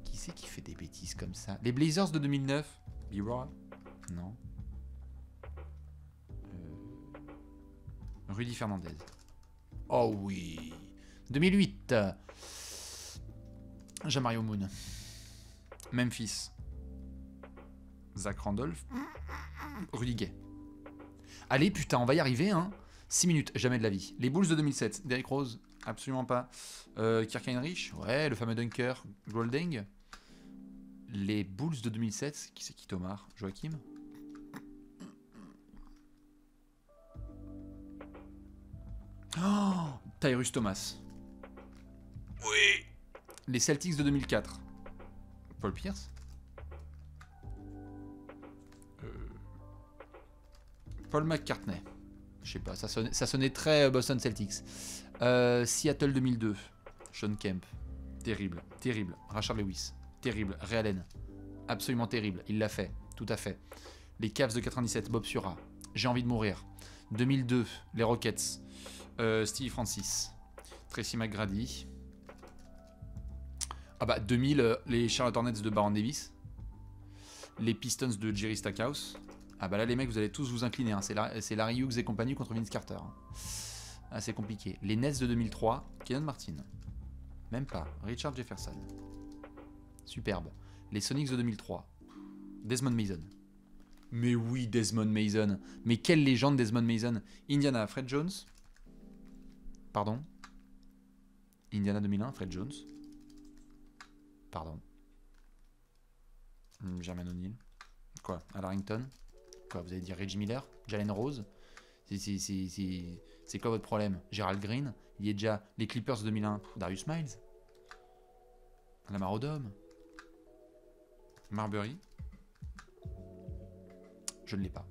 Qui c'est qui fait des bêtises comme ça? Les Blazers de 2009. Leroy? Non. Rudy Fernandez. Oh oui. 2008. Jamario Moon. Memphis. Zach Randolph. Rudy Gay. Allez, putain, on va y arriver, hein. 6 minutes, jamais de la vie. Les Bulls de 2007. Derrick Rose, absolument pas. Kirk Heinrich, ouais, le fameux dunker. Golding. Les Bulls de 2007. Qui c'est qui, Thomas? Joachim? Oh, Tyrus Thomas. Oui. Les Celtics de 2004. Paul Pierce. Paul McCartney. Je sais pas, ça sonnait très Boston Celtics. Seattle 2002. Sean Kemp. Terrible, terrible. Rashard Lewis. Terrible. Ray Allen. Absolument terrible. Il l'a fait. Tout à fait. Les Cavs de 97. Bob Sura. J'ai envie de mourir. 2002. Les Rockets. Steve Francis. Tracy McGrady. Ah bah 2000. Les Charlotte Hornets de Baron Davis. Les Pistons de Jerry Stackhouse. Ah bah là les mecs vous allez tous vous incliner, hein. C'est Larry Hughes et compagnie contre Vince Carter, hein. Ah, c'est compliqué. Les Nets de 2003, Kenan Martin. Même pas. Richard Jefferson. Superbe. Les Sonics de 2003, Desmond Mason. Mais oui, Desmond Mason. Mais quelle légende Desmond Mason. Indiana, Fred Jones. Pardon. Indiana 2001, Fred Jones. Pardon. Jermaine O'Neal. Quoi? Al Harrington. Quoi, vous allez dire Reggie Miller? Jalen Rose? C'est quoi votre problème? Gerald Green? Il y a déjà les Clippers 2001. Darius Miles? Lamar Odom? Marbury? Je ne l'ai pas.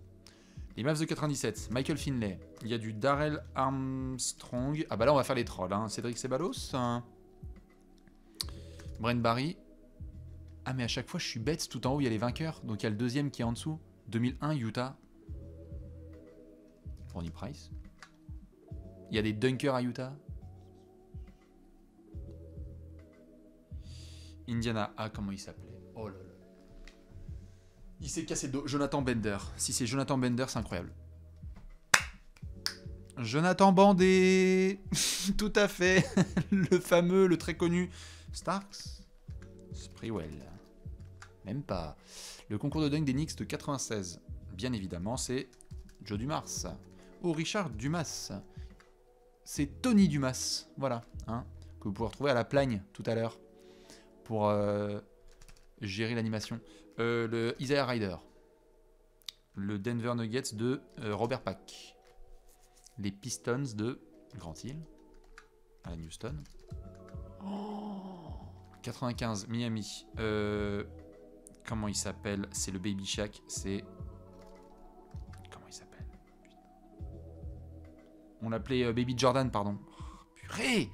Les Mavs de 97. Michael Finlay. Il y a du Darrell Armstrong. Ah bah là on va faire les trolls, hein. Cédric Ceballos, hein. Brent Barry. Ah mais à chaque fois je suis bête, tout en haut il y a les vainqueurs. Donc il y a le deuxième qui est en dessous. 2001 Utah. Ronnie Price. Il y a des dunkers à Utah. Indiana. Ah comment il s'appelait? Oh là là. Il s'est cassé le dos. Jonathan Bender. Si c'est Jonathan Bender, c'est incroyable. Jonathan Bandé. Tout à fait. Le fameux, le très connu Starks. Sprewell. Même pas. Le concours de dunk des Knicks de 96. Bien évidemment, c'est Joe Dumas. Oh, Richard Dumas. C'est Tony Dumas. Voilà. Hein, que vous pouvez retrouver à la Plagne tout à l'heure. Pour gérer l'animation. Le Isaiah Ryder. Le Denver Nuggets de Robert Pack. Les Pistons de Grant Hill. Alan Houston. Oh, 95, Miami. Comment il s'appelle? C'est le Baby Shaq. C'est... Comment il s'appelle? On l'appelait Baby Jordan, pardon. Oh, purée!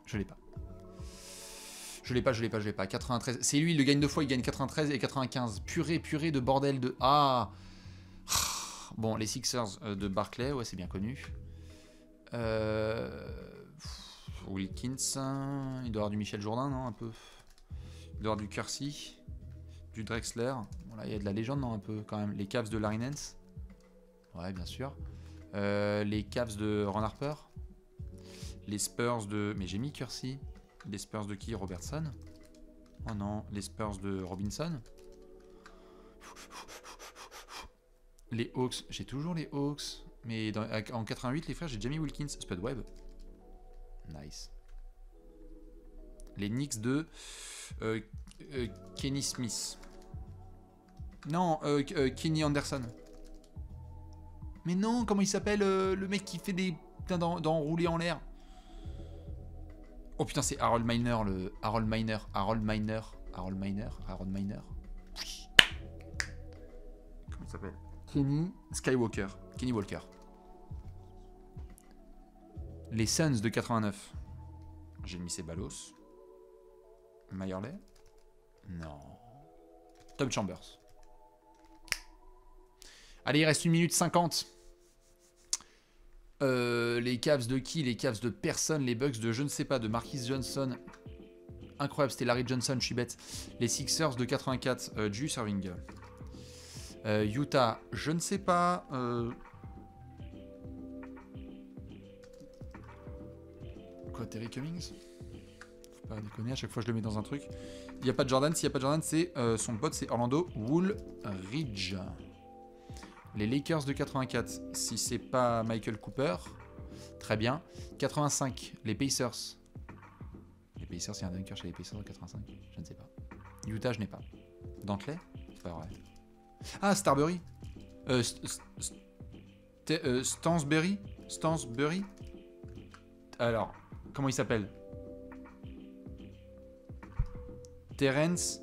Je l'ai pas. Je l'ai pas. 93. C'est lui, il le gagne 2 fois, il gagne 93 et 95. Purée de bordel de... Ah! Bon, les Sixers de Barclay, ouais, c'est bien connu. Wilkins, il doit y avoir du Michel Jourdain, non, un peu. Il doit y avoir du Kersey, du Drexler. Voilà, il y a de la légende, non, un peu, quand même. Les Cavs de Larry Nance. Ouais, bien sûr. Les Cavs de Ron Harper. Les Spurs de... Mais j'ai mis Kersey. Les Spurs de qui? Robertson. Oh non, les Spurs de Robinson. Les Hawks, j'ai toujours les Hawks. Mais en 88, les frères, j'ai déjà mis Wilkins. Spud Webb. Nice. Les Knicks de Kenny Smith. Non, Kenny Anderson. Mais non, comment il s'appelle le mec qui fait des... d'enrouler en l'air. Oh putain, c'est Harold Miner, le... Harold Miner. Comment il s'appelle? Kenny Skywalker. Kenny Walker. Les Suns de 89. J'ai mis Ceballos. Mayerley. Non. Tom Chambers. Allez, il reste 1 minute 50. Les Cavs de qui? Les Cavs de personne. Les Bucks de je ne sais pas, de Marquis Johnson. Incroyable, c'était Larry Johnson, je suis bête. Les Sixers de 84. Julius Erving. Utah, je ne sais pas. Quoi, Terry Cummings? Faut pas déconner, à chaque fois je le mets dans un truc. Il n'y a pas de Jordan, s'il n'y a pas de Jordan, c'est son pote, c'est Orlando Woolridge. Les Lakers de 84, si c'est pas Michael Cooper, très bien. 85, les Pacers. Les Pacers, il y a un dunker chez les Pacers de 85, je ne sais pas. Utah, je n'ai pas. Dantley? C'est pas vrai. Ah, Starbury. Stansbury. Alors, comment il s'appelle? Terence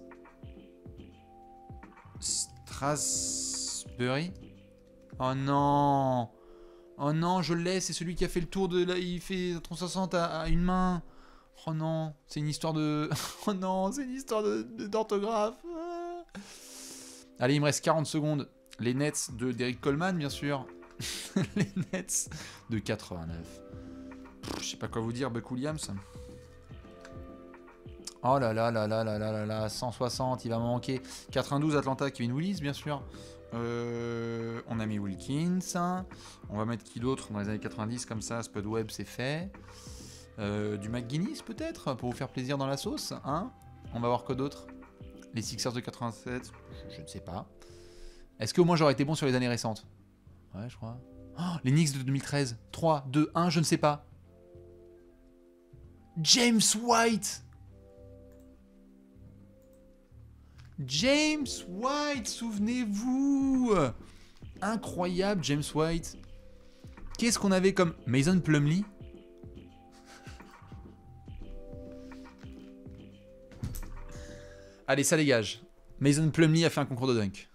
Strasbury. Oh non. Oh non, je l'ai, c'est celui qui a fait le tour de... Là, il fait 360 à une main. Oh non, c'est une histoire de... Oh non, c'est une histoire d'orthographe. Allez, il me reste 40 secondes. Les Nets de Derrick Coleman, bien sûr. Les Nets de 89. Je sais pas quoi vous dire, Buck Williams. Oh là là là là là là là là, 160, il va me manquer. 92, Atlanta, Kevin Willis, bien sûr. On a mis Wilkins. On va mettre qui d'autre dans les années 90, comme ça, Spud Webb, c'est fait. Du McGuinness, peut-être, pour vous faire plaisir dans la sauce. Hein, on va voir quoi d'autre. Les Sixers de 87, je ne sais pas. Est-ce qu'au moins j'aurais été bon sur les années récentes? Ouais, je crois. Oh, les Knicks de 2013. 3, 2, 1, je ne sais pas. James White. James White, souvenez-vous. Incroyable, James White. Qu'est-ce qu'on avait comme Mason Plumlee? Allez, ça dégage. Mason Plumlee a fait un concours de dunk.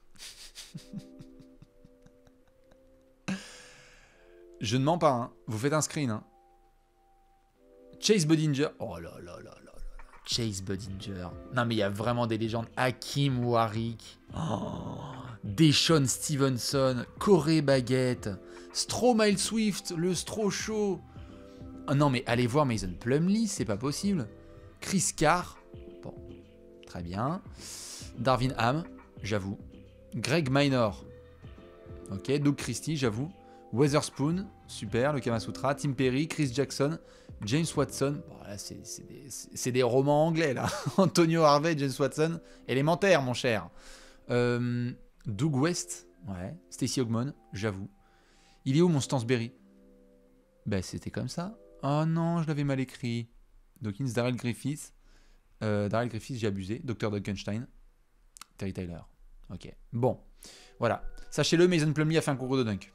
Je ne mens pas, hein. Vous faites un screen. Hein. Chase Budinger. Oh là là là là là. Chase Budinger. Non mais il y a vraiment des légendes. Hakim Warwick. Oh. Deshaun Stevenson. Corey Baguette. Stromile Swift. Le Stro Show. Oh non mais allez voir Mason Plumlee, c'est pas possible. Chris Carr. Bon. Très bien. Darvin Ham. J'avoue. Greg Minor. Ok. Doug Christie, j'avoue. Weatherspoon, super, le Kamasutra. Tim Perry, Chris Jackson, James Watson. Bon, là, c'est des romans anglais, là. Antonio Harvey, James Watson. Élémentaire, mon cher. Doug West, ouais. Stacey Ogmon, j'avoue. Il est où, mon Stansberry? Ben, c'était comme ça. Oh non, je l'avais mal écrit. Dawkins, Darrell Griffith. Darrell Griffith, j'ai abusé. Dr. Dunkenstein. Terry Tyler. Ok. Bon, voilà. Sachez-le, Mason Plumlee a fait un concours de dunk.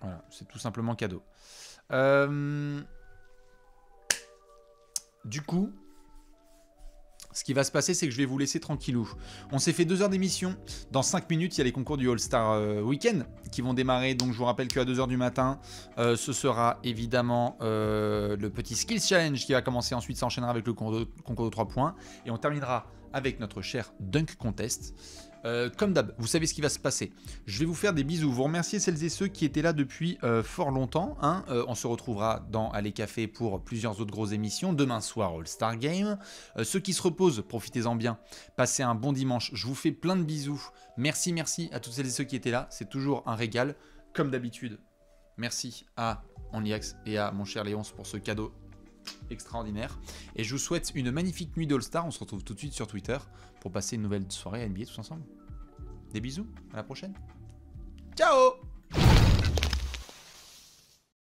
Voilà, c'est tout simplement cadeau. Du coup, ce qui va se passer, c'est que je vais vous laisser tranquillou. On s'est fait 2 heures d'émission. Dans 5 minutes, il y a les concours du All-Star Weekend qui vont démarrer. Donc, je vous rappelle qu'à 2 heures du matin, ce sera évidemment le petit Skills Challenge qui va commencer. Ensuite, ça enchaînera avec le concours de 3 points. Et on terminera avec notre cher Dunk Contest. Comme d'hab, vous savez ce qui va se passer. Je vais vous faire des bisous. Vous remercier celles et ceux qui étaient là depuis fort longtemps. Hein. On se retrouvera dans Allez Café pour plusieurs autres grosses émissions. Demain soir, All-Star Game. Ceux qui se reposent, profitez-en bien. Passez un bon dimanche. Je vous fais plein de bisous. Merci à toutes celles et ceux qui étaient là. C'est toujours un régal. Comme d'habitude, merci à Onlyax et à mon cher Léonce pour ce cadeau extraordinaire. Et je vous souhaite une magnifique nuit d'All-Star. On se retrouve tout de suite sur Twitter pour passer une nouvelle soirée NBA tous ensemble. Des bisous, à la prochaine. Ciao!